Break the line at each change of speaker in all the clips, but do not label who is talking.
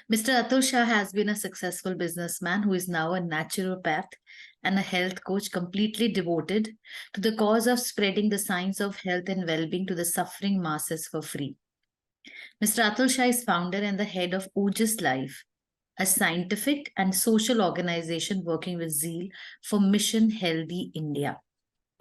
Mr. Atul Shah has been a successful businessman who is now a naturopath and a health coach completely devoted to the cause of spreading the science of health and well-being to the suffering masses for free. Mr. Atul Shah is founder and the head of Ojas Life, a scientific and social organization working with zeal for Mission Healthy India.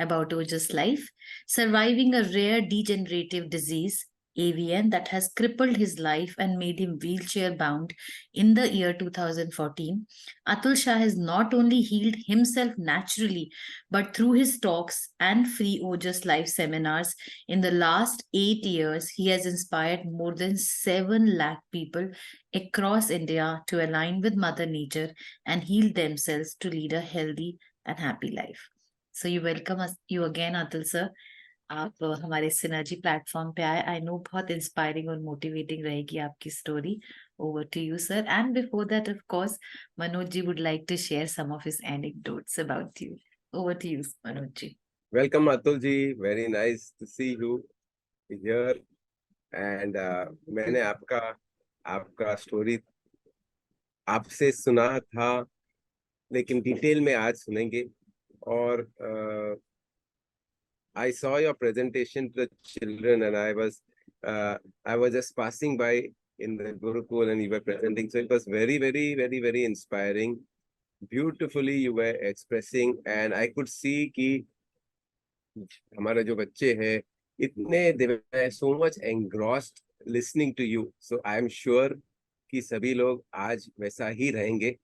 About Ojas Life, surviving a rare degenerative disease, AVN, that has crippled his life and made him wheelchair bound in the year 2014, Atul Shah has not only healed himself naturally, but through his talks and free Ojas Life seminars in the last 8 years, he has inspired more than 7 lakh people across India to align with Mother Nature and heal themselves to lead a healthy and happy life. So you welcome you again Atul sir. आप हमारे synergy platform पे आए। I know बहुत inspiring और motivating रहेगी आपकी story. Over to you sir. And before that of course Manoj ji would like to share some of his anecdotes about you. Over to you Manoj ji.
Welcome Atul ji, very nice to see you here. And मैंने आपका story आपसे सुना था, लेकिन detail में आज सुनेंगे। और I saw your presentation to the children, and I was just passing by in the Gurukul, and you were presenting. So it was very, very, very, very inspiring. Beautifully you were expressing, and I could see कि हमारे जो बच्चे हैं इतने they were so much engrossed listening to you. So I am sure कि सभी लोग आज वैसा ही रहेंगे।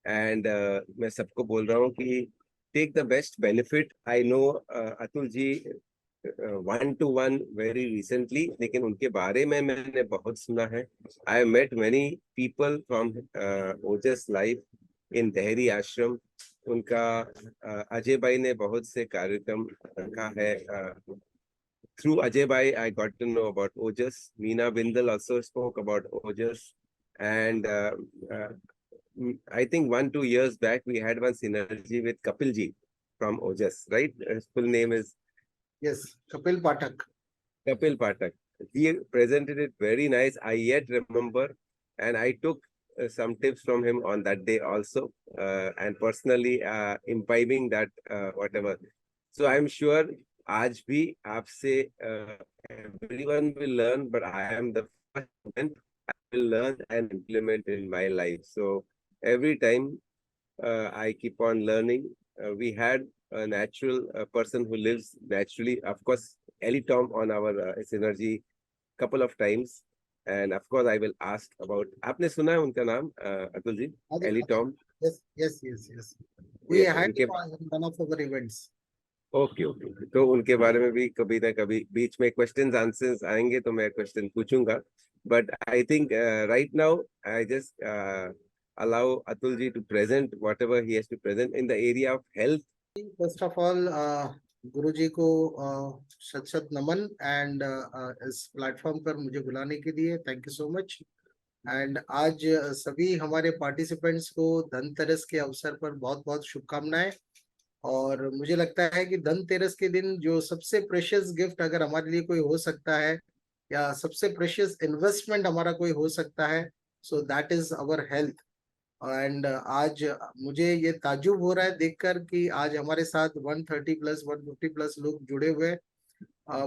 And मैं सबको बोल रहा हूँ कि take the best benefit. I know Atul ji one-to-one very recently, लेकिन उनके बारे में मैंने बहुत सुना है। I have met many people from Ojas Life in Dehri Ashram. उनका अजय भाई ने बहुत से कार्यक्रम रखा है। Through Ajay Bhai, I got to know about Ojas. Meena Bindal also spoke about Ojas. And I think 1-2 years back, we had one synergy with Kapil ji from Ojas, right? His full name is?
Yes, Kapil Pathak.
Kapil Pathak. He presented it very nice. I yet remember. And I took some tips from him on that day also. And personally imbibing that whatever. So I'm sure आज भी आपसे everyone will learn, but I am the first one I will learn and implement in my life. So every time I keep on learning. We had a natural person who lives naturally, of course, Ellie Tom on our synergy couple of times, and of course I will ask about. आपने सुना है उनका नाम Atul ji? Ellie Tom.
Yes. We
Yes,
had one of our events.
Okay. तो उनके बारे में भी कभी ना कभी बीच में क्वेश्चंस आंसर्स आएंगे तो मैं क्वेश्चन पूछूंगा। But I think right now I just allow Atul ji to present whatever he has to present in the area of health.
First of all, गुरु जी को सत नमन एंड इस प्लेटफॉर्म पर मुझे बुलाने के लिए thank you so much. And आज सभी हमारे पार्टिसिपेंट्स को धनतेरस के अवसर पर बहुत बहुत शुभकामनाएं। और मुझे लगता है कि धनतेरस के दिन जो सबसे प्रेशियस गिफ्ट अगर हमारे लिए कोई हो सकता है या सबसे प्रेशियस इन्वेस्टमेंट हमारा कोई हो सकता है, so that is our health. And आज मुझे ये ताजुब हो रहा है देखकर कि आज हमारे साथ 130 प्लस 150 प्लस लोग जुड़े हुए।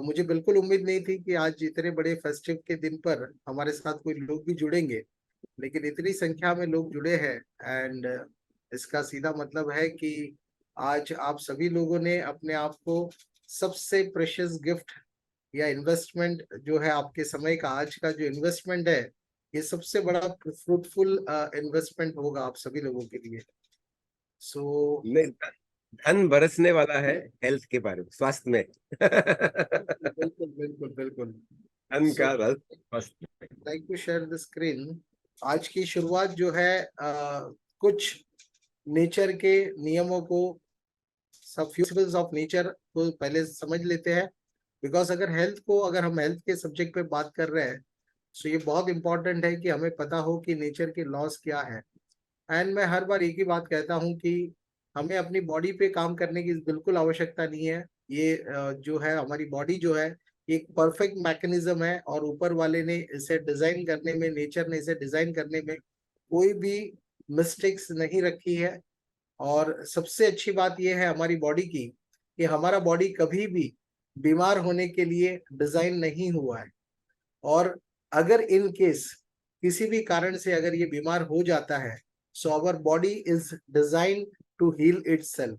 मुझे बिल्कुल उम्मीद नहीं थी कि आज इतने बड़े फेस्टिव के दिन पर हमारे साथ कोई लोग भी जुड़ेंगे, लेकिन इतनी संख्या में लोग जुड़े हैं। एंड इसका सीधा मतलब है कि आज आप सभी लोगों ने अपने आप को सबसे प्रेशियस गिफ्ट या इन्वेस्टमेंट जो है आपके समय का आज का जो इन्वेस्टमेंट है, ये सबसे बड़ा फ्रूटफुल इन्वेस्टमेंट होगा आप सभी लोगों के लिए। सो
धन बरसने वाला है हेल्थ के बारे में, स्वास्थ्य में।
बिल्कुल
धन का
like to share the screen. आज की शुरुआत जो है कुछ नेचर के नियमों को, सब प्रिंसिपल्स ऑफ नेचर को पहले समझ लेते हैं। बिकॉज अगर हम हेल्थ के सब्जेक्ट पे बात कर रहे हैं, सो ये बहुत इंपॉर्टेंट है कि हमें पता हो कि नेचर के लॉस क्या है। एंड मैं हर बार एक ही बात कहता हूँ कि हमें अपनी बॉडी पे काम करने की बिल्कुल आवश्यकता नहीं है। ये जो है हमारी बॉडी जो है एक परफेक्ट मैकेनिज्म है, और ऊपर वाले ने इसे डिजाइन करने में, नेचर ने इसे डिजाइन करने में कोई भी मिस्टेक्स नहीं रखी है। और सबसे अच्छी बात यह है हमारी बॉडी की कि हमारा बॉडी कभी भी बीमार होने के लिए डिजाइन नहीं हुआ है। और अगर इन केस किसी भी कारण से अगर ये बीमार हो जाता है, so our body is design to heal itself.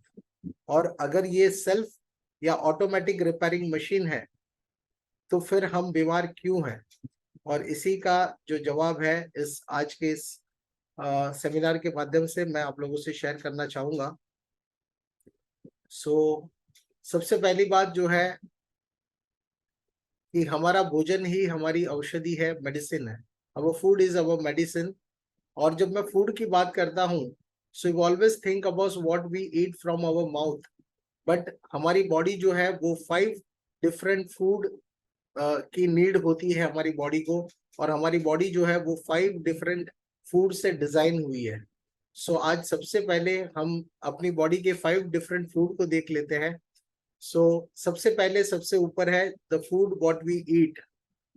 और अगर ये सेल्फ या ऑटोमेटिक रिपेयरिंग मशीन है तो फिर हम बीमार क्यों हैं? और इसी का जो जवाब है इस आज के इस सेमिनार के माध्यम से मैं आप लोगों से शेयर करना चाहूंगा। सबसे पहली बात जो है कि हमारा भोजन ही हमारी औषधि है, मेडिसिन है। Our food is our medicine. और जब मैं फूड की बात करता हूँ, so you always think about what we eat from our mouth, but हमारी बॉडी जो है वो 5 डिफरेंट फूड की नीड होती है हमारी बॉडी को। और हमारी बॉडी जो है वो 5 डिफरेंट फूड से डिजाइन हुई है। आज सबसे पहले हम अपनी बॉडी के 5 डिफरेंट फूड को देख लेते हैं। सबसे पहले सबसे ऊपर है the food what we eat,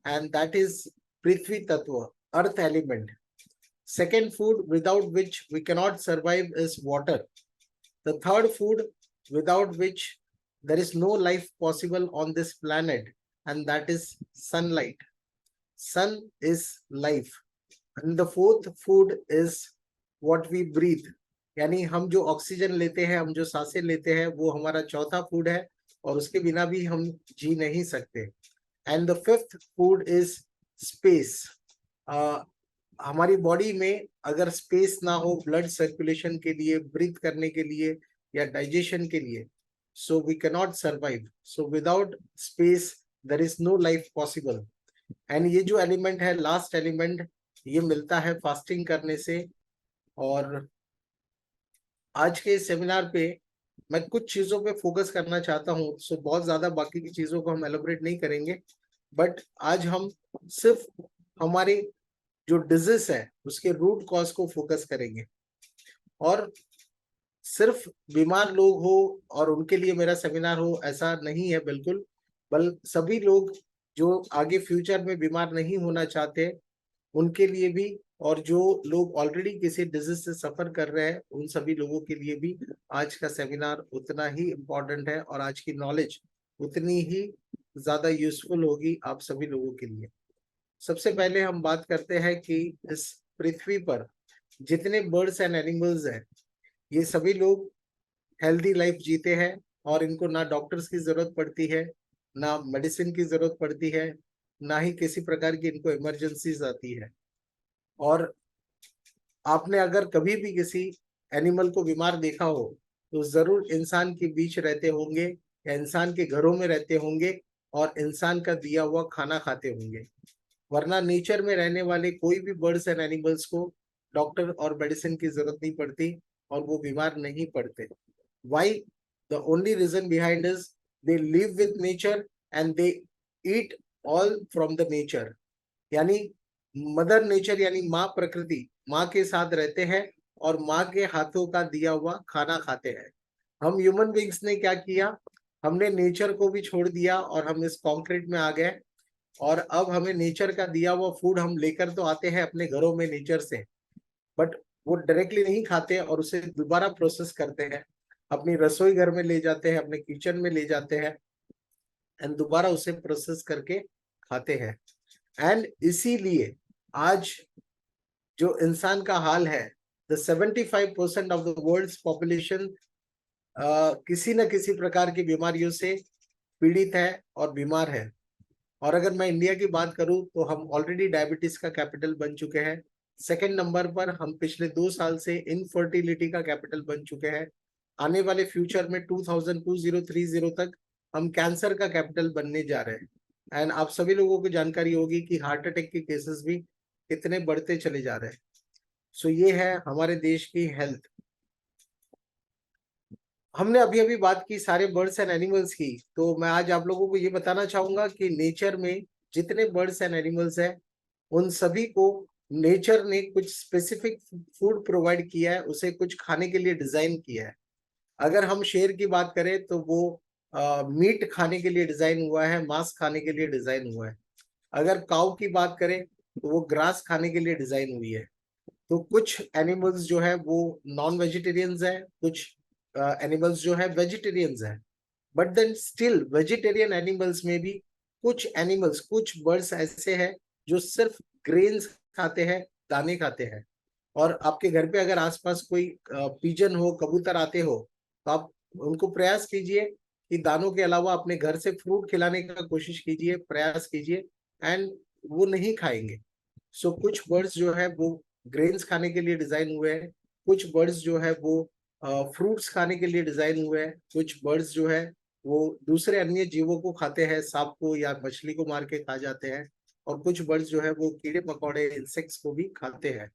and that is पृथ्वी तत्व, earth element. Second food without which we cannot survive is water. The third food without which there is no life possible on this planet, and that is sunlight. Sun is life. And the fourth food is what we breathe, यानी हम जो oxygen लेते हैं, हम जो सांसें लेते हैं, वो हमारा चौथा फूड है और उसके बिना भी हम जी नहीं सकते। And the fifth food is space. हमारी बॉडी में अगर स्पेस ना हो ब्लड सर्कुलेशन के लिए, ब्रीथ करने के लिए या डाइजेशन के लिए, so we cannot survive. So without space there is no life possible. And ये जो एलिमेंट है, लास्ट एलिमेंट, ये मिलता है फास्टिंग करने से। और आज के सेमिनार पे मैं कुछ चीजों पे फोकस करना चाहता हूँ। बहुत ज्यादा बाकी की चीजों को हम एलोबरेट नहीं करेंगे, बट आज हम सिर्फ हमारे जो डिजीज है उसके रूट कॉज को फोकस करेंगे। और सिर्फ बीमार लोग हो और उनके लिए मेरा सेमिनार हो ऐसा नहीं है बिल्कुल, बल्कि सभी लोग जो आगे फ्यूचर में बीमार नहीं होना चाहते उनके लिए भी, और जो लोग ऑलरेडी किसी डिजीज से सफर कर रहे हैं उन सभी लोगों के लिए भी आज का सेमिनार उतना ही इम्पोर्टेंट है और आज की नॉलेज उतनी ही ज्यादा यूजफुल होगी आप सभी लोगों के लिए। सबसे पहले हम बात करते हैं कि इस पृथ्वी पर जितने बर्ड्स एंड एनिमल्स हैं, ये सभी लोग हेल्दी लाइफ जीते हैं और इनको ना डॉक्टर्स की जरूरत पड़ती है, ना मेडिसिन की जरूरत पड़ती है, ना ही किसी प्रकार की इनको इमरजेंसीज आती है। और आपने अगर कभी भी किसी एनिमल को बीमार देखा हो तो जरूर इंसान के बीच रहते होंगे या इंसान के घरों में रहते होंगे और इंसान का दिया हुआ खाना खाते होंगे। वरना नेचर में रहने वाले कोई भी बर्ड्स एंड एनिमल्स को डॉक्टर और मेडिसिन की जरूरत नहीं पड़ती और वो बीमार नहीं पड़ते। Why? The only reason behind is they live with nature and they eat all from the nature. यानी मदर नेचर यानी माँ प्रकृति, माँ के साथ रहते हैं और माँ के हाथों का दिया हुआ खाना खाते हैं। हम ह्यूमन बींग्स ने क्या किया, हमने नेचर को भी छोड़ दिया और हम इस कॉन्क्रीट में आ गए और अब हमें नेचर का दिया हुआ फूड हम लेकर तो आते हैं अपने घरों में नेचर से, बट वो डायरेक्टली नहीं खाते और उसे दोबारा प्रोसेस करते हैं, अपनी रसोई घर में ले जाते हैं, अपने किचन में ले जाते हैं एंड दोबारा उसे प्रोसेस करके खाते हैं। एंड इसीलिए आज जो इंसान का हाल है, the 75% of the world's population किसी न किसी प्रकार की बीमारियों से पीड़ित है और बीमार है। और अगर मैं इंडिया की बात करूं तो हम ऑलरेडी डायबिटीज का कैपिटल बन चुके हैं। सेकंड नंबर पर हम पिछले 2 साल से इनफर्टिलिटी का कैपिटल बन चुके हैं। आने वाले फ्यूचर में 2030 तक हम कैंसर का कैपिटल बनने जा रहे हैं। एंड आप सभी लोगों को जानकारी होगी कि हार्ट अटैक के केसेस भी कितने बढ़ते चले जा रहे हैं। ये है हमारे देश की हेल्थ। हमने अभी अभी बात की सारे बर्ड्स एंड एनिमल्स की, तो मैं आज आप लोगों को ये बताना चाहूंगा कि नेचर में जितने बर्ड्स एंड एनिमल्स हैं उन सभी को नेचर ने कुछ स्पेसिफिक फूड प्रोवाइड किया है, उसे कुछ खाने के लिए डिजाइन किया है। अगर हम शेर की बात करें तो वो मीट खाने के लिए डिजाइन हुआ है, मांस खाने के लिए डिजाइन हुआ है। अगर काऊ की बात करें तो वो ग्रास खाने के लिए डिजाइन हुई है। तो कुछ एनिमल्स जो है वो नॉन वेजिटेरियंस है, कुछ एनिमल्स जो है वेजिटेरियंस है, but then still vegetarian animals में भी कुछ एनिमल्स, कुछ बर्ड्स ऐसे हैं जो सिर्फ ग्रेन्स खाते हैं, दाने खाते हैं। और आपके घर पे अगर आसपास कोई पिजन हो, कबूतर आते हो, तो आप उनको प्रयास कीजिए कि दानों के अलावा अपने घर से फ्रूट खिलाने का कोशिश कीजिए, प्रयास कीजिए, एंड वो नहीं खाएंगे। सो कुछ बर्ड्स जो है वो ग्रेन्स खाने के लिए डिजाइन हुए हैं, कुछ बर्ड्स जो है वो फ्रूट्स खाने के लिए डिजाइन हुए हैं, कुछ बर्ड्स जो है वो दूसरे अन्य जीवों को खाते हैं, सांप को या मछली को मार के खा जाते हैं, और कुछ बर्ड्स जो है वो कीड़े मकोड़े, इंसेक्ट्स को भी खाते हैं।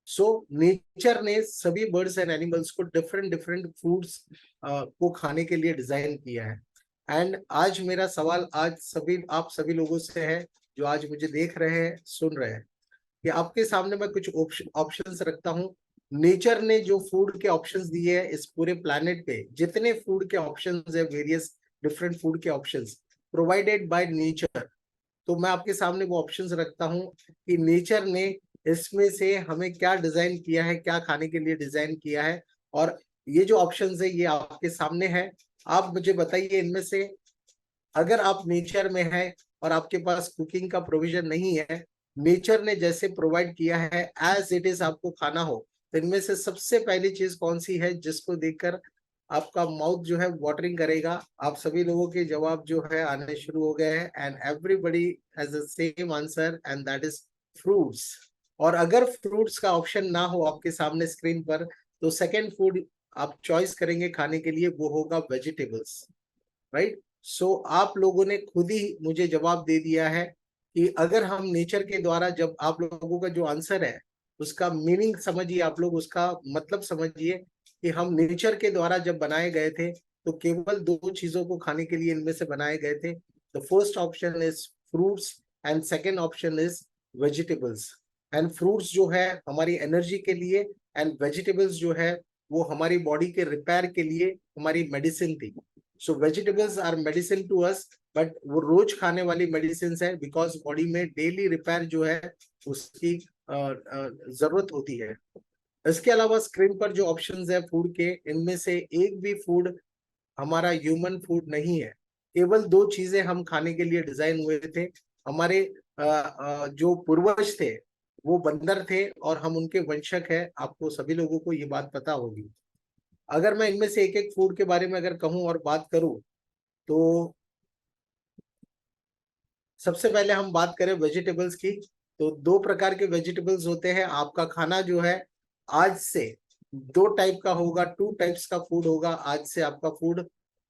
सो नेचर ने सभी बर्ड्स एंड एनिमल्स को डिफरेंट डिफरेंट फूड्स को खाने के लिए डिजाइन किया है। एंड आज मेरा सवाल आज आप सभी लोगों से है जो आज मुझे देख रहे हैं, सुन रहे हैं, कि आपके सामने मैं कुछ ऑप्शंस रखता हूँ। नेचर ने जो फूड के ऑप्शंस दिए हैं इस पूरे प्लैनेट पे, जितने फूड के ऑप्शंस है, वेरियस डिफरेंट फूड के ऑप्शंस प्रोवाइडेड बाय नेचर, तो मैं आपके सामने वो ऑप्शंस रखता हूँ कि नेचर ने इसमें से हमें क्या डिजाइन किया है, क्या खाने के लिए डिजाइन किया है। और ये जो ऑप्शंस है ये आपके सामने है। आप मुझे बताइए इनमें से, अगर आप नेचर में है और आपके पास कुकिंग का प्रोविजन नहीं है, नेचर ने जैसे प्रोवाइड किया है एज इट इज आपको खाना हो, तो इनमें से सबसे पहली चीज कौन सी है जिसको देखकर आपका माउथ जो है वाटरिंग करेगा? आप सभी लोगों के जवाब जो है आने शुरू हो गए हैं, and everybody has the same answer, and that is fruits. और अगर फ्रूट्स का ऑप्शन ना हो आपके सामने स्क्रीन पर, तो सेकेंड फूड आप चॉइस करेंगे खाने के लिए, वो होगा वेजिटेबल्स, राइट? सो आप लोगों ने खुद ही मुझे जवाब दे दिया है कि अगर हम नेचर के द्वारा, जब आप लोगों का जो आंसर है उसका मीनिंग समझिए, आप लोग उसका मतलब समझिए कि हम नेचर के द्वारा जब बनाए गए थे तो केवल दो चीजों को खाने के लिए इनमें से बनाए गए थे। The first option is fruits and second option is vegetables. And fruits जो है हमारी एनर्जी के लिए, एंड वेजिटेबल्स जो है वो हमारी बॉडी के रिपेयर के लिए हमारी मेडिसिन थी। So vegetables are medicine to us, but वो रोज खाने वाली मेडिसिन है, बिकॉज बॉडी में डेली रिपेयर जो है उसकी जरूरत होती है। इसके अलावा स्क्रीन पर जो ऑप्शंस है फूड के, इनमें से एक भी फूड हमारा ह्यूमन फूड नहीं है। केवल दो चीजें हम खाने के लिए डिजाइन हुए थे। हमारे जो पूर्वज थे वो बंदर थे और हम उनके वंशक है, आपको सभी लोगों को ये बात पता होगी। अगर मैं इनमें से एक एक फूड के बारे में अगर कहूं और बात करूं, तो सबसे पहले हम बात करें वेजिटेबल्स की, तो दो प्रकार के वेजिटेबल्स होते हैं। आपका खाना जो है आज से दो टाइप का होगा, टू टाइप्स का फूड होगा। आज से आपका फूड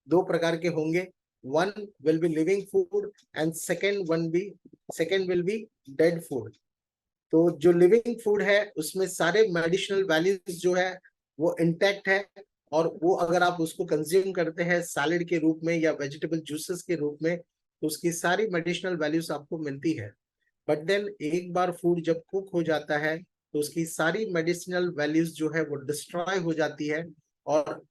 दो प्रकार के होंगे। One will be living food and second will be dead food. तो जो लिविंग फूड है उसमें सारे मेडिसिनल वैल्यूज जो है वो इंटैक्ट है, और वो अगर आप उसको कंज्यूम करते हैं सैलेड के रूप में या वेजिटेबल जूसेस के रूप में, तो उसकी सारी मेडिसिनल वैल्यूज आपको मिलती है। बट देन एक बार फूड जब कुक हो जाता है तो उसकी सारी मेडिसिनल वैल्यूज जो है वो डिस्ट्रॉय हो जाती है। और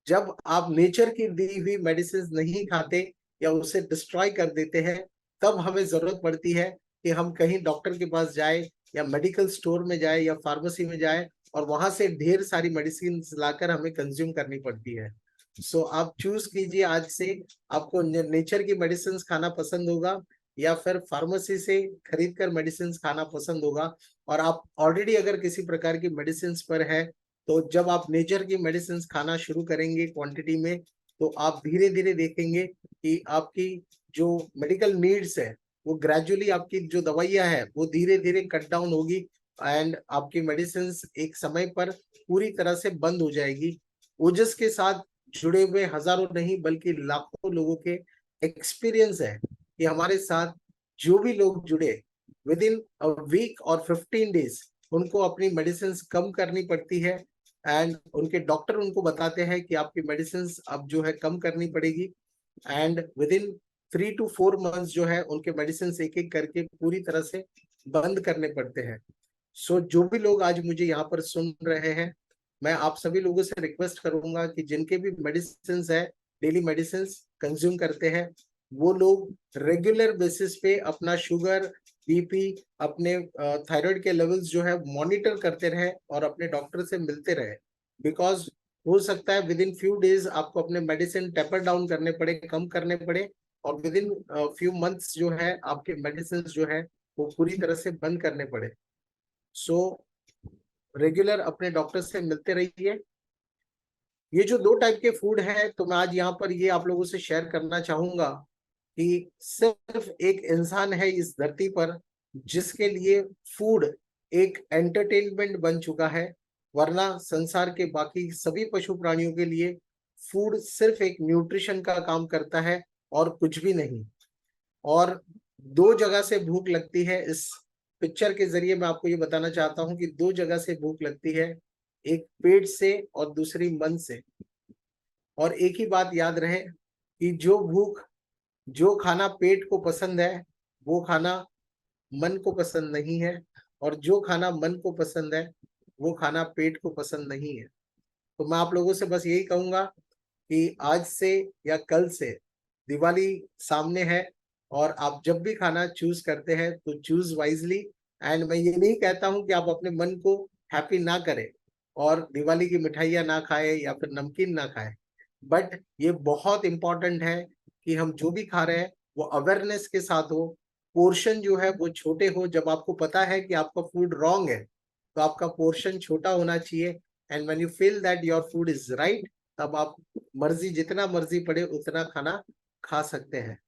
जब आप नेचर की दी हुई मेडिसिन नहीं खाते या उसे डिस्ट्रॉय कर देते हैं, तब हमें जरूरत पड़ती है कि हम कहीं डॉक्टर के पास जाए या मेडिकल स्टोर में जाए या फार्मेसी में जाए, और वहां से ढेर सारी मेडिसिन लाकर हमें कंज्यूम करनी पड़ती है। सो आप चूज कीजिए आज से, आपको नेचर की मेडिसिन खाना पसंद होगा या फिर फार्मेसी से खरीद कर मेडिसिन खाना पसंद होगा। और आप ऑलरेडी अगर किसी प्रकार की मेडिसिन पर है, तो जब आप नेचर की मेडिसिन खाना शुरू करेंगे क्वांटिटी में, तो आप धीरे धीरे देखेंगे कि आपकी जो मेडिकल नीड्स है वो ग्रेजुअली, आपकी जो दवाइयां है वो धीरे धीरे कट डाउन होगी, एंड आपकी मेडिसिन एक समय पर पूरी तरह से बंद हो जाएगी। ओजस के साथ जुड़े हुए हजारों नहीं बल्कि लाखों लोगों के एक्सपीरियंस है कि हमारे साथ जो भी लोग जुड़े, विद इन अ वीक और 15 डेज उनको अपनी मेडिसिन कम करनी पड़ती है, एंड उनके डॉक्टर उनको बताते हैं कि आपकी मेडिसिन अब जो है कम करनी पड़ेगी। And with in 3 to 4 months जो है उनके मेडिसिन एक एक करके पूरी तरह से बंद करने पड़ते हैं। सो जो भी लोग आज मुझे यहाँ पर सुन रहे हैं, मैं आप सभी लोगों से रिक्वेस्ट करूंगा कि जिनके भी मेडिसिन है, डेली मेडिसिन कंज्यूम करते हैं, वो लोग रेगुलर बेसिस पे अपना शुगर बीपी, अपने थायराइड के लेवल्स जो है मॉनिटर करते रहे और अपने डॉक्टर से मिलते रहे, बिकॉज हो सकता है विद इन फ्यू डेज आपको अपने मेडिसिन टेपर डाउन करने पड़े, कम करने पड़े, और विद इन फ्यू मंथ्स जो है आपके मेडिसिन जो है वो पूरी तरह से बंद करने पड़े। सो रेगुलर अपने डॉक्टर से मिलते रहिए। ये जो 2 टाइप के फूड है, तो मैं आज यहाँ पर ये आप लोगों से शेयर करना चाहूंगा कि सिर्फ एक इंसान है इस धरती पर जिसके लिए फूड एक एंटरटेनमेंट बन चुका है, वरना संसार के बाकी सभी पशु प्राणियों के लिए फूड सिर्फ एक न्यूट्रिशन का काम करता है और कुछ भी नहीं। और 2 जगह से भूख लगती है। इस पिक्चर के जरिए मैं आपको ये बताना चाहता हूँ कि 2 जगह से भूख लगती है, एक पेट से और दूसरी मन से। और एक ही बात याद रहे कि जो खाना पेट को पसंद है वो खाना मन को पसंद नहीं है, और जो खाना मन को पसंद है वो खाना पेट को पसंद नहीं है। तो मैं आप लोगों से बस यही कहूंगा कि आज से या कल से दिवाली सामने है, और आप जब भी खाना चूज करते हैं तो चूज वाइजली। एंड मैं ये नहीं कहता हूं कि आप अपने मन को हैप्पी ना करें और दिवाली की मिठाइयाँ ना खाएं या फिर नमकीन ना खाएं, बट ये बहुत इंपॉर्टेंट है कि हम जो भी खा रहे हैं वो अवेयरनेस के साथ हो, पोर्शन जो है वो छोटे हो। जब आपको पता है कि आपका फूड रॉन्ग है तो आपका पोर्शन छोटा होना चाहिए, and when you feel that your food is right, तब आप मर्जी जितना मर्जी पड़े उतना खाना खा सकते हैं।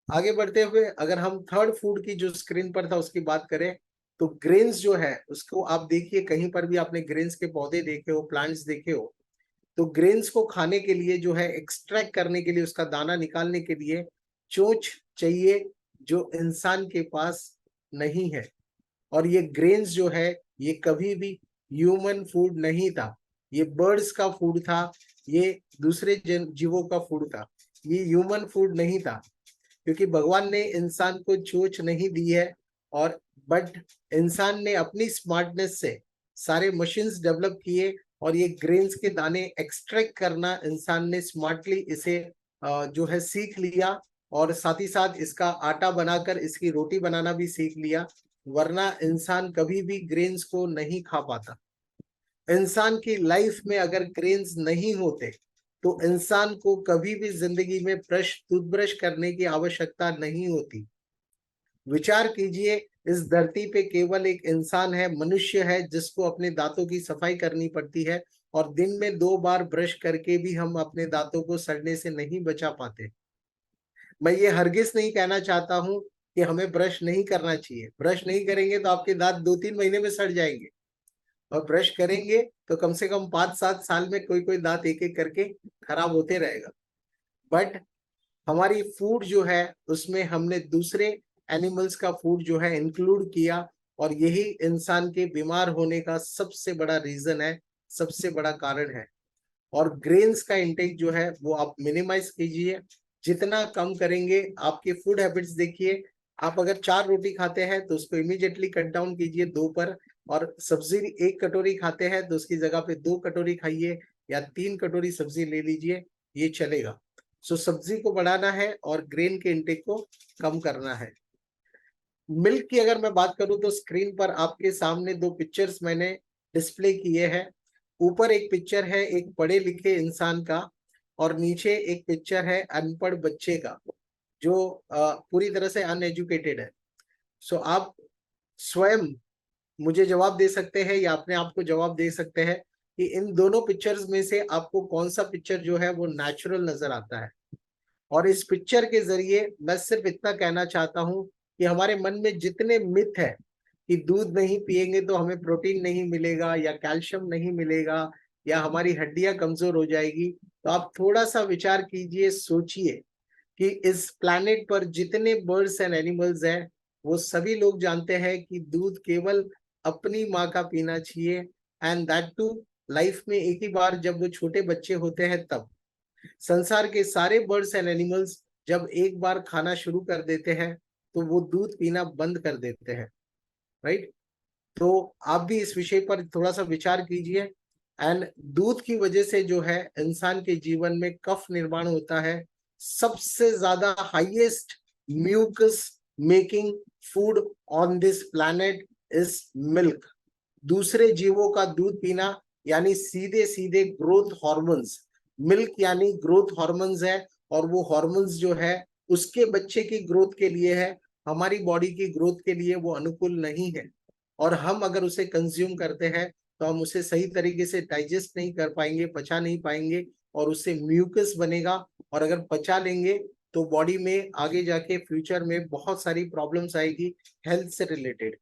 आगे बढ़ते हुए अगर हम थर्ड फूड की जो स्क्रीन पर था उसकी बात करें, तो ग्रेन्स जो है उसको आप देखिए, कहीं पर भी आपने ग्रेन्स के पौधे देखे हो, प्लांट्स देखे हो, तो ग्रेन्स को खाने के लिए जो है एक्सट्रैक्ट करने के लिए, उसका दाना निकालने के लिए चोंच चाहिए, जो इंसान के पास नहीं है। और ये ग्रेन्स जो है ये कभी भी ह्यूमन फूड नहीं था, ये बर्ड्स का फूड था, ये दूसरे जीवों का फूड था, ये ह्यूमन फूड नहीं था, क्योंकि भगवान ने इंसान को चोंच नहीं दी है। और बट इंसान ने अपनी स्मार्टनेस से सारे मशीन्स डेवलप किए, और ये ग्रेन्स के दाने एक्सट्रैक्ट करना इंसान ने स्मार्टली इसे जो है सीख लिया, और साथ ही साथ इसका आटा बनाकर इसकी रोटी बनाना भी सीख लिया, वरना इंसान कभी भी ग्रेन्स को नहीं खा पाता। इंसान की लाइफ में अगर ग्रेन्स नहीं होते तो इंसान को कभी भी जिंदगी में टूथब्रश करने की आवश्यकता नहीं होती। विचार कीजिए, इस धरती पे केवल एक इंसान है, मनुष्य है, जिसको अपने दांतों की सफाई करनी पड़ती है, और दिन में 2 बार ब्रश करके भी हम अपने दांतों को सड़ने से नहीं बचा पाते। मैं ये हरगिज नहीं कहना चाहता हूं कि हमें ब्रश नहीं करना चाहिए। ब्रश नहीं करेंगे तो आपके दांत 2-3 महीने में सड़ जाएंगे, और ब्रश करेंगे तो कम से कम 5-7 साल में कोई कोई दांत एक एक करके खराब होते रहेगा। बट हमारी फूड जो है उसमें हमने दूसरे एनिमल्स का फूड जो है इंक्लूड किया, और यही इंसान के बीमार होने का सबसे बड़ा रीजन है, सबसे बड़ा कारण है। और ग्रेन्स का इंटेक जो है वो आप मिनिमाइज कीजिए, जितना कम करेंगे। आपके फूड हैबिट्स देखिए, आप अगर 4 रोटी खाते हैं तो उसको इमीडिएटली कट डाउन कीजिए 2 पर, और सब्जी 1 कटोरी खाते हैं तो उसकी जगह पे 2 कटोरी खाइए, या 3 कटोरी सब्जी ले लीजिए, ये चलेगा। सो सब्जी को बढ़ाना है और ग्रेन के इंटेक को कम करना है। मिल्क की अगर मैं बात करूं तो स्क्रीन पर आपके सामने 2 पिक्चर्स मैंने डिस्प्ले किए हैं। ऊपर एक पिक्चर है एक पढ़े लिखे इंसान का, और नीचे एक पिक्चर है अनपढ़ बच्चे का, जो पूरी तरह से अनएजुकेटेड है। सो आप स्वयं मुझे जवाब दे सकते हैं या अपने आप को जवाब दे सकते हैं कि इन दोनों पिक्चर्स में से आपको कौन सा पिक्चर जो है वो नेचुरल नजर आता है। और इस पिक्चर के जरिए मैं सिर्फ इतना कहना चाहता हूं कि हमारे मन में जितने मिथ है कि दूध नहीं पिएंगे तो हमें प्रोटीन नहीं मिलेगा, या कैल्शियम नहीं मिलेगा, या हमारी हड्डियां कमजोर हो जाएगी, तो आप थोड़ा सा विचार कीजिए, सोचिए कि इस प्लैनेट पर जितने बर्ड्स एंड एनिमल्स हैं वो सभी लोग जानते हैं कि दूध केवल अपनी माँ का पीना चाहिए, एंड दैट टू लाइफ में एक ही बार, जब वो छोटे बच्चे होते हैं तब। संसार के सारे बर्ड्स एंड एनिमल्स जब एक बार खाना शुरू कर देते हैं तो वो दूध पीना बंद कर देते हैं, राइट। तो आप भी इस विषय पर थोड़ा सा विचार कीजिए। एंड दूध की वजह से जो है इंसान के जीवन में कफ निर्माण होता है, सबसे ज्यादा highest mucus making food on this planet is milk. दूसरे जीवों का दूध पीना यानी सीधे सीधे ग्रोथ हार्मोन्स, मिल्क यानी ग्रोथ हार्मोन्स है, और वो हार्मोन्स जो है उसके बच्चे की ग्रोथ के लिए है, हमारी बॉडी की ग्रोथ के लिए वो अनुकूल नहीं है। और हम अगर उसे कंज्यूम करते हैं तो हम उसे सही तरीके से डाइजेस्ट नहीं कर पाएंगे, पचा नहीं पाएंगे, और उससे म्यूकस बनेगा, और अगर पचा लेंगे तो बॉडी में आगे जाके फ्यूचर में बहुत सारी प्रॉब्लम्स आएगी हेल्थ से रिलेटेड।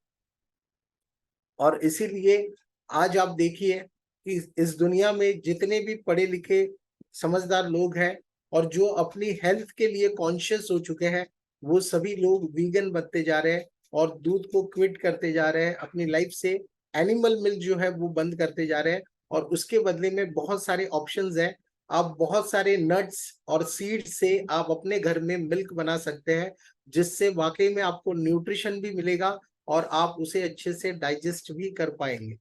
और इसीलिए आज आप देखिए कि इस दुनिया में जितने भी पढ़े लिखे समझदार लोग हैं और जो अपनी हेल्थ के लिए कॉन्शियस हो चुके हैं, वो सभी लोग वीगन बनते जा रहे हैं और दूध को क्विट करते जा रहे हैं, अपनी लाइफ से एनिमल मिल्क जो है वो बंद करते जा रहे हैं, और उसके बदले में बहुत सारे ऑप्शंस हैं। आप बहुत सारे नट्स और सीड्स से आप अपने घर में मिल्क बना सकते हैं, जिससे वाकई में आपको न्यूट्रिशन भी मिलेगा और आप उसे अच्छे से डाइजेस्ट भी कर पाएंगे।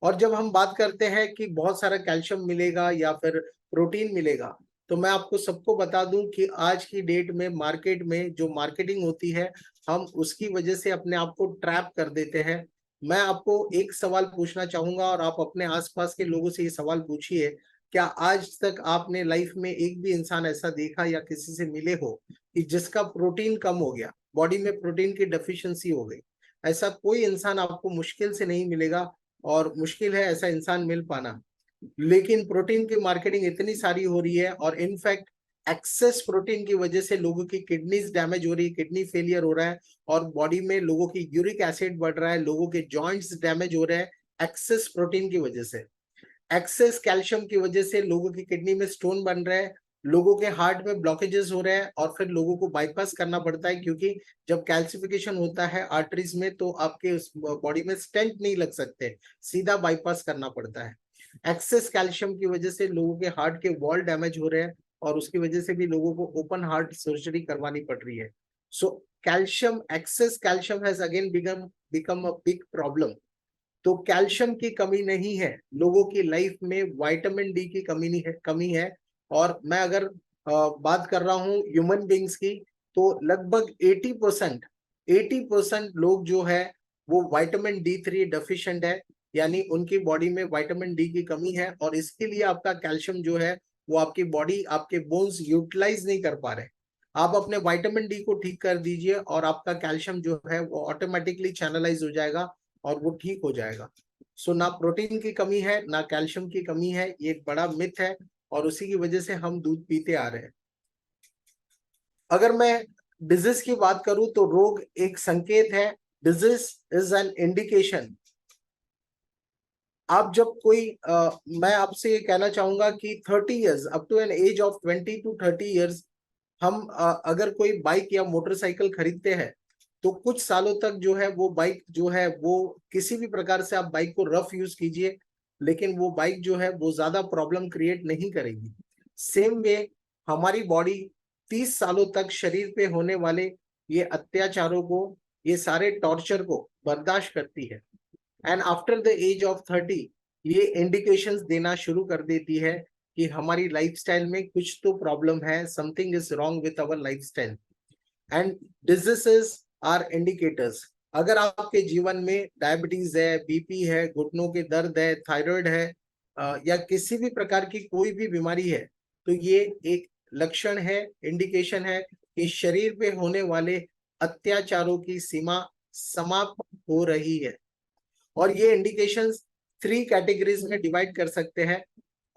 और जब हम बात करते हैं कि बहुत सारा कैल्शियम मिलेगा या फिर प्रोटीन मिलेगा, तो मैं आपको सबको बता दूं कि आज की डेट में मार्केट में जो मार्केटिंग होती है, हम उसकी वजह से अपने आप को ट्रैप कर देते हैं। मैं आपको एक सवाल पूछना चाहूंगा और आप अपने आसपास के लोगों से ये सवाल पूछिए, क्या आज तक आपने लाइफ में एक भी इंसान ऐसा देखा या किसी से मिले हो कि जिसका प्रोटीन कम हो गया, बॉडी में प्रोटीन की डेफिशिएंसी हो गई? ऐसा कोई इंसान आपको मुश्किल से नहीं मिलेगा, और मुश्किल है ऐसा इंसान मिल पाना। लेकिन प्रोटीन की मार्केटिंग इतनी सारी हो रही है, और इनफैक्ट एक्सेस प्रोटीन की वजह से लोगों की किडनीज डैमेज हो रही है, किडनी फेलियर हो रहा है, और बॉडी में लोगों की यूरिक एसिड बढ़ रहा है, लोगों के जॉइंट्स डैमेज हो रहे हैं एक्सेस प्रोटीन की वजह से। एक्सेस कैल्शियम की वजह से लोगों की किडनी में स्टोन बन रहे हैं, लोगों के हार्ट में ब्लॉकेजेस हो रहे हैं, और फिर लोगों को बाईपास करना पड़ता है, क्योंकि जब कैल्सिफिकेशन होता है आर्टरीज में तो आपके उस बॉडी में स्टेंट नहीं लग सकते, सीधा बाईपास करना पड़ता है। एक्सेस कैल्शियम की वजह से लोगों के हार्ट के वॉल डैमेज हो रहे हैं, और उसकी वजह से भी लोगों को ओपन हार्ट सर्जरी करवानी पड़ रही है। So calcium, excess calcium has again become a big problem. तो कैल्शियम की कमी नहीं है, लोगों की लाइफ में विटामिन डी की कमी है। और मैं अगर बात कर रहा हूँ ह्यूमन बींग्स की, तो लगभग 80% लोग जो है वो विटामिन D3 डेफिशिएंट है, यानी उनकी बॉडी में विटामिन डी की कमी है, और इसके लिए आपका कैल्शियम जो है वो आपकी बॉडी, आपके बोन्स यूटिलाइज नहीं कर पा रहे। आप अपने विटामिन डी को ठीक कर दीजिए और आपका कैल्शियम जो है वो ऑटोमेटिकली चैनलाइज हो जाएगा और वो ठीक हो जाएगा। सो ना प्रोटीन की कमी है ना कैल्शियम की कमी है, ये एक बड़ा मिथ है, और उसी की वजह से हम दूध पीते आ रहे हैं। अगर मैं डिजीज की बात करूं तो रोग एक संकेत है, डिजीज इज एन इंडिकेशन। आप जब कोई मैं आपसे ये कहना चाहूंगा कि 30 years, up to an age of 20 to 30 years, हम अगर कोई बाइक या मोटरसाइकिल खरीदते हैं तो कुछ सालों तक जो है वो बाइक जो है वो किसी भी प्रकार से आप बाइक को रफ यूज कीजिए, लेकिन वो बाइक जो है वो ज्यादा प्रॉब्लम क्रिएट नहीं करेगी। सेम वे हमारी बॉडी 30 सालों तक शरीर पे होने वाले ये अत्याचारों को, ये सारे टॉर्चर को बर्दाश्त करती है, and after the age of 30 ये इंडिकेशंस देना शुरू कर देती है कि हमारी लाइफस्टाइल में कुछ तो प्रॉब्लम है, something is wrong with our lifestyle. And diseases are indicators. अगर आपके जीवन में डायबिटीज है, बीपी है, घुटनों के दर्द है, थायराइड है, या किसी भी प्रकार की कोई भी बीमारी है, तो ये एक लक्षण है, इंडिकेशन है कि शरीर पे होने वाले अत्याचारों की सीमा समाप्त हो रही है। और ये इंडिकेशंस 3 कैटेगरीज में डिवाइड कर सकते हैं,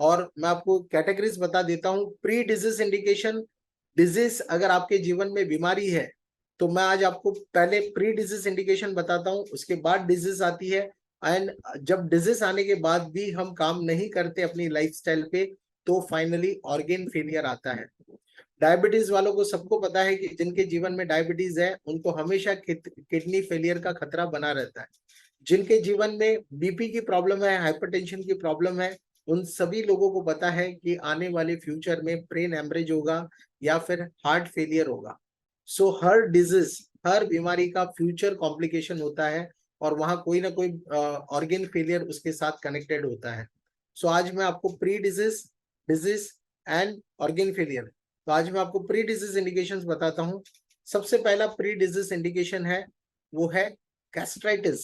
और मैं आपको कैटेगरीज बता देता हूं। प्री डिजीज इंडिकेशन, डिजीज अगर आपके जीवन में बीमारी है तो मैं आज आपको पहले प्री डिजीज इंडिकेशन बताता हूं, उसके बाद डिजीज आती है। एंड जब डिजीज आने के बाद भी हम काम नहीं करते अपनी लाइफस्टाइल पे, तो फाइनली ऑर्गेन फेलियर आता है। डायबिटीज वालों को सबको पता है कि जिनके जीवन में डायबिटीज है उनको हमेशा किडनी फेलियर का खतरा बना रहता है। जिनके जीवन में बीपी की प्रॉब्लम है, हाइपरटेंशन की प्रॉब्लम है, उन सभी लोगों को पता है कि आने वाले फ्यूचर में ब्रेन हेमरेज होगा या फिर हार्ट फेलियर होगा। सो हर डिजीज, हर बीमारी का फ्यूचर कॉम्प्लिकेशन होता है, और वहां कोई ना कोई ऑर्गेन फेलियर उसके साथ कनेक्टेड होता है। सो आज मैं आपको pre disease, disease and organ failure, तो आज मैं आपको प्री डिजीज इंडिकेशंस बताता हूं। सबसे पहला प्री डिजीज इंडिकेशन है वो है गैस्ट्राइटिस,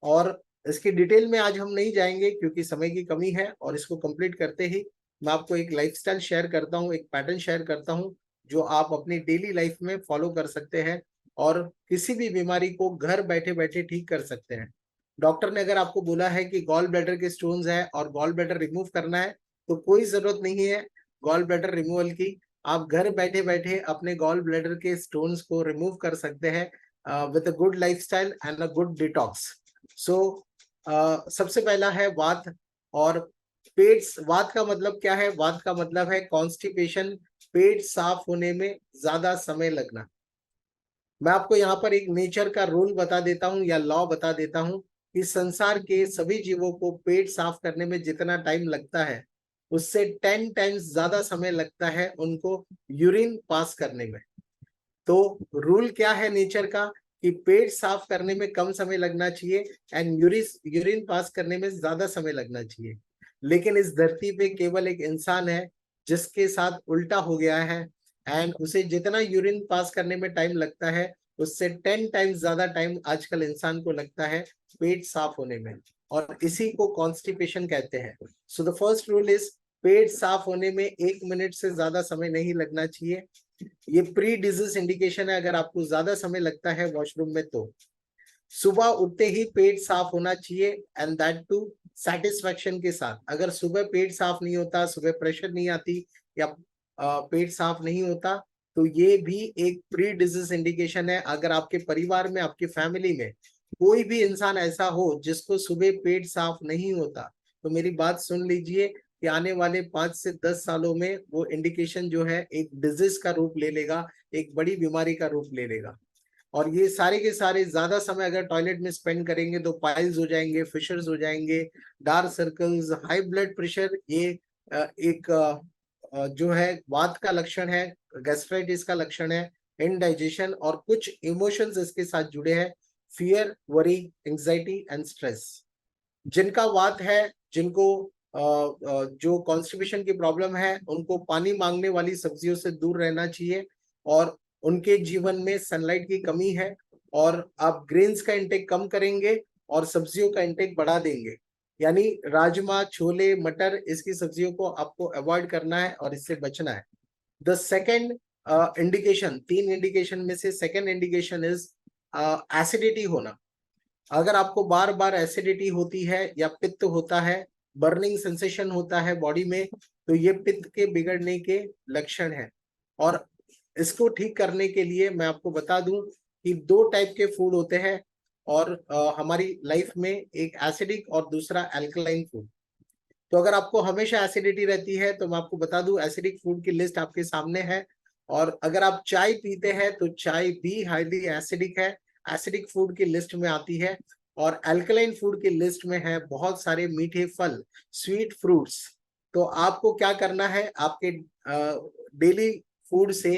और इसकी डिटेल में आज हम नहीं जाएंगे क्योंकि समय की कमी है, और इसको कंप्लीट करते ही मैं आपको एक लाइफस्टाइल शेयर करता हूँ, एक पैटर्न शेयर करता हूँ जो आप अपनी डेली लाइफ में फॉलो कर सकते हैं और किसी भी बीमारी को घर बैठे बैठे ठीक कर सकते हैं। डॉक्टर ने अगर आपको बोला है कि गॉल ब्लैडर के स्टोन्स है और गॉल ब्लैडर रिमूव करना है, तो कोई जरूरत नहीं है गॉल ब्लैडर रिमूवल की। आप घर बैठे बैठे अपने गॉल ब्लैडर के स्टोन्स को रिमूव कर सकते हैं with a good lifestyle and a good detox. So सबसे पहला है वात और पेट। वात का मतलब क्या है? वात का मतलब है कॉन्स्टिपेशन, पेट साफ होने में ज्यादा समय लगना। मैं आपको यहाँ पर एक नेचर का रूल बता देता हूँ या लॉ बता देता हूँ कि संसार के सभी जीवों को पेट साफ करने में जितना टाइम लगता है उससे 10 टाइम्स ज्यादा समय लगता है उनको यूरिन पास करने में। तो रूल क्या है नेचर का कि पेट साफ करने में कम समय लगना चाहिए एंड यूरिन पास करने में ज्यादा समय लगना चाहिए। लेकिन इस धरती पे केवल एक इंसान है जिसके साथ उल्टा हो गया है, एंड उसे जितना यूरिन पास करने में टाइम लगता है उससे 10 टाइम्स ज्यादा टाइम आजकल इंसान को लगता है पेट साफ होने में, और इसी को कॉन्स्टिपेशन कहते हैं। So the first rule is पेट साफ होने में 1 मिनट से ज्यादा समय नहीं लगना चाहिए। ये प्री डिजीज इंडिकेशन है अगर आपको ज्यादा समय लगता है वॉशरूम में तो। सुबह उठते ही पेट साफ होना चाहिए एंड दैट टू सेटिस्फेक्शन के साथ। अगर सुबह पेट साफ नहीं होता, सुबह प्रेशर नहीं आती या पेट साफ नहीं होता, तो ये भी एक प्री डिजीज इंडिकेशन है। अगर आपके परिवार में, आपकी फैमिली में कोई भी इंसान ऐसा हो जिसको सुबह पेट साफ नहीं होता, तो मेरी बात सुन लीजिए कि आने वाले 5 से 10 सालों में वो इंडिकेशन जो है एक डिजीज का रूप ले लेगा, एक बड़ी बीमारी का रूप ले लेगा। और ये सारे के सारे ज्यादा समय अगर टॉयलेट में स्पेंड करेंगे तो पाइल्स हो जाएंगे, फिशर्स हो जाएंगे, dark circles, high blood pressure. ये एक जो है वात का लक्षण है, गैस्ट्राइटिस का लक्षण है, इनडाइजेशन, और कुछ इमोशंस इसके साथ जुड़े हैं, fear, worry, anxiety and stress. जिनका वात है, जिनको जो कॉन्स्टिपेशन की प्रॉब्लम है, उनको पानी मांगने वाली सब्जियों से दूर रहना चाहिए, और उनके जीवन में सनलाइट की कमी है, और आप ग्रेन्स का इंटेक कम करेंगे और सब्जियों का इंटेक बढ़ा देंगे। यानी राजमा, छोले, मटर, इसकी सब्जियों को आपको अवॉइड करना है और इससे बचना है। द सेकेंड इंडिकेशन, 3 इंडिकेशन में से सेकेंड इंडिकेशन इज एसिडिटी होना। अगर आपको बार बार एसिडिटी होती है या पित्त होता है, बर्निंग सेंसेशन होता है बॉडी में, तो ये पित्त के बिगड़ने के लक्षण है। और इसको ठीक करने के लिए मैं आपको बता दूं कि 2 टाइप के फूड होते हैं और हमारी लाइफ में, एक एसिडिक और दूसरा अल्कलाइन फूड। तो अगर आपको हमेशा एसिडिटी रहती है तो मैं आपको बता दूं एसिडिक फूड की लिस्ट आपके सामने है। और अगर आप चाय पीते हैं तो चाय भी हाईली एसिडिक है, एसिडिक फूड की लिस्ट में आती है। और अल्कलाइन फूड की लिस्ट में है बहुत सारे मीठे फल, स्वीट फ्रूट्स। तो आपको क्या करना है, आपके डेली फूड से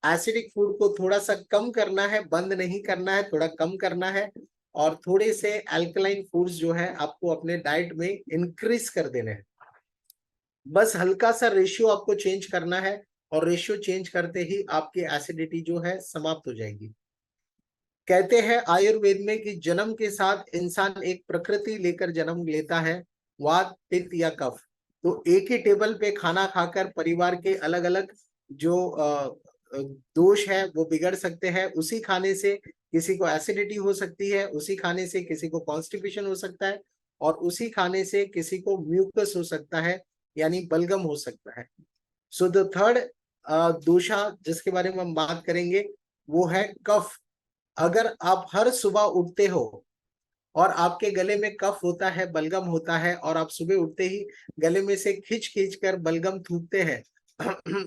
एसिडिक फूड को थोड़ा सा कम करना है, बंद नहीं करना है, थोड़ा कम करना है, और थोड़े से अल्कलाइन फूड्स जो है आपको अपने डाइट में इंक्रीज कर देने हैं। बस हल्का सा रेशियो आपको चेंज करना है, और रेशियो चेंज करते ही आपकी एसिडिटी जो है समाप्त हो जाएगी। कहते हैं आयुर्वेद में कि जन्म के साथ इंसान एक प्रकृति लेकर जन्म लेता है, वात, पित्त या कफ। तो एक ही टेबल पे खाना खाकर परिवार के अलग अलग जो दोष है वो बिगड़ सकते हैं। उसी खाने से किसी को एसिडिटी हो सकती है, उसी खाने से किसी को कॉन्स्टिपेशन हो सकता है, और उसी खाने से किसी को म्यूकस हो सकता है, यानी बलगम हो सकता है। सो द थर्ड दोषा जिसके बारे में हम बात करेंगे वो है कफ। अगर आप हर सुबह उठते हो और आपके गले में कफ होता है, बलगम होता है, और आप सुबह उठते ही गले में से खींच खींच कर बलगम थूकते हैं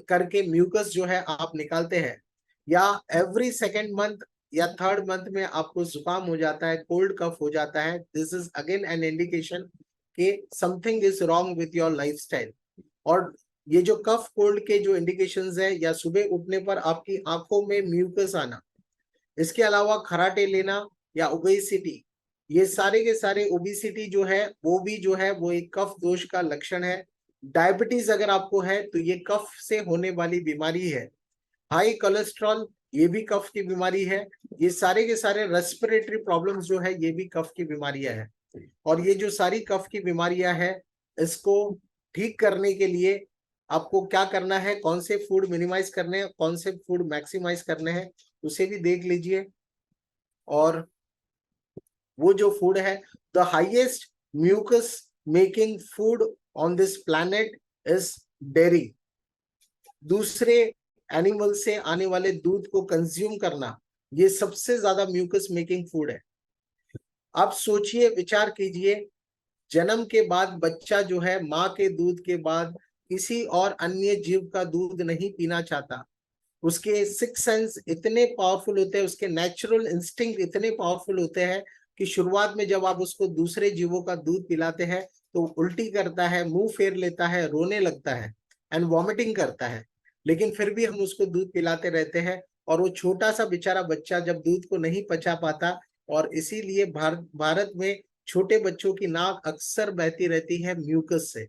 करके म्यूकस जो है आप निकालते हैं, या एवरी सेकेंड मंथ या थर्ड मंथ में आपको जुकाम हो जाता है, कोल्ड कफ हो जाता है, this is again an indication कि something is wrong with your lifestyle. और ये जो कफ कोल्ड के जो इंडिकेशंस है, या सुबह उठने पर आपकी आंखों में म्यूकस आना, इसके अलावा खराटे लेना या ओबेसिटी, ये सारे के सारे, ओबेसिटी जो है वो भी जो है वो एक कफ दोष का लक्षण है। डायबिटीज अगर आपको है तो ये कफ से होने वाली बीमारी है। हाई कोलेस्ट्रॉल ये भी कफ की बीमारी है। ये सारे के सारे रेस्पिरेटरी प्रॉब्लम्स जो है ये भी कफ की बीमारियां हैं। और ये जो सारी कफ की बीमारियां हैं, इसको ठीक करने के लिए आपको क्या करना है, कौन से फूड मिनिमाइज करने हैं, कौन से फूड मैक्सिमाइज करने हैं, उसे भी देख लीजिए। और वो जो फूड है, the highest mucus making food on this planet is dairy. दूसरे एनिमल से आने वाले दूध को कंज्यूम करना, ये सबसे ज्यादा म्यूकस मेकिंग फूड है। आप सोचिए, विचार कीजिए, जन्म के बाद बच्चा जो है माँ के दूध के बाद किसी और अन्य जीव का दूध नहीं पीना चाहता। उसके सिक्स सेंस इतने पावरफुल होते हैं, उसके नेचुरल इंस्टिंक्ट इतने पावरफुल होते हैं कि शुरुआत में जब आप उसको दूसरे जीवों का दूध पिलाते हैं तो उल्टी करता है, मुंह फेर लेता है, रोने लगता है एंड वॉमिटिंग करता है, लेकिन फिर भी हम उसको दूध पिलाते रहते हैं। और वो छोटा सा बेचारा बच्चा जब दूध को नहीं पचा पाता, और इसीलिए भारत में छोटे बच्चों की नाक अक्सर बहती रहती है म्यूकस से।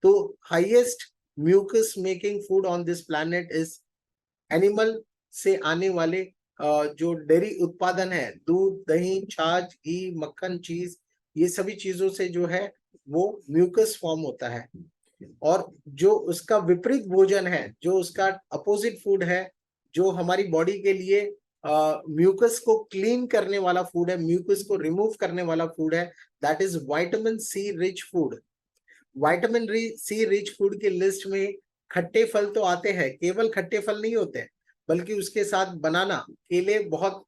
तो highest mucus making food on this planet is animal से आने वाले जो डेयरी उत्पादन है, दूध, दही, छाछ, घी, मक्खन, चीज, ये सभी चीजों से जो है वो म्यूकस फॉर्म होता है। और जो उसका विपरीत भोजन है, जो उसका अपोजिट फूड है, जो हमारी बॉडी के लिए म्यूकस को क्लीन करने वाला फूड है, म्यूकस को रिमूव करने वाला फूड है, that is vitamin C rich food. Vitamin C rich food की लिस्ट में खट्टे फल तो आते हैं, केवल खट्टे फल नहीं होते हैं, बल्कि उसके साथ बनाना, केले बहुत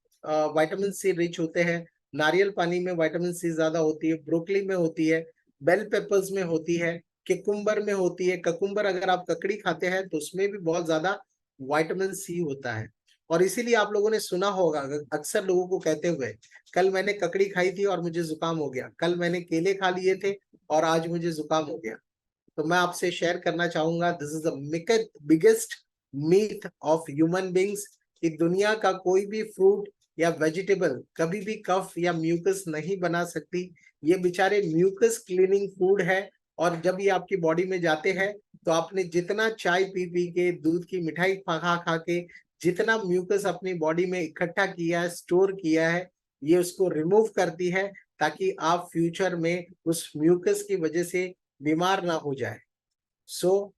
विटामिन सी रिच होते हैं। नारियल पानी में विटामिन सी ज्यादा होती है, ब्रोकली में होती है, बेल पेपर्स में होती है, कुकुम्बर में होती है। कुकुम्बर अगर आप ककड़ी खाते हैं तो उसमें भी बहुत ज्यादा विटामिन सी होता है। और इसीलिए आप लोगों ने सुना होगा अक्सर लोगों को कहते हुए, कल मैंने ककड़ी खाई थी और मुझे जुकाम हो गया, कल मैंने केले खा लिए थे और आज मुझे जुकाम हो गया। तो मैं आपसे शेयर करना चाहूंगा, this is the biggest myth of human beings, कि दुनिया का कोई भी फ्रूट या वेजिटेबल कभी भी कफ या म्यूकस नहीं बना सकती। ये बेचारे म्यूकस क्लीनिंग फूड है। और जब ये आपकी बॉडी में जाते हैं तो आपने जितना चाय पी पी के, दूध की मिठाई खा खा के जितना म्यूकस अपनी बॉडी में इकट्ठा किया है, स्टोर किया है, ये उसको रिमूव करती है, ताकि आप फ्यूचर में उस म्यूकस की वजह से बीमार ना हो जाए। सो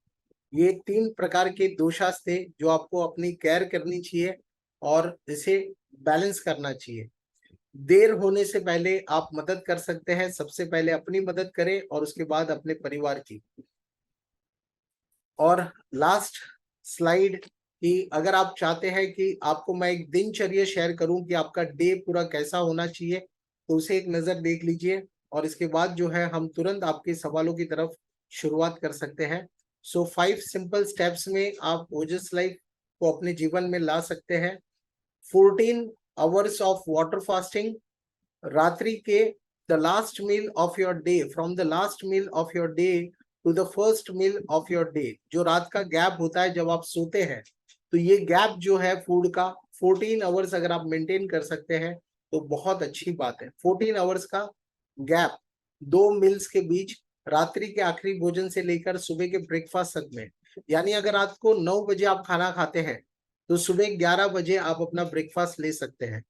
ये 3 प्रकार के दोषास थे जो आपको अपनी केयर करनी चाहिए और इसे बैलेंस करना चाहिए। देर होने से पहले आप मदद कर सकते हैं। सबसे पहले अपनी मदद करें और उसके बाद अपने परिवार की। और लास्ट स्लाइड, कि अगर आप चाहते हैं कि आपको मैं एक दिनचर्या शेयर करूं कि आपका डे पूरा कैसा होना चाहिए, तो उसे एक नजर देख लीजिए। और इसके बाद जो है हम तुरंत आपके सवालों की तरफ शुरुआत कर सकते हैं। सो 5 सिंपल स्टेप्स में आप ओजस लाइफ को अपने जीवन में ला सकते हैं। 14 आवर्स ऑफ वाटर फास्टिंग, रात्रि के the last meal of your day, from the last meal of your day to the first meal of your day, जो रात का गैप होता है जब आप सोते हैं, तो ये गैप जो है फूड का 14 आवर्स अगर आप मेंटेन कर सकते हैं तो बहुत अच्छी बात है। 14 आवर्स का गैप 2 मील्स के बीच, रात्रि के आखिरी भोजन से लेकर सुबह के ब्रेकफास्ट तक में। यानी अगर रात को 9 बजे आप खाना खाते हैं तो सुबह 11 बजे आप अपना ब्रेकफास्ट ले सकते हैं।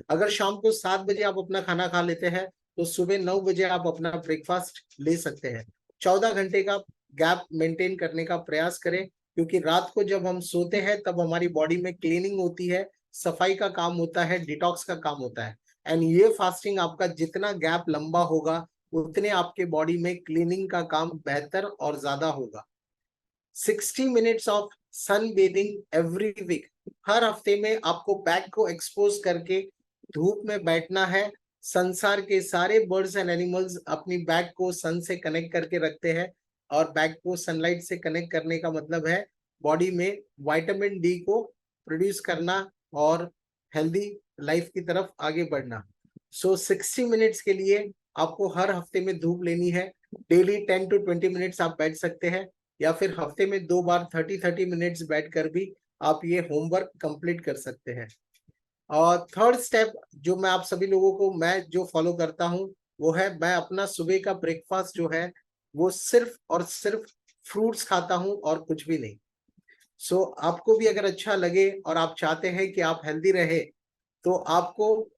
अगर शाम को 7 बजे आप अपना खाना खा लेते हैं तो सुबह 9 बजे आप अपना ब्रेकफास्ट ले सकते हैं। 14 घंटे का गैप मेंटेन करने का प्रयास करें, क्योंकि रात को जब हम सोते हैं तब हमारी बॉडी में क्लीनिंग होती है, सफाई का काम होता है, डिटॉक्स का काम होता है। एंड ये फास्टिंग आपका जितना गैप लंबा होगा उतने आपके बॉडी में क्लीनिंग का काम बेहतर और ज्यादा होगा। 60 minutes of sun bathing every week, हर हफ्ते में आपको बैक को एक्सपोज करके धूप में बैठना है। संसार के सारे बर्ड्स एंड एनिमल्स अपनी बैक को सन से कनेक्ट करके रखते हैं, और बैक को सनलाइट से कनेक्ट करने का मतलब है बॉडी में विटामिन डी को प्रोड्यूस करना और हेल्दी लाइफ की तरफ आगे बढ़ना। सो 60 मिनट्स के लिए आपको हर हफ्ते में धूप लेनी है। डेली 10 to 20 मिनट्स आप बैठ सकते हैं, या फिर हफ्ते में 2 बार 30 मिनट्स बैठकर भी आप ये होमवर्क कंप्लीट कर सकते हैं। और थर्ड स्टेप जो मैं आप सभी लोगों को मैं जो फॉलो करता हूं वो है, मैं अपना सुबह का ब्रेकफास्ट जो है वो सिर्फ और सिर्फ फ्रूट्स खाता हूं और कुछ भी नहीं। सो आपको भी अगर अच्छा लगे और आप चाहते हैं कि आप हेल्दी रहे, तो आपको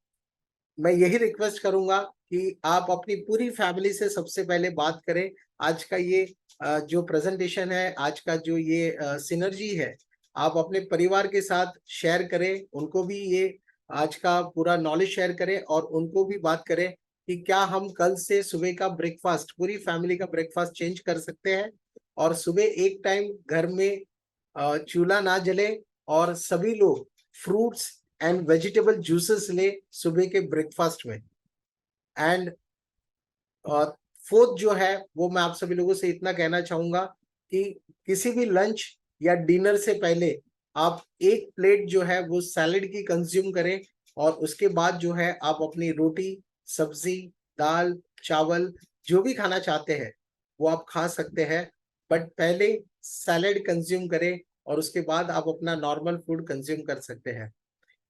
मैं यही रिक्वेस्ट करूंगा कि आप अपनी पूरी फैमिली से सबसे पहले बात करें। आज का ये जो प्रेजेंटेशन है, आज का जो ये सिनर्जी है, आप अपने परिवार के साथ शेयर करें, उनको भी ये आज का पूरा नॉलेज शेयर करें और उनको भी बात करें कि क्या हम कल से सुबह का ब्रेकफास्ट, पूरी फैमिली का ब्रेकफास्ट चेंज कर सकते हैं और सुबह एक टाइम घर में चूल्हा ना जले और सभी लोग फ्रूट्स एंड वेजिटेबल जूसेस ले सुबह के ब्रेकफास्ट में। एंड फोर्थ जो है वो मैं आप सभी लोगों से इतना कहना चाहूंगा कि किसी भी लंच या डिनर से पहले आप एक प्लेट जो है वो सैलेड की कंज्यूम करें और उसके बाद जो है आप अपनी रोटी, सब्जी, दाल, चावल जो भी खाना चाहते हैं वो आप खा सकते हैं, बट पहले सैलेड कंज्यूम करें और उसके बाद आप अपना नॉर्मल फूड कंज्यूम कर सकते हैं।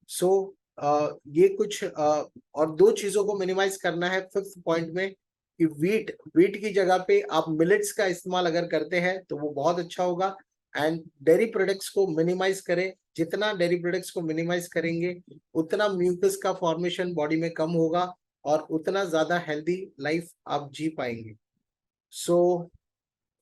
सो ये कुछ और दो चीजों को मिनिमाइज करना है फिफ्थ पॉइंट में कि वीट की जगह पे आप मिलेट्स का इस्तेमाल अगर करते हैं तो वो बहुत अच्छा होगा। एंड डेयरी प्रोडक्ट्स को मिनिमाइज करें, जितना डेयरी प्रोडक्ट्स को मिनिमाइज करेंगे उतना म्यूकस का फॉर्मेशन बॉडी में कम होगा और उतना ज्यादा हेल्दी लाइफ आप जी पाएंगे। सो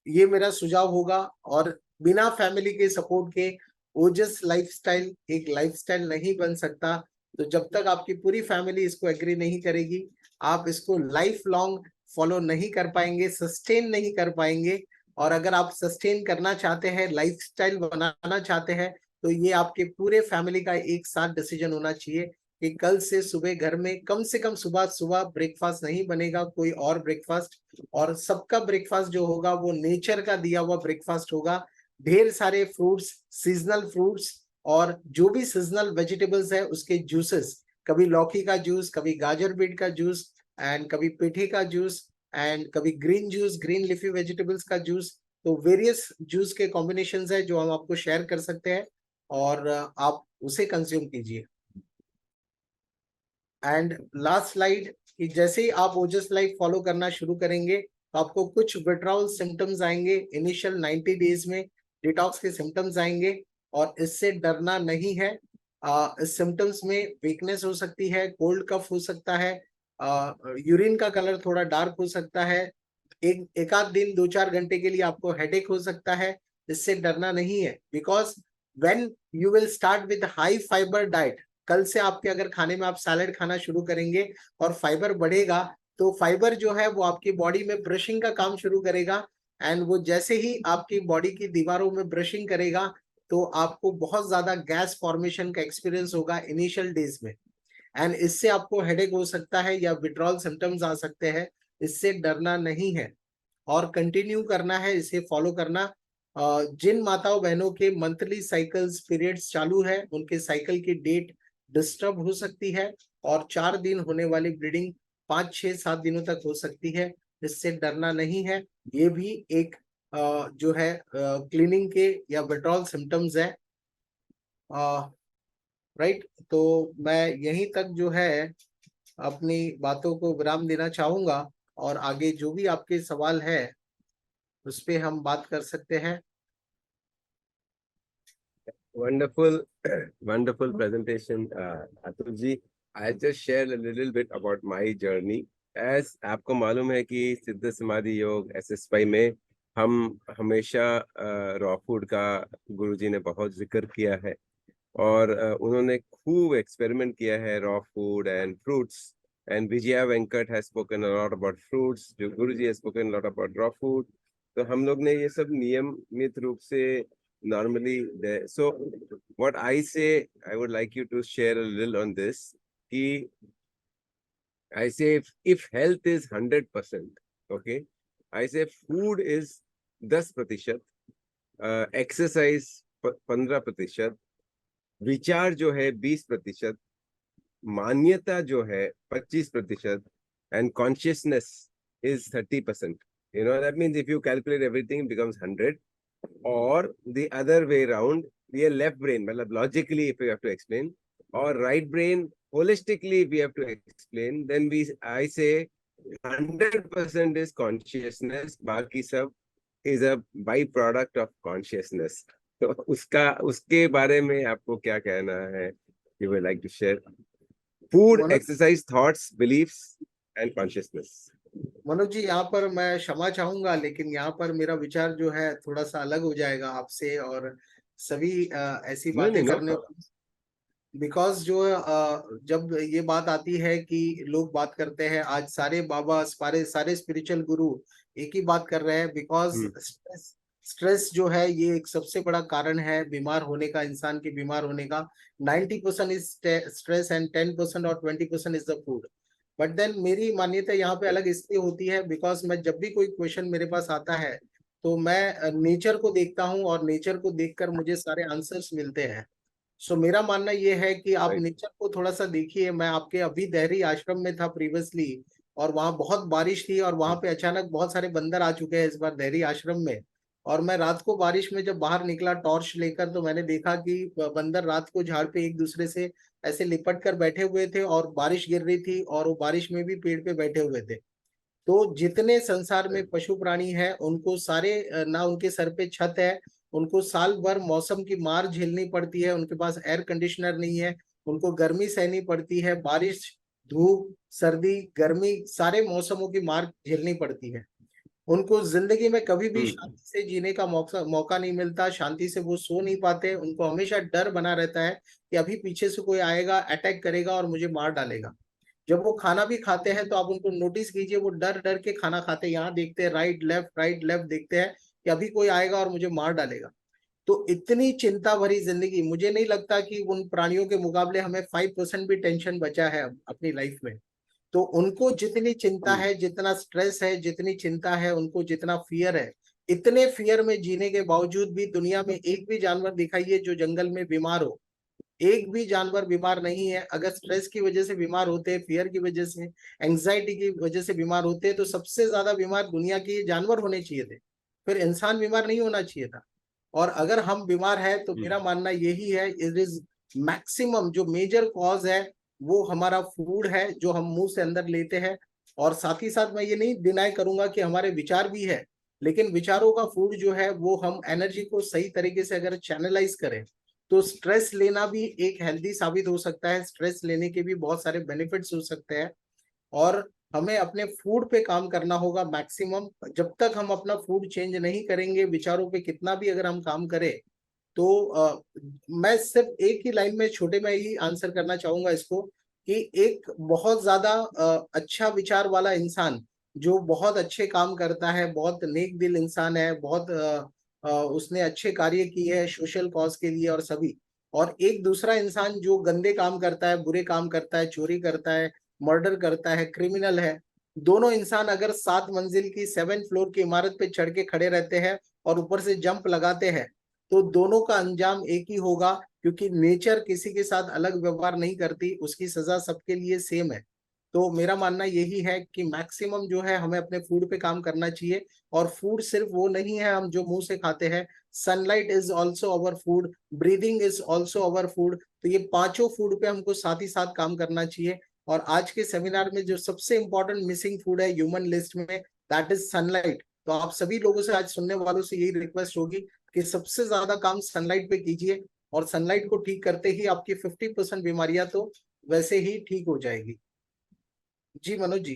ये मेरा सुझाव होगा। और बिना फैमिली के सपोर्ट के ओजस लाइफस्टाइल एक लाइफस्टाइल नहीं बन सकता। तो जब तक आपकी पूरी फैमिली इसको एग्री नहीं करेगी, आप इसको लाइफ लॉन्ग फॉलो नहीं कर पाएंगे, सस्टेन नहीं कर पाएंगे। और अगर आप सस्टेन करना चाहते हैं, लाइफस्टाइल बनाना चाहते हैं, तो ये आपके पूरे फैमिली का एक साथ डिसीजन होना चाहिए कि कल से सुबह घर में कम से कम सुबह सुबह ब्रेकफास्ट नहीं बनेगा, कोई और ब्रेकफास्ट, और सबका ब्रेकफास्ट जो होगा वो नेचर का दिया हुआ ब्रेकफास्ट होगा। ढेर सारे फ्रूट्स, सीजनल फ्रूट्स और जो भी सीजनल वेजिटेबल्स है उसके जूसेस, कभी लौकी का जूस, कभी गाजर बीट का जूस एंड कभी पेठी का जूस एंड कभी green juice, green leafy vegetables का जूस। तो वेरियस जूस के कॉम्बिनेशंस है जो हम आपको शेयर कर सकते हैं और आप उसे कंज्यूम कीजिए। एंड लास्ट स्लाइड कि जैसे ही आप ओजस लाइफ फॉलो करना शुरू करेंगे तो आपको कुछ विड्रॉल सिम्टम्स आएंगे। इनिशियल 90 डेज में डिटॉक्स के सिम्टम्स आएंगे और इससे डरना नहीं है। इस सिम्टम्स में वीकनेस हो सकती है, कोल्ड कफ हो सकता है, यूरिन का कलर थोड़ा डार्क हो सकता है, एक आध दिन 2-4 घंटे के लिए आपको हेडेक हो सकता है। इससे डरना नहीं है, because when you will start with high fibre diet, कल से आपके अगर खाने में आप सैलेड खाना शुरू करेंगे और फाइबर बढ़ेगा, तो फाइबर जो है वो आपकी बॉडी में ब्रशिंग का काम शुरू करेगा। एंड वो जैसे ही आपकी बॉडी की दीवारों में ब्रशिंग करेगा तो आपको बहुत ज्यादा गैस फॉर्मेशन का एक्सपीरियंस होगा इनिशियल डेज में। एंड इससे आपको हेडेक हो सकता है या विड्रॉल सिम्टम्स आ सकते हैं। इससे डरना नहीं है और कंटिन्यू करना है, इसे फॉलो करना। जिन माताओं बहनों के मंथली साइकिल्स पीरियड्स चालू है, उनके साइकिल की डेट डिस्टर्ब हो सकती है और 4 दिन होने वाली ब्लीडिंग 5-6-7 दिनों तक हो सकती है। इससे डरना नहीं है, ये भी एक जो है क्लीनिंग के या विड्रॉल सिम्टम्स है। राइट, तो मैं यहीं तक जो है अपनी बातों को विराम देना चाहूंगा और आगे जो भी आपके सवाल है उस पे हम बात कर सकते हैं।
Wonderful, wonderful presentation, Atul ji. I just share a little bit about my journey. As आपको मालूम है कि सिद्ध समाधि योग SSY में हम हमेशा रॉ फूड का गुरुजी ने बहुत जिक्र किया है और उन्होंने खूब एक्सपेरिमेंट किया है raw food and fruits. And Vijaya Venkat has spoken a lot about fruits, जो Guruji has spoken a lot about raw food. तो हम लोग ने ये सब नियमित रूप से normally there. So what I say, I would like you to share a little on this. I say if health is 100%, okay, I say food is 10%, exercise 15%, विचार जो है 20%, मान्यता जो है 25%, and consciousness is 30%. You know, that means if you calculate everything, it becomes 100. Or the other way around, we are left brain, logically if we have to explain, or right brain, holistically if we have to explain, then I say 100% is consciousness, बाकी सब is a byproduct of consciousness. तो उसके बारे में आपको क्या कहना है? You would like to share food,
Manoj
exercise, thoughts, beliefs and consciousness.
Manoj ji, यहाँ पर मैं क्षमा चाहूंगा, लेकिन यहाँ पर मेरा विचार जो है थोड़ा सा अलग हो जाएगा आपसे और सभी ऐसी
No,
बातें
no
करने।
problem.
बिकॉज जो जब ये बात आती है कि लोग बात करते हैं, आज सारे बाबा सारे सारे स्पिरिचुअल गुरु एक ही बात कर रहे हैं, बिकॉज
हम्म,
स्ट्रेस जो है ये एक सबसे बड़ा कारण है बीमार होने का, इंसान के बीमार होने का। 90% इज स्ट्रेस एंड 10% और 20% is the food. But then मेरी मान्यता यहाँ पे अलग इसलिए होती है, बिकॉज मैं जब भी कोई क्वेश्चन मेरे पास आता है तो मैं नेचर को देखता हूँ और नेचर को देखकर मुझे सारे आंसर्स मिलते हैं। सो मेरा मानना ये है कि आप
right.
नेचर को थोड़ा सा देखिए। मैं आपके अभी देहरी आश्रम में था प्रीवियसली, और वहाँ बहुत बारिश थी और वहाँ पे अचानक बहुत सारे बंदर आ चुके हैं इस बार देहरी आश्रम में। और मैं रात को बारिश में जब बाहर निकला टॉर्च लेकर, तो मैंने देखा कि बंदर रात को झाड़ पे एक दूसरे से ऐसे लिपट कर बैठे हुए थे और बारिश गिर रही थी और वो बारिश में भी पेड़ पे बैठे हुए थे। तो जितने संसार में पशु प्राणी हैं उनको सारे ना उनके सर पे छत है, उनको साल भर मौसम की मार झेलनी पड़ती है, उनके पास एयर कंडीशनर नहीं है, उनको गर्मी सहनी पड़ती है, बारिश, धूप, सर्दी, गर्मी, सारे मौसमों की मार झेलनी पड़ती है। उनको जिंदगी में कभी भी
हम्म,
शांति से जीने का मौका नहीं मिलता, शांति से वो सो नहीं पाते, उनको हमेशा डर बना रहता है कि अभी पीछे से कोई आएगा, अटैक करेगा और मुझे मार डालेगा। जब वो खाना भी खाते हैं तो आप उनको नोटिस कीजिए, वो डर डर के खाना खाते हैं, यहाँ देखते हैं राइट लेफ्ट देखते हैं कि अभी कोई आएगा और मुझे मार डालेगा। तो इतनी चिंता भरी जिंदगी, मुझे नहीं लगता कि उन प्राणियों के मुकाबले हमें 5% भी टेंशन बचा है अपनी लाइफ में। तो उनको जितनी चिंता
हम्म,
है, जितना स्ट्रेस है, जितनी चिंता है, उनको जितना फियर है, इतने फियर में जीने के बावजूद भी दुनिया में एक भी जानवर दिखाइए जो जंगल में बीमार हो। एक भी जानवर बीमार नहीं है। अगर स्ट्रेस की वजह से बीमार होते, फियर की वजह से, एंजाइटी की वजह से बीमार होते, तो सबसे ज्यादा बीमार दुनिया के जानवर होने चाहिए थे, फिर इंसान बीमार नहीं होना चाहिए था। और अगर हम बीमार है तो मेरा मानना यही है, इट इज मैक्सिमम जो मेजर कॉज है वो हमारा फूड है जो हम मुंह से अंदर लेते हैं। और साथ ही साथ मैं ये नहीं डिनाई करूंगा कि हमारे विचार भी है, लेकिन विचारों का फूड जो है वो हम एनर्जी को सही तरीके से अगर चैनलाइज करें तो स्ट्रेस लेना भी एक हेल्दी साबित हो सकता है। स्ट्रेस लेने के भी बहुत सारे बेनिफिट्स हो सकते हैं। और हमें अपने फूड पे काम करना होगा मैक्सिमम। जब तक हम अपना फूड चेंज नहीं करेंगे, विचारों पे कितना भी अगर हम काम करें, तो मैं सिर्फ एक ही लाइन में छोटे में ही आंसर करना चाहूंगा इसको, कि एक बहुत ज्यादा अच्छा विचार वाला इंसान जो बहुत अच्छे काम करता है, बहुत नेक दिल इंसान है, बहुत उसने अच्छे कार्य किए हैं सोशल कॉज के लिए और सभी, और एक दूसरा इंसान जो गंदे काम करता है, बुरे काम करता है, चोरी करता है, मर्डर करता है, क्रिमिनल है, दोनों इंसान अगर 7 मंजिल की 7th फ्लोर की इमारत पे चढ़ के खड़े रहते हैं और ऊपर से जंप लगाते हैं, तो दोनों का अंजाम एक ही होगा, क्योंकि नेचर किसी के साथ अलग व्यवहार नहीं करती, उसकी सजा सबके लिए सेम है। तो मेरा मानना यही है कि मैक्सिमम जो है हमें अपने फूड पे काम करना चाहिए। और फूड सिर्फ वो नहीं है हम जो मुंह से खाते हैं, sunlight is also our food, breathing is also our food. तो ये पांचों फूड पे हमको साथ ही साथ काम करना चाहिए। और आज के सेमिनार में जो सबसे इंपॉर्टेंट मिसिंग फूड है ह्यूमन लिस्ट में, दैट इज सनलाइट। तो आप सभी लोगों से, आज सुनने वालों से यही रिक्वेस्ट होगी कि सबसे ज्यादा काम सनलाइट पे कीजिए, और सनलाइट को ठीक करते ही आपकी 50% बीमारियां तो वैसे ही ठीक हो जाएगी। जी Manoj ji.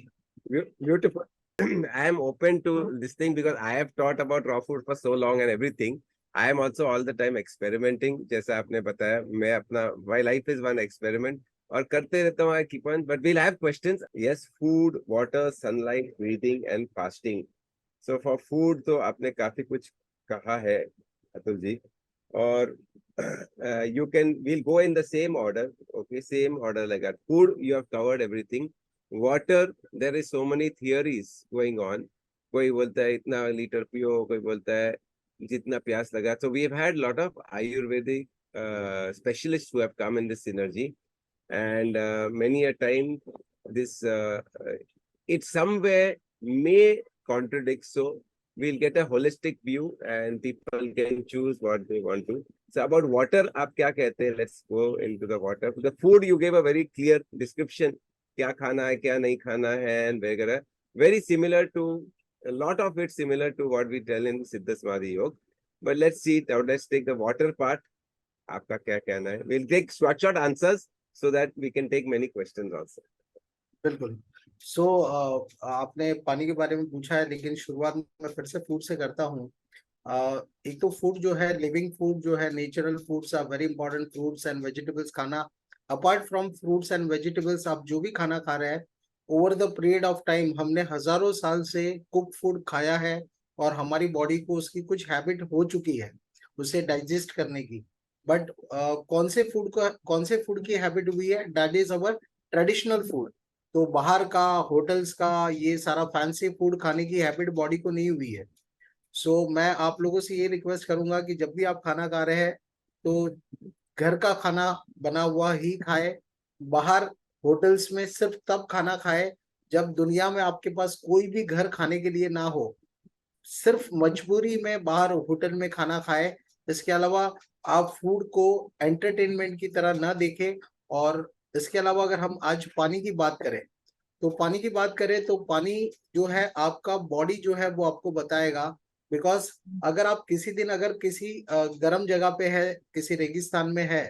beautiful. I am open to this thing because I have taught about raw food for so long and everything. I am also all the time experimenting. जैसा आपने बताया, मैं अपना my life is one experiment और करते रहता हूँ. I keep on, but we'll have questions. Yes, food, water, sunlight, breathing and fasting. So for food तो आपने काफी कुछ कहा है अतुल जी. और we'll go in the same order. Okay, same order like that. Food, you have covered everything. Water, there is so many theories going on. कोई बोलता है इतना लीटर पियो, कोई बोलता है जितना प्यास लगा. So we have had a lot of Ayurvedic specialists who have come in this synergy, and many a time this it somewhere may contradict. So we'll get a holistic view and people can choose what they want to. So about water, आप क्या कहते हैं? Let's go into the water. The food, you gave a very clear description. क्या खाना है, क्या नहीं खाना है, and वगैरह. Very similar to, a lot of it similar to what we tell in Siddha Samadhi Yoga. but let's see. Now let's take the water part. आपका क्या कहना है? We'll take short answers so that we can take many questions also.
बिल्कुल। सो आपने पानी के बारे में पूछा है, लेकिन शुरुआत में फिर से फूड से करता हूँ। एक तो फूड जो है, लिविंग फूड जो है, natural foods are very important. Fruits and vegetables खाना, apart from fruits and vegetables, आप जो भी खाना खा रहे हैं, over the period of time हमने हजारों साल से कुक फूड खाया है और हमारी बॉडी को उसकी कुछ हैबिट हो चुकी है उसे डाइजेस्ट करने की। बट कौन से फूड की हैबिट हुई है? That is our traditional food. तो बाहर का, होटल्स का, ये सारा फैंसी फूड खाने की हैबिट बॉडी को नहीं हुई है। सो मैं आप लोगों से ये रिक्वेस्ट करूंगा कि जब भी आप खाना खा रहे हैं तो घर का खाना बना हुआ ही खाए। बाहर होटल्स में सिर्फ तब खाना खाए जब दुनिया में आपके पास कोई भी घर खाने के लिए ना हो, सिर्फ मजबूरी में बाहर होटल में खाना खाए। इसके अलावा आप फूड को एंटरटेनमेंट की तरह ना देखें। और इसके अलावा अगर हम आज पानी की बात करें, तो पानी जो है आपका बॉडी जो है वो आपको बताएगा। बिकॉज अगर आप किसी दिन अगर किसी गर्म जगह पे है, किसी रेगिस्तान में है,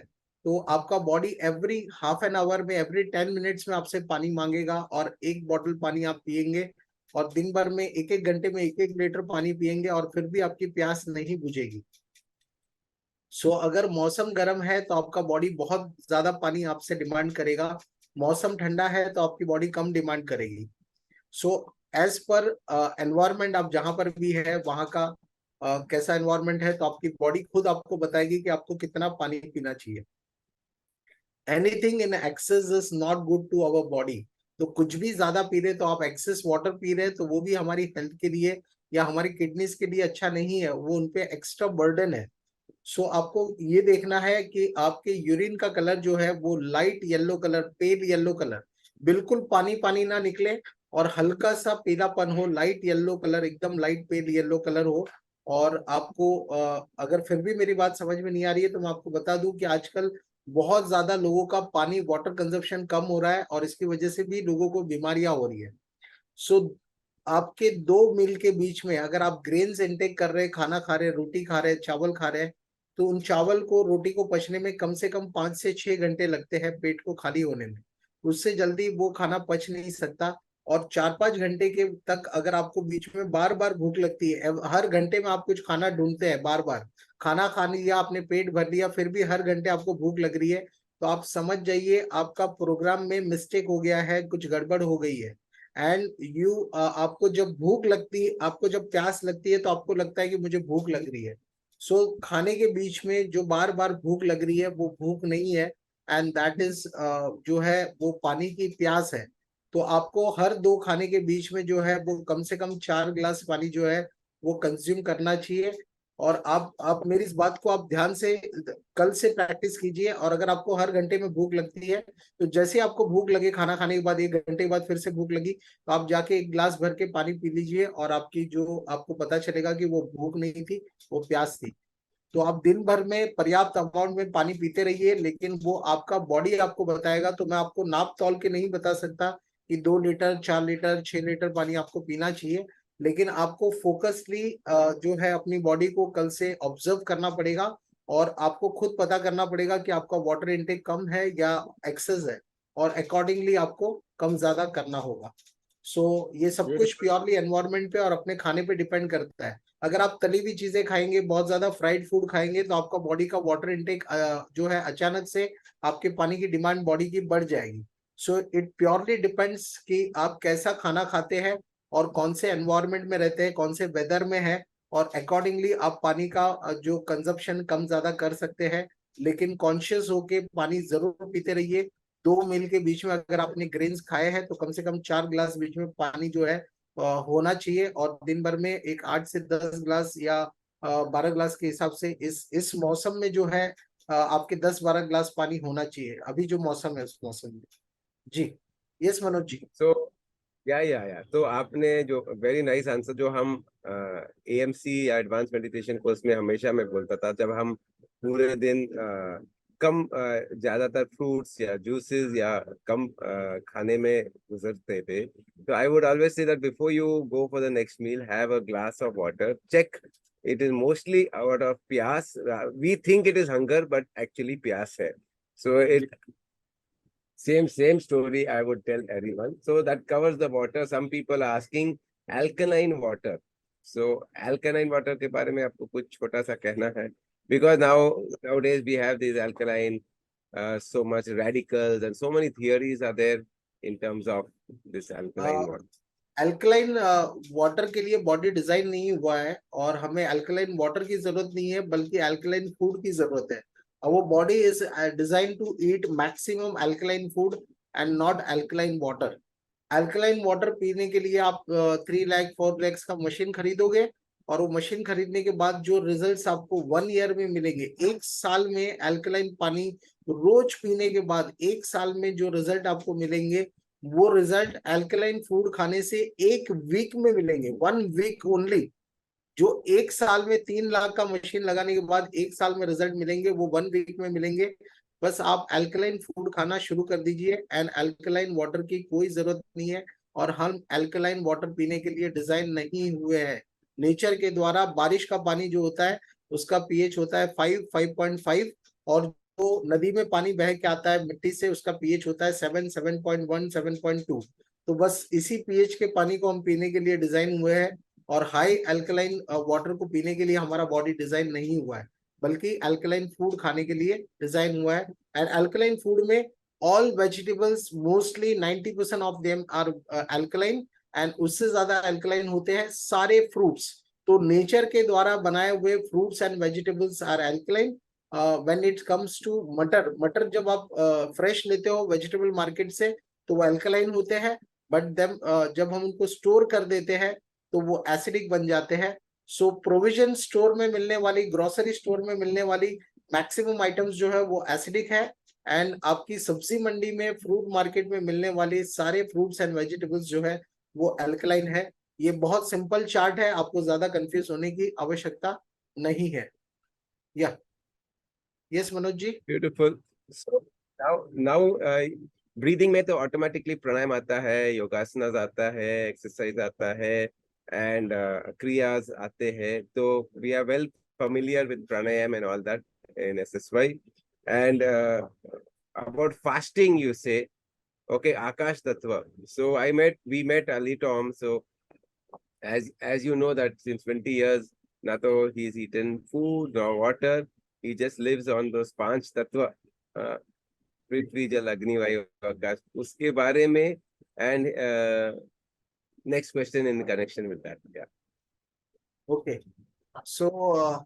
तो आपका body every half an hour में, एवरी 10 मिनट्स में आपसे पानी मांगेगा, और एक बॉटल पानी आप पियेंगे, और दिन भर में 1-1 घंटे में 1-1 लीटर पानी पियेंगे, और फिर भी आपकी प्यास नहीं बुझेगी। सो अगर मौसम गर्म है तो आपका बॉडी बहुत ज्यादा पानी आपसे डिमांड करेगा, मौसम ठंडा है तो आपकी बॉडी कम डिमांड करेगी। सो एज पर एनवायरमेंट, आप जहां पर भी है वहां का कैसा एनवायरमेंट है, तो आपकी बॉडी खुद आपको बताएगी कि आपको कितना पानी पीना चाहिए। Anything in excess is not good to our body. तो कुछ भी ज्यादा पी रहे, तो आप एक्सेस वाटर पी रहे, तो वो भी हमारी हेल्थ के लिए या हमारी किडनीज के लिए अच्छा नहीं है, वो उनपे एक्स्ट्रा बर्डन है। सो आपको ये देखना है कि आपके यूरिन का कलर जो है वो light yellow colour, pale yellow colour, बिल्कुल पानी पानी ना निकले, और हल्का सा पीलापन हो, लाइट येलो कलर, एकदम लाइट पेल येलो कलर हो। और आपको अगर फिर भी मेरी बात समझ में नहीं आ रही है, तो मैं आपको बता दूं कि आजकल बहुत ज्यादा लोगों का पानी वाटर कंजप्शन कम हो रहा है, और इसकी वजह से भी लोगों को बीमारियां हो रही है। सो आपके 2 मील के बीच में अगर आप ग्रेन्स इनटेक कर रहे हैं, खाना खा रहे हैं, रोटी खा रहे हैं, चावल खा रहे हैं, तो उन चावल को, रोटी को पचने में कम से कम 5 से 6 घंटे लगते हैं पेट को खाली होने में। उससे जल्दी वो खाना पच नहीं सकता। और 4-5 घंटे के तक अगर आपको बीच में बार बार भूख लगती है, हर घंटे में आप कुछ खाना ढूंढते हैं, बार बार खाना खा लिया आपने, पेट भर लिया, फिर भी हर घंटे आपको भूख लग रही है, तो आप समझ जाइए आपका प्रोग्राम में मिस्टेक हो गया है, कुछ गड़बड़ हो गई है। एंड आपको जब भूख लगती है, आपको जब प्यास लगती है, तो आपको लगता है कि मुझे भूख लग रही है। सो खाने के बीच में जो बार बार भूख लग रही है वो भूख नहीं है, एंड दैट इज जो है वो पानी की प्यास है। तो आपको हर 2 खाने के बीच में जो है वो कम से कम 4 गिलास पानी जो है वो कंज्यूम करना चाहिए। और आप मेरी इस बात को आप ध्यान से कल से प्रैक्टिस कीजिए। और अगर आपको हर घंटे में भूख लगती है, तो जैसे ही आपको भूख लगे, खाना खाने के बाद 1 घंटे के बाद फिर से भूख लगी, तो आप जाके 1 गिलास भर के पानी पी लीजिए, और आपकी जो आपको पता चलेगा कि वो भूख नहीं थी, वो प्यास थी। तो आप दिन भर में पर्याप्त अमाउंट में पानी पीते रहिए, लेकिन वो आपका बॉडी आपको बताएगा। तो मैं आपको नाप तौल के नहीं बता सकता कि 2 लीटर, 4 लीटर, 6 लीटर पानी आपको पीना चाहिए, लेकिन आपको फोकसली जो है अपनी बॉडी को कल से ऑब्जर्व करना पड़ेगा, और आपको खुद पता करना पड़ेगा कि आपका वाटर इनटेक कम है या एक्सेस है, और अकॉर्डिंगली आपको कम ज्यादा करना होगा। सो ये सब कुछ प्योरली एनवायरनमेंट पे और अपने खाने पे डिपेंड करता है। अगर आप तली हुई चीजें खाएंगे, बहुत ज्यादा फ्राइड फूड खाएंगे, तो आपका बॉडी का वाटर इनटेक जो है अचानक से आपके पानी की डिमांड बॉडी की बढ़ जाएगी। सो इट प्योरली डिपेंड्स कि आप कैसा खाना खाते हैं और कौन से एनवायरनमेंट में रहते हैं, कौन से वेदर में है, और अकॉर्डिंगली आप पानी का जो कंजप्शन कम ज्यादा कर सकते हैं। लेकिन कॉन्शियस होके पानी जरूर पीते रहिए। 2 मील के बीच में अगर आपने ग्रेन्स खाए हैं, तो कम से कम 4 गिलास बीच में पानी जो है होना चाहिए। और दिन भर में एक 8 से 10 गिलास या 12 गिलास के हिसाब से इस मौसम में जो है आपके 10-12 गिलास पानी होना चाहिए, अभी जो मौसम है उस मौसम में। जी, यस मनोज जी।
So या तो आपने जो वेरी नाइस आंसर, जो हम AMC या एडवांस मेडिटेशन कोर्स में हमेशा मैं बोलता था, जब हम पूरे दिन ज्यादातर फ्रूट्स या जूसेस या कम खाने में गुजरते थे, तो I would always say that before you go for the next meal have a glass of water, check it is mostly out of pyas. We think it is hunger, but actually pyas hai. So it same story I would tell everyone. So that covers the water. Some people are asking alkaline water. So alkaline water के बारे में आपको कुछ छोटा सा कहना है? Because nowadays we have these alkaline, so much radicals and so many theories are there in terms of this alkaline water.
Alkaline water के लिए बॉडी डिजाइन नहीं हुआ है और हमें अल्कलाइन वाटर की जरूरत नहीं है, बल्कि अल्कलाइन फूड की जरूरत है. Our body is designed to eat maximum alkaline food and not alkaline water. Alkaline water पीने के लिए आप 3 लाख 4 लाख का मशीन खरीदोगे और वो मशीन खरीदने के बाद जो रिजल्ट्स आपको 1 ईयर में मिलेंगे, 1 साल में अल्कलाइन पानी रोज पीने के बाद 1 साल में जो रिजल्ट आपको मिलेंगे, वो रिजल्ट अल्कलाइन फूड खाने से 1 वीक में मिलेंगे. 1 वीक ओनली. जो 1 साल में 3 लाख का मशीन लगाने के बाद 1 साल में रिजल्ट मिलेंगे, वो 1 वीक में मिलेंगे. बस आप अल्कलाइन फूड खाना शुरू कर दीजिए एंड अल्कलाइन वाटर की कोई जरूरत नहीं है. और हम अल्कलाइन वाटर पीने के लिए डिजाइन नहीं हुए हैं. नेचर के द्वारा बारिश का पानी जो होता है उसका पीएच होता है 5.5 और जो नदी में पानी बह के आता है मिट्टी से उसका पीएच होता है 7.1 7.2. तो बस इसी पीएच के पानी को हम पीने के लिए डिजाइन हुए हैं और हाई अल्कलाइन वाटर को पीने के लिए हमारा बॉडी डिजाइन नहीं हुआ है, बल्कि अल्कलाइन फूड खाने के लिए डिजाइन हुआ है. एंड अल्कलाइन फूड में all vegetables mostly 90% of them are alkaline and उससे ज्यादा अल्कलाइन होते हैं सारे फ्रूट्स. तो नेचर के द्वारा बनाए हुए fruits and vegetables are alkaline. When it comes to मटर जब आप फ्रेश लेते हो वेजिटेबल मार्केट से तो वो अल्कलाइन होते हैं, बट जब हम उनको स्टोर कर देते हैं तो वो एसिडिक बन जाते हैं. सो प्रोविजन स्टोर में मिलने वाली, ग्रोसरी स्टोर में मिलने वाली मैक्सिमम आइटम्स जो है वो एसिडिक है. एंड आपकी सब्जी मंडी में, फ्रूट मार्केट में मिलने वाले सारे फ्रूट्स एंड वेजिटेबल्स जो है वो अल्कलाइन है. ये बहुत सिंपल चार्ट है, आपको ज्यादा कंफ्यूज होने की आवश्यकता नहीं है. या yes Manoj ji.
Beautiful. So now breathing में तो ऑटोमेटिकली प्राणायाम आता है, योगासनास आता है, एक्सरसाइज आता है and kriyas आते हैं. तो we are well familiar with pranayam and all that in SSY. And about fasting, you say, okay, Akash Tattva. So we met Ali Tom. So as you know that since 20 years, not though he's eaten food nor water, he just lives on those 5 Tattva. Prithvi, Jal, Agni, Vayu, Akash. Uske बारे में and next question in connection with that. Yeah.
Okay. So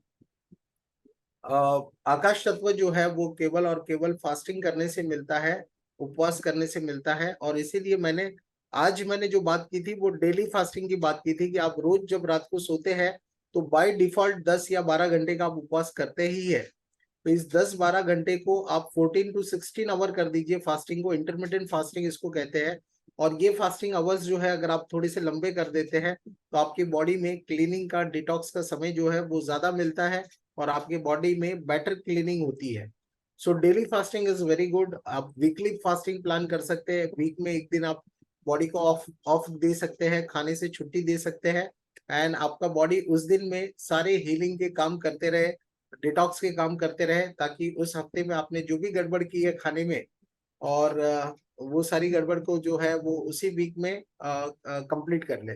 आकाश तत्व जो है वो केवल और केवल fasting करने से मिलता है, उपवास करने से मिलता है. और इसीलिए मैंने जो बात की थी वो डेली फास्टिंग की बात की थी कि आप रोज जब रात को सोते हैं तो बाय डिफॉल्ट 10 या 12 घंटे का आप उपवास करते ही है. तो इस 10-12 घंटे को आप 14 to 16 आवर कर दीजिए फास्टिंग को. इंटरमिटेंट फास्टिंग इसको कहते हैं. और ये फास्टिंग आवर्स जो है अगर आप थोड़े से लंबे कर देते हैं तो आपकी बॉडी में क्लीनिंग का, डिटॉक्स का समय जो है वो ज्यादा मिलता है और आपके बॉडी में बेटर क्लीनिंग होती है. So daily fasting is very good. आप वीकली फास्टिंग प्लान कर सकते हैं. वीक में एक दिन आप बॉडी को ऑफ दे सकते हैं, खाने से छुट्टी दे सकते हैं एंड आपका बॉडी उस दिन में सारे हीलिंग के काम करते रहे, डिटॉक्स के काम करते रहे, ताकि उस हफ्ते में आपने जो भी गड़बड़ की है खाने में और वो सारी गड़बड़ को जो है वो उसी वीक में कंप्लीट कर ले.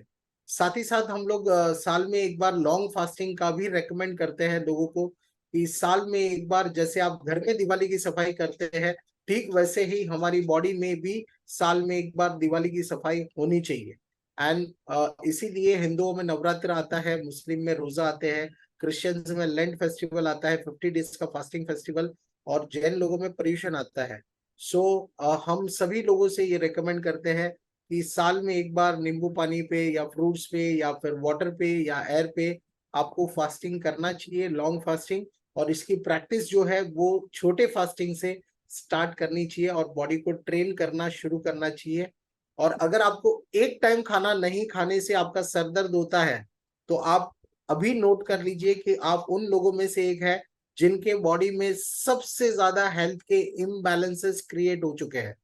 साथ ही साथ हम लोग साल में एक बार लॉन्ग फास्टिंग का भी रेकमेंड करते हैं लोगों को कि साल में एक बार, जैसे आप घर में दिवाली की सफाई करते हैं ठीक वैसे ही हमारी बॉडी में भी साल में एक बार दिवाली की सफाई होनी चाहिए. एंड इसीलिए हिंदुओं में नवरात्र आता है, मुस्लिम में रोजा आते हैं, क्रिश्चियंस में लेंट फेस्टिवल आता है 50 डेज का फास्टिंग फेस्टिवल, और जैन लोगों में पर्यूषण आता है. सो हम सभी लोगों से ये रेकमेंड करते हैं कि साल में एक बार नींबू पानी पे या फ्रूट्स पे या फिर वाटर पे या एयर पे आपको फास्टिंग करना चाहिए, लॉन्ग फास्टिंग. और इसकी प्रैक्टिस जो है वो छोटे फास्टिंग से स्टार्ट करनी चाहिए और बॉडी को ट्रेन करना शुरू करना चाहिए. और अगर आपको एक टाइम खाना नहीं खाने से आपका सर दर्द होता है तो आप अभी नोट कर लीजिए कि आप उन लोगों में से एक है जिनके बॉडी में सबसे ज्यादा हेल्थ के इम्बैलेंसेस क्रिएट हो चुके हैं.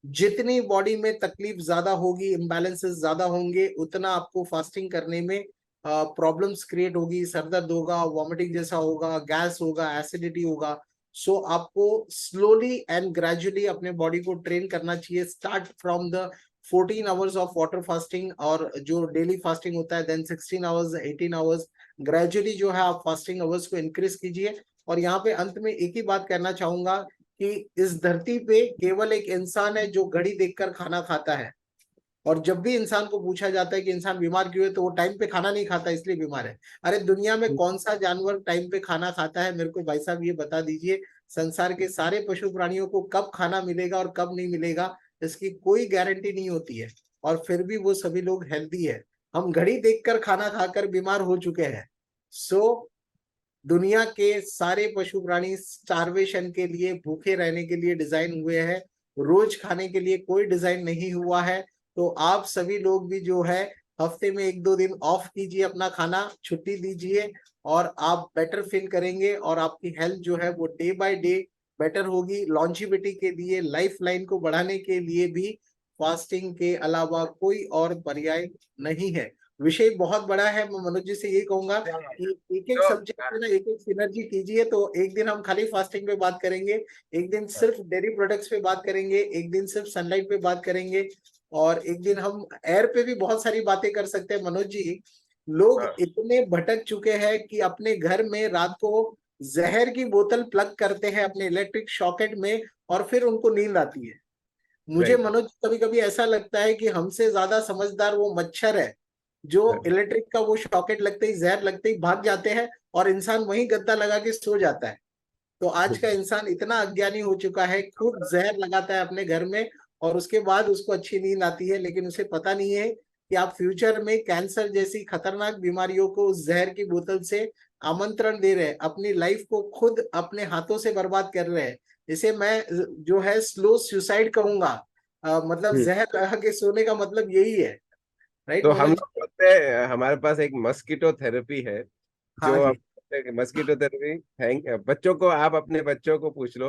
जितनी बॉडी में तकलीफ ज्यादा होगी, इम्बैलेंसेस ज्यादा होंगे, उतना आपको फास्टिंग करने में प्रॉब्लम्स क्रिएट होगी, सर दर्द होगा, वॉमिटिंग जैसा होगा, गैस होगा, एसिडिटी होगा। सो आपको स्लोली एंड ग्रेजुअली अपने बॉडी को ट्रेन करना चाहिए। Start from the 14 hours of water fasting, और जो डेली फास्टिंग होता है, देन 16 आवर्स, 18 आवर्स, ग्रेजुअली जो है आप फास्टिंग आवर्स को इंक्रीज कीजिए। और यहाँ पे अंत में एक ही बात कहना चाहूंगा कि इस धरती पे केवल एक इंसान है जो घड़ी देखकर खाना खाता है। और जब भी इंसान को पूछा जाता है कि इंसान बीमार क्यों है, तो वो टाइम पे खाना नहीं खाता इसलिए बीमार है। अरे दुनिया में कौन सा जानवर टाइम पे खाना खाता है? मेरे को भाई साहब ये बता दीजिए। संसार के सारे पशु प्राणियों को कब खाना मिलेगा और कब नहीं मिलेगा, इसकी कोई गारंटी नहीं होती है, और फिर भी वो सभी लोग हेल्दी है। हम घड़ी देखकर खाना खाकर बीमार हो चुके हैं। सो दुनिया के सारे पशु प्राणी स्टार्वेशन के लिए, भूखे रहने के लिए डिजाइन हुए हैं, रोज खाने के लिए कोई डिजाइन नहीं हुआ है। तो आप सभी लोग भी जो है हफ्ते में 1-2 दिन ऑफ कीजिए, अपना खाना छुट्टी दीजिए, और आप बेटर फील करेंगे, और आपकी हेल्थ जो है वो डे बाय डे बेटर होगी। लॉन्जिविटी के लिए, लाइफ लाइन को बढ़ाने के लिए भी फास्टिंग के अलावा कोई और पर्याय नहीं है। विषय बहुत बड़ा है। मैं मनोज जी से यही कहूंगा कि एक एक सब्जेक्ट पे ना एक एक सिनर्जी कीजिए। तो एक दिन हम खाली फास्टिंग पे बात करेंगे, एक दिन सिर्फ डेयरी प्रोडक्ट्स पे बात करेंगे, एक दिन सिर्फ सनलाइट पे बात करेंगे, और एक दिन हम एयर पे भी बहुत सारी बातें कर सकते हैं। मनोज जी, लोग इतने भटक चुके हैं कि अपने घर में रात को जहर की बोतल प्लग करते हैं अपने इलेक्ट्रिक सॉकेट में, और फिर उनको नींद आती है। मुझे मनोज कभी कभी ऐसा लगता है कि हमसे ज्यादा समझदार वो मच्छर है जो इलेक्ट्रिक का वो सॉकेट लगते ही, जहर लगते ही भाग जाते हैं, और इंसान वही गद्दा लगा के सो जाता है। तो आज का इंसान इतना अज्ञानी हो चुका है, खुद जहर लगाता है अपने घर में, और उसके बाद उसको अच्छी नींद आती है, लेकिन उसे पता नहीं है कि आप फ्यूचर में कैंसर जैसी खतरनाक बीमारियों को उस जहर की बोतल से आमंत्रण दे रहे हैं, अपनी लाइफ को खुद अपने हाथों से बर्बाद कर रहे हैं। इसे मैं जो है स्लो सुसाइड कहूंगा। मतलब जहर लगा के सोने का मतलब यही है, राइट
तो हम
मनोज?
लोग बोलते हैं हमारे पास एक मस्कीटो थेरेपी है,
हाँ
जो
जी।
Mosquito therapy. थैंक बच्चों को, आप अपने बच्चों को पूछ लो,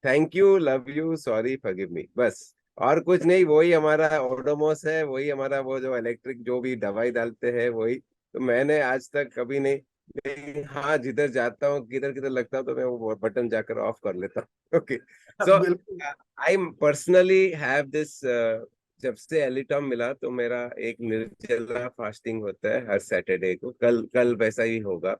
thank you, love you, sorry, forgive me, बस। और कुछ नहीं, वही हमारा ओडोमोस है, वही हमारा वो जो इलेक्ट्रिक जो भी दवाई डालते हैं वही। तो मैंने आज तक कभी नहीं, लेकिन हाँ जिधर जाता हूँ, किधर किधर लगता हूँ, तो मैं वो बटन जाकर ऑफ कर लेता हूँ। ओके, सो
बिल्कुल।
I personally have this. जब से एलिटॉम मिला तो मेरा एक निर्जला फास्टिंग होता है हर सैटरडे को। कल कल वैसा ही होगा।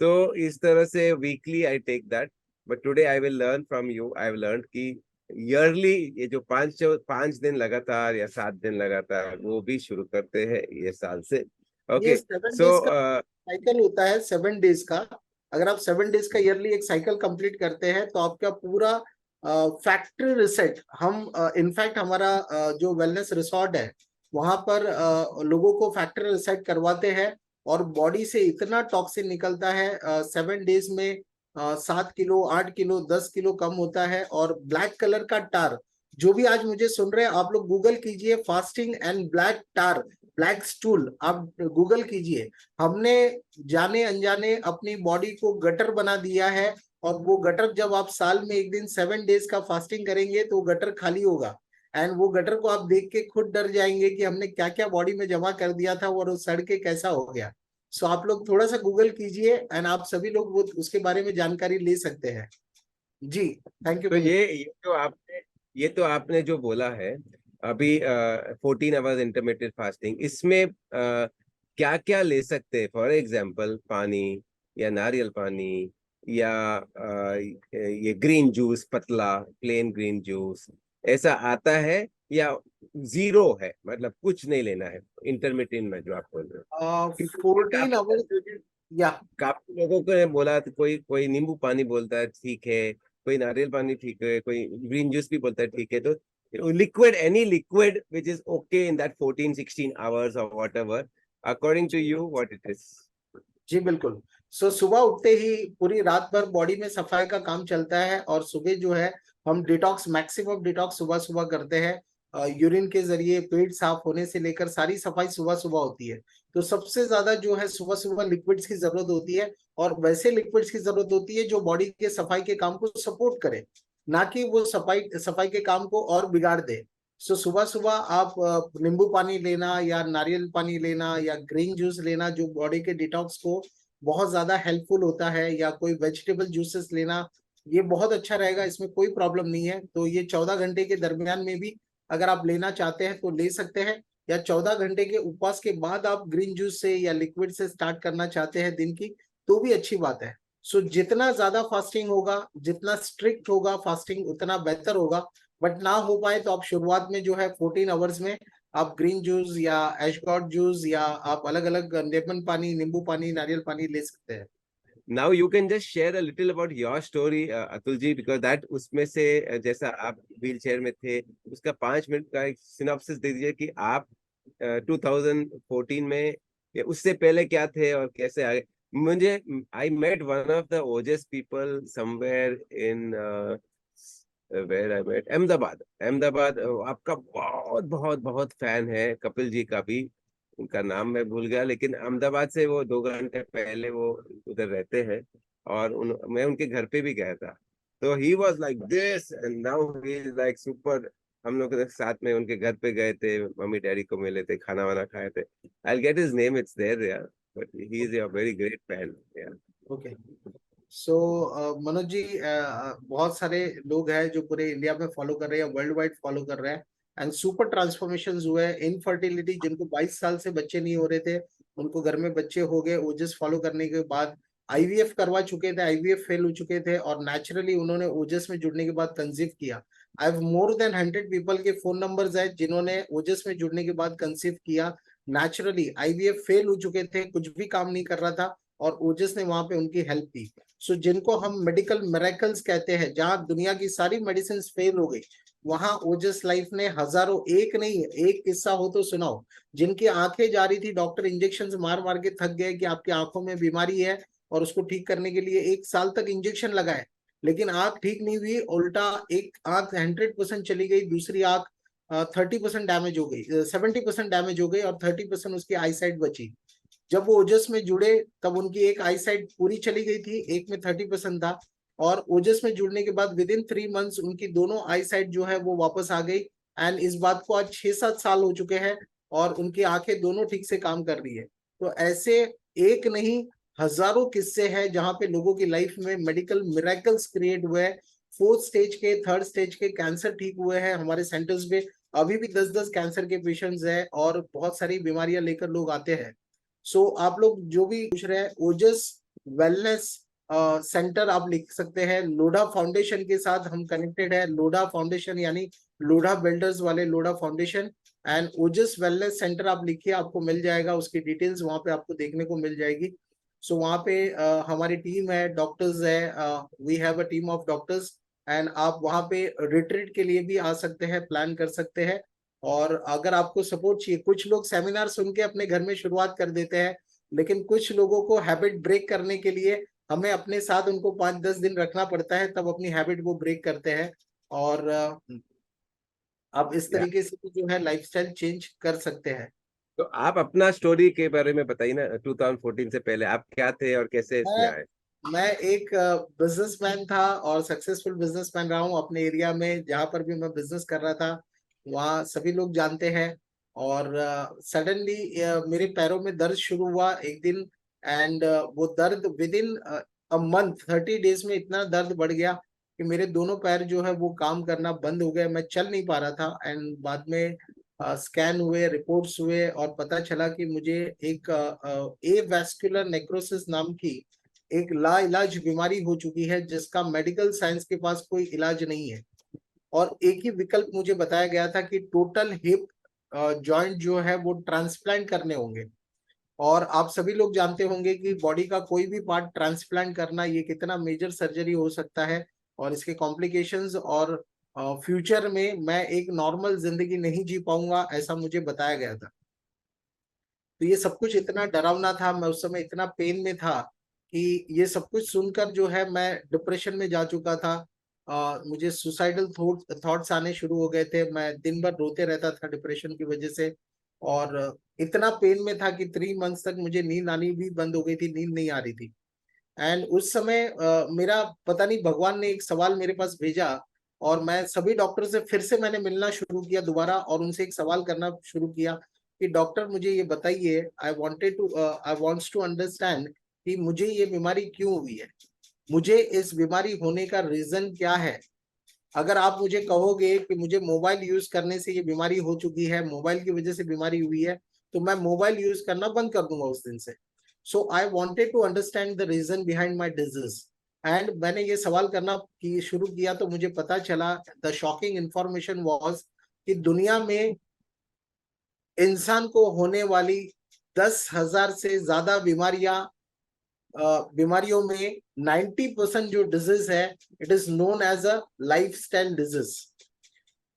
तो इस तरह से weekly I take that. But today I will learn from you. I have learn कि ईयरली ये जो 5 दिन लगातार या 7 दिन लगातार, वो भी शुरू करते हैं ये साल से।
ये
ओके,
7 डेज
सो
का साइकिल होता है, 7 डेज का। अगर आप 7 डेज का ईयरली एक साइकिल कंप्लीट करते हैं तो आपका पूरा फैक्ट्री रिसेट। हम इनफैक्ट हमारा जो वेलनेस रिसोर्ट है वहां पर लोगों को फैक्ट्री रिसेट करवाते हैं, और बॉडी से इतना टॉक्सिन निकलता है 7 डेज में। 7 किलो, 8 किलो, 10 किलो कम होता है। और ब्लैक कलर का टार, जो भी आज मुझे सुन रहे हैं, आप लोग गूगल कीजिए fasting and black tar, black stool, आप गूगल कीजिए। हमने जाने अनजाने अपनी बॉडी को गटर बना दिया है, और वो गटर जब आप साल में एक दिन 7 डेज का फास्टिंग करेंगे तो वो गटर खाली होगा, एंड वो गटर को आप देख के खुद डर जाएंगे कि हमने क्या क्या बॉडी में जमा कर दिया था और वो सड़ के कैसा हो गया। सो आप लोग थोड़ा सा गूगल कीजिए, एंड आप सभी लोग वो उसके बारे में जानकारी ले सकते हैं। जी, थैंक यू
तो
मनोज।
ये तो आपने जो बोला है अभी, 14 आवर्स इंटरमीडिएट फास्टिंग, इसमें क्या क्या ले सकते हैं? फॉर एग्जांपल पानी, या नारियल पानी, या ये ग्रीन जूस, पतला प्लेन ग्रीन जूस, ऐसा आता है? या जीरो है, मतलब कुछ नहीं लेना है इंटरमीडिएट में जो आप बोल रहे हो? क्योंकि
14 आवर्स या
काफी लोगों को बोला, तो कोई कोई नींबू पानी बोलता है ठीक है, कोई नारियल पानी ठीक है, कोई ग्रीन जूस भी बोलता है ठीक है। तो liquid, any liquid which is okay in that 14-16 hours और whatever, according to you what it is?
जी बिल्कुल। सो सुबह उठते ही पूरी रात भर बॉडी में सफाई का काम चलता है, और सुबह जो है हम डिटॉक्स, मैक्सिमम डिटॉक्स सुबह सुबह करते हैं। यूरिन के जरिए पेट साफ होने से लेकर सारी सफाई सुबह सुबह होती है। तो सबसे ज्यादा जो है सुबह सुबह लिक्विड्स की जरूरत होती है, और वैसे लिक्विड्स की जरूरत होती है जो बॉडी के सफाई के काम को सपोर्ट करे, ना कि वो सफाई सफाई के काम को और बिगाड़ दे। सो सुबह सुबह आप नींबू पानी लेना या नारियल पानी लेना या ग्रीन जूस लेना जो बॉडी के डिटॉक्स को बहुत ज्यादा हेल्पफुल होता है, या कोई वेजिटेबल जूसेस लेना, ये बहुत अच्छा रहेगा, इसमें कोई प्रॉब्लम नहीं है। तो ये 14 घंटे के दरमियान में भी अगर आप लेना चाहते हैं तो ले सकते हैं, या 14 घंटे के उपवास के बाद आप ग्रीन जूस से या लिक्विड से स्टार्ट करना चाहते हैं दिन की, तो भी अच्छी बात है। सो जितना ज्यादा फास्टिंग होगा, जितना स्ट्रिक्ट होगा फास्टिंग, उतना बेहतर होगा। बट ना हो पाए तो आप शुरुआत में जो है 14 आवर्स में आप ग्रीन जूस या एशगॉट जूस या आप अलग अलग लेमन पानी, नींबू पानी, नारियल पानी ले सकते हैं।
Now you can just share a little about your story, Atul ji, because that उसमें से जैसा आप व्हील चेयर में थे, उसका 5 मिनट का एक सिनॉप्सिस दे दीजिए कि आप 2014 में या उससे पहले क्या थे और कैसे आए। मुझे I met one of the oldest people somewhere in where I met Ahmedabad. आपका बहुत बहुत बहुत फैन है, कपिल जी का भी, उनका नाम मैं भूल गया, लेकिन अहमदाबाद से वो 2 घंटे पहले वो उधर रहते हैं, और मैं उनके घर पे भी गया था। तो he was like this and now he is like super. हम लोग साथ में उनके घर पे गए थे, मम्मी डैडी को मिले थे, खाना वाना खाए थे। I will get his name, it's there यार, but he is a very great fan यार।
ओके। सो मनोज जी, बहुत सारे लोग हैं जो पूरे इंडिया में फॉलो कर रहे हैं, वर्ल्ड वाइड फॉलो कर रहे हैं, एंड सुपर ट्रांसफॉर्मेशन हुए हैं। इनफर्टिलिटी, जिनको 22 साल से बच्चे नहीं हो रहे थे, उनको घर में बच्चे हो गए ओजस फॉलो करने के बाद। आईवीएफ करवा चुके थे, आईवीएफ फेल हो चुके थे, और नेचुरली उन्होंने ओजस में जुड़ने के बाद कंसीव किया। I have more than 100 people के फोन नंबर्स है जिन्होंने ओजस में जुड़ने के बाद कंसीव किया नेचुरली। आईवीएफ फेल हो चुके थे, कुछ भी काम नहीं कर रहा था, और ओजस ने वहां पे उनकी हेल्प की। सो जिनको हम मेडिकल मिरेकल्स कहते हैं, जहां दुनिया की सारी मेडिसिन फेल हो गई, वहां ओजस लाइफ ने हजारों, एक नहीं एक किस्सा हो तो सुनाओ, जिनकी आंखें जा रही थी, डॉक्टर इंजेक्शन मार मार के थक गए कि आपकी आंखों में बीमारी है, और उसको ठीक करने के लिए 1 साल तक इंजेक्शन लगाए, लेकिन आंख ठीक नहीं हुई, उल्टा एक आंख 100% चली गई, दूसरी आंख 30% डैमेज हो गई, 70% डैमेज हो गई, और 30% उसकी आई साइट बची। जब वो ओजस में जुड़े तब उनकी एक आई साइट पूरी चली गई थी, एक में 30% था, और ओजस में जुड़ने के बाद विद इन 3 मंथ्स उनकी दोनों आई साइट जो है वो वापस आ गई। एंड इस बात को आज 6-7 साल हो चुके हैं, और उनकी आंखें दोनों ठीक से काम कर रही है। तो ऐसे एक नहीं, हजारों किस्से हैं जहां पे लोगों की लाइफ में मेडिकल मिरेकल्स क्रिएट हुए हैं। 4th स्टेज के, 3rd स्टेज के कैंसर ठीक हुए हैं हमारे सेंटर्स में। अभी भी 10-10 कैंसर के पेशेंट्स हैं, और बहुत सारी बीमारियां लेकर लोग आते हैं। सो आप लोग जो भी पूछ रहे हैं, ओजस वेलनेस सेंटर आप लिख सकते हैं। लोढ़ा फाउंडेशन के साथ हम कनेक्टेड है, लोढ़ा फाउंडेशन यानी लोढ़ा बिल्डर्स वाले Lodha foundation, and Ojas wellness centre आप लिखिए, आपको मिल जाएगा, उसकी डिटेल्स वहां पे आपको देखने को मिल जाएगी। सो वहां पे हमारी टीम है, डॉक्टर्स है, we have a team of doctors, and आप वहां पे रिट्रीट के लिए भी आ सकते हैं, प्लान कर सकते हैं। और अगर आपको सपोर्ट चाहिए, कुछ लोग सेमिनार सुन के अपने घर में शुरुआत कर देते हैं, लेकिन कुछ लोगों को हैबिट ब्रेक करने के लिए हमें अपने साथ उनको 5-10 दिन रखना पड़ता है, तब अपनी हैबिट वो ब्रेक करते हैं। और आप इस
Yeah.
तरीके से जो है लाइफस्टाइल चेंज कर सकते हैं।
तो आप अपना स्टोरी के बारे में बताइए ना, 2014 से पहले आप क्या थे और कैसे इसमें आए।
मैं एक बिजनेसमैन था, और सक्सेसफुल बिजनेसमैन रहा हूँ अपने एरिया में। जहां पर भी मैं बिजनेस कर रहा था वहाँ सभी लोग जानते हैं। और सडनली मेरे पैरों में दर्द शुरू हुआ एक दिन, एंड वो दर्द with in a month, 30 days में इतना दर्द बढ़ गया कि मेरे दोनों पैर जो है वो काम करना बंद हो गए, मैं चल नहीं पा रहा था। एंड बाद में स्कैन हुए, रिपोर्ट्स हुए, और पता चला कि मुझे एक एवास्कुलर नेक्रोसिस नाम की एक लाइलाज बीमारी हो चुकी है, जिसका मेडिकल साइंस के पास कोई इलाज नहीं है। और एक ही विकल्प मुझे बताया गया था कि टोटल हिप जॉइंट जो है वो ट्रांसप्लांट करने होंगे। और आप सभी लोग जानते होंगे कि बॉडी का कोई भी पार्ट ट्रांसप्लांट करना ये कितना मेजर सर्जरी हो सकता है, और इसके कॉम्प्लिकेशंस, और फ्यूचर में मैं एक नॉर्मल जिंदगी नहीं जी पाऊंगा, ऐसा मुझे बताया गया था। तो ये सब कुछ इतना डरावना था, मैं उस समय इतना पेन में था कि ये सब कुछ सुनकर जो है मैं डिप्रेशन में जा चुका था। मुझे सुसाइडल थॉट्स आने शुरू हो गए थे, मैं दिन भर रोते रहता था डिप्रेशन की वजह से। और इतना पेन में था कि 3 मंथ्स तक मुझे नींद आनी भी बंद हो गई थी, नींद नहीं आ रही थी। एंड उस समय मेरा पता नहीं, भगवान ने एक सवाल मेरे पास भेजा और मैं सभी डॉक्टर से फिर से मैंने मिलना शुरू किया दोबारा, और उनसे एक सवाल करना शुरू किया कि डॉक्टर मुझे ये बताइए, आई वांट्स टू अंडरस्टैंड कि मुझे ये बीमारी क्यों हुई है, मुझे इस बीमारी होने का रीजन क्या है। अगर आप मुझे कहोगे कि मुझे मोबाइल यूज करने से ये बीमारी हो चुकी है, मोबाइल की वजह से बीमारी हुई है, तो मैं मोबाइल यूज करना बंद कर दूंगा उस दिन से। So I wanted to understand the reason behind my disease, and मैंने ये सवाल करना शुरू किया, तो मुझे पता चला, द शॉकिंग इंफॉर्मेशन वाज कि दुनिया में इंसान को होने वाली 10,000 से ज्यादा बीमारियों में 90% जो डिजीज है, it is known as a lifestyle disease.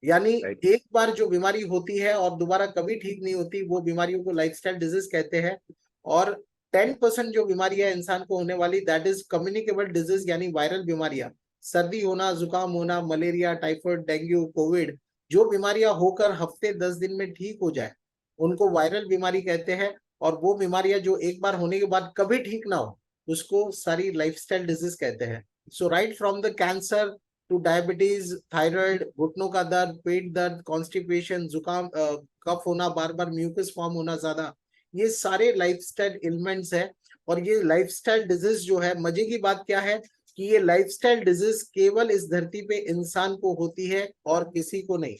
यानी
Right.
एक बार जो बीमारी होती है और दोबारा कभी ठीक नहीं होती, वो बीमारियों को लाइफस्टाइल डिजीज कहते हैं। और 10% जो बीमारियां इंसान को होने वाली, दैट इज कम्युनिकेबल डिजीज, यानी वायरल बीमारियां, सर्दी होना, जुकाम होना, मलेरिया, टाइफाइड, डेंगू, कोविड, जो बीमारियां होकर हफ्ते 10 दिन में ठीक हो जाए, उनको वायरल बीमारी कहते हैं। और वो बीमारियां जो एक बार होने के बाद कभी ठीक ना हो, उसको सारी लाइफस्टाइल डिजीज कहते हैं। So right from the cancer to diabetes, thyroid, घुटनों का दर्द, पेट दर्द, कॉन्स्टिपेशन, जुकाम, कफ होना, बार बार म्यूकस फॉर्म होना ज्यादा, ये सारे लाइफस्टाइल एलिमेंट्स है। और ये लाइफस्टाइल डिजीज जो है, मजे की बात क्या है कि ये लाइफस्टाइल डिजीज केवल इस धरती पे इंसान को होती है और किसी को नहीं,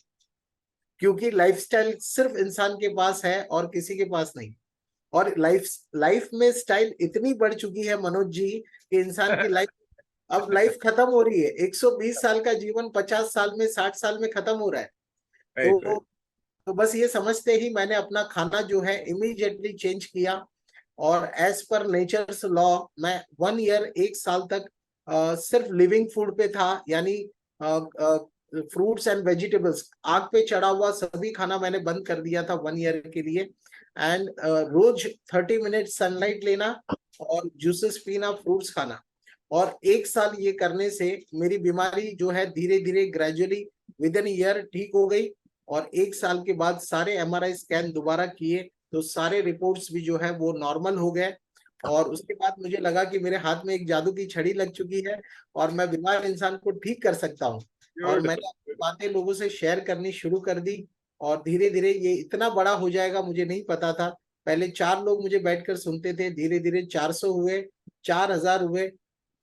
क्योंकि लाइफस्टाइल सिर्फ इंसान के पास है और किसी के पास नहीं। और लाइफ में स्टाइल इतनी बढ़ चुकी है मनोज जी कि इंसान की लाइफ, अब लाइफ खत्म हो रही है। 120 साल का जीवन 50 साल में, 60 साल में खत्म हो रहा है।
Right, right.
तो बस ये समझते ही मैंने अपना खाना जो है इमीडिएटली चेंज किया, और एज पर नेचर्स लॉ मैं 1 ईयर, 1 साल तक सिर्फ लिविंग फूड पे था, यानी फ्रूट्स एंड वेजिटेबल्स, आग पे चढ़ा हुआ सभी खाना मैंने बंद कर दिया था 1 ईयर के लिए। एंड रोज 30 मिनट सनलाइट लेना और जूसेस पीना, फ्रूट्स खाना। और 1 साल ये करने से मेरी बीमारी जो है धीरे धीरे ग्रेजुअली विद इन ईयर ठीक हो गई। और 1 साल के बाद सारे MRI स्कैन दोबारा किए, तो सारे रिपोर्ट्स भी जो है वो नॉर्मल हो गए। और उसके बाद मुझे लगा कि मेरे हाथ में एक जादू की छड़ी लग चुकी है और मैं बीमार इंसान को ठीक कर सकता हूँ। और मैंने अपनी बातें लोगों से शेयर करनी शुरू कर दी, और धीरे धीरे ये इतना बड़ा हो जाएगा मुझे नहीं पता था। पहले 4 लोग मुझे बैठकर सुनते थे, धीरे धीरे 400 हुए, 4,000 हुए,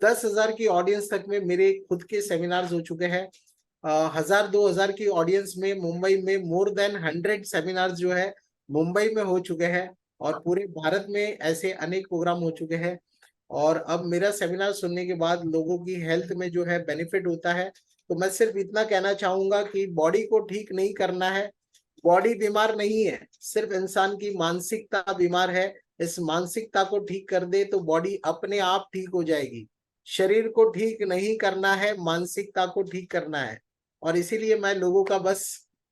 10,000 की ऑडियंस तक में मेरे खुद के सेमिनार्स हो चुके हैं। 1,000-2,000 की ऑडियंस में मुंबई में मोर देन 100 सेमिनार्स जो है मुंबई में हो चुके हैं, और पूरे भारत में ऐसे अनेक प्रोग्राम हो चुके हैं। और अब मेरा सेमिनार सुनने के बाद लोगों की हेल्थ में जो है बेनिफिट होता है। तो मैं सिर्फ इतना कहना चाहूंगा कि बॉडी को ठीक नहीं करना है, बॉडी बीमार नहीं है, सिर्फ इंसान की मानसिकता बीमार है। इस मानसिकता को ठीक कर दे तो बॉडी अपने आप ठीक हो जाएगी। शरीर को ठीक नहीं करना है, मानसिकता को ठीक करना है। और इसीलिए मैं लोगों का बस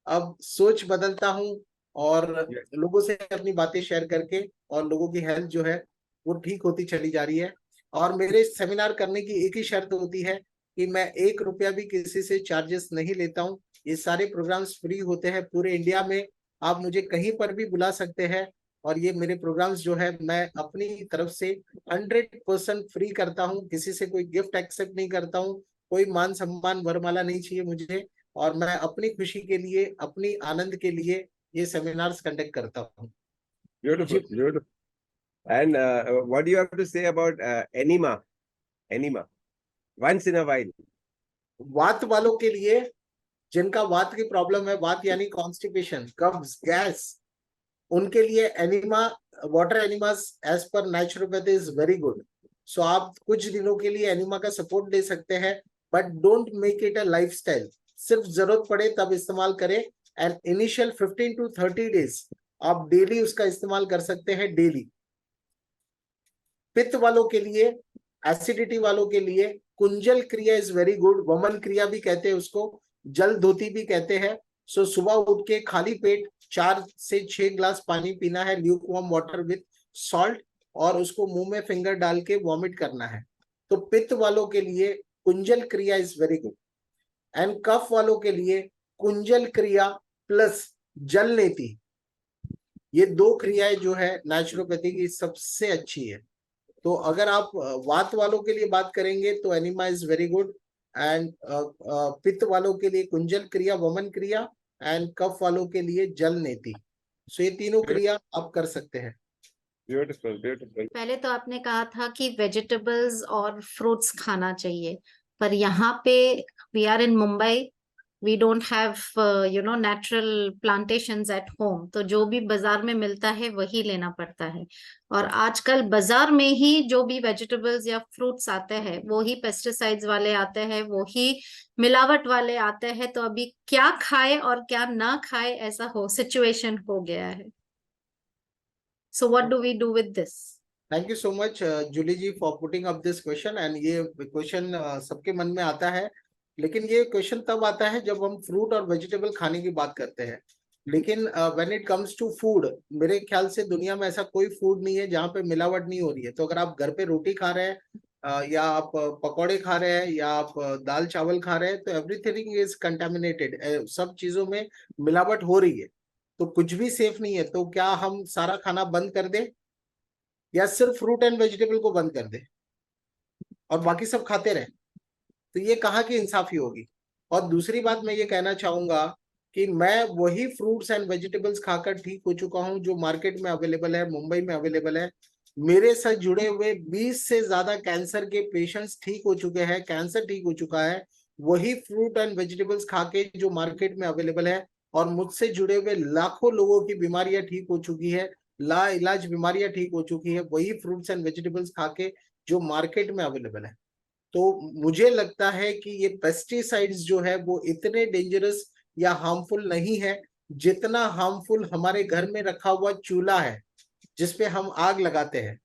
अब सोच बदलता हूँ, और लोगों से अपनी बातें शेयर करके, और लोगों की हेल्थ जो है वो ठीक होती चली जा रही है। और मेरे सेमिनार करने की एक ही शर्त होती है कि मैं 1 रुपया भी किसी से चार्जेस नहीं लेता हूँ। ये सारे प्रोग्राम्स फ्री होते हैं पूरे इंडिया में, आप मुझे कहीं पर भी बुला सकते हैं। और ये मेरे प्रोग्राम्स जो है मैं अपनी तरफ से 100% फ्री करता हूँ, किसी से कोई गिफ्ट एक्सेप्ट नहीं करता हूँ, कोई मान सम्मान वरमाला नहीं चाहिए मुझे। और मैं अपनी खुशी के लिए, अपनी आनंद के लिए ये सेमिनार्स कंडक्ट करता हूँ।
Beautiful, beautiful. And what do you have to say about enema? Enema. Once in a while.
वात वालों के लिए, जिनका वात की प्रॉब्लम है, वात यानी कॉन्स्टिपेशन, कब्ज, गैस, उनके लिए enema, water enemas as per naturopathy is very good. So आप कुछ दिनों के लिए एनिमा का सपोर्ट ले सकते हैं, but don't make it a lifestyle. सिर्फ जरूरत पड़े तब इस्तेमाल करें। एंड इनिशियल 15 to 30 डेज आप डेली उसका इस्तेमाल कर सकते हैं, डेली। पित्त वालों के लिए, एसिडिटी वालों के लिए कुंजल क्रिया इज वेरी गुड, वमन क्रिया भी कहते हैं उसको, जल धोती भी कहते हैं। सो सुबह उठ के खाली पेट 4 से 6 ग्लास पानी पीना है, ल्यूकवार्म वाटर विथ सॉल्ट, और उसको मुंह में फिंगर डाल के वॉमिट करना है। तो पित्त वालों के लिए कुंजल क्रिया इज वेरी गुड। एंड कफ वालों के लिए कुंजल क्रिया प्लस जल नेति, ये 2 क्रियाएं जो है नेचुरोपैथी की सबसे अच्छी है। तो अगर आप वात वालों के लिए बात करेंगे तो enema is very good. And पित्त वालों के लिए कुंजल क्रिया, वमन क्रिया, एंड कफ वालों के लिए जल नेति। सो ये तीनों क्रिया आप कर सकते हैं।
Beautiful beautiful.
पहले तो आपने कहा था कि वेजिटेबल्स और फ्रूट्स खाना चाहिए, पर यहाँ पे we are in Mumbai, we don't have natural plantations at home, तो जो भी बाजार में मिलता है वही लेना पड़ता है। और आजकल बाजार में ही जो भी वेजिटेबल्स या फ्रूट्स आते हैं वो ही पेस्टिसाइड्स वाले आते हैं, वो ही मिलावट वाले आते हैं। तो अभी क्या खाए और क्या ना खाए ऐसा सिचुएशन हो गया है। So what do we do with this?
Thank you so much Julie ji for putting up this question. And ये क्वेश्चन सबके मन में आता है, लेकिन ये क्वेश्चन तब आता है जब हम फ्रूट और वेजिटेबल खाने की बात करते हैं। लेकिन when it comes to food, मेरे ख्याल से दुनिया में ऐसा कोई फूड नहीं है जहाँ पे मिलावट नहीं हो रही है। तो अगर आप घर पे रोटी खा रहे हैं, या आप पकौड़े खा रहे हैं, या आप दाल चावल खा रहे हैं, तो एवरीथिंग इज कंटेमिनेटेड, सब चीजों में मिलावट हो रही है। तो कुछ भी सेफ नहीं है। तो क्या हम सारा खाना बंद कर दें, या सिर्फ फ्रूट एंड वेजिटेबल को बंद कर दे और बाकी सब खाते रहे? तो ये कहाँ की इंसाफी होगी। और दूसरी बात मैं ये कहना चाहूंगा कि मैं वही फ्रूट्स एंड वेजिटेबल्स खाकर ठीक हो चुका हूँ जो मार्केट में अवेलेबल है, मुंबई में अवेलेबल है। मेरे साथ जुड़े हुए 20 से ज्यादा कैंसर के पेशेंट्स ठीक हो चुके हैं, कैंसर ठीक हो चुका है वही फ्रूट एंड वेजिटेबल्स खा के जो मार्केट में अवेलेबल है। और मुझसे जुड़े हुए लाखों लोगों की बीमारियां ठीक हो चुकी है, ला इलाज बीमारियां ठीक हो चुकी है वही फ्रूट्स एंड वेजिटेबल्स खा के जो मार्केट में अवेलेबल है। तो मुझे लगता है कि ये पेस्टिसाइड्स जो है वो इतने डेंजरस या हार्मफुल नहीं है जितना हार्मफुल हमारे घर में रखा हुआ चूल्हा है जिसपे हम आग लगाते हैं।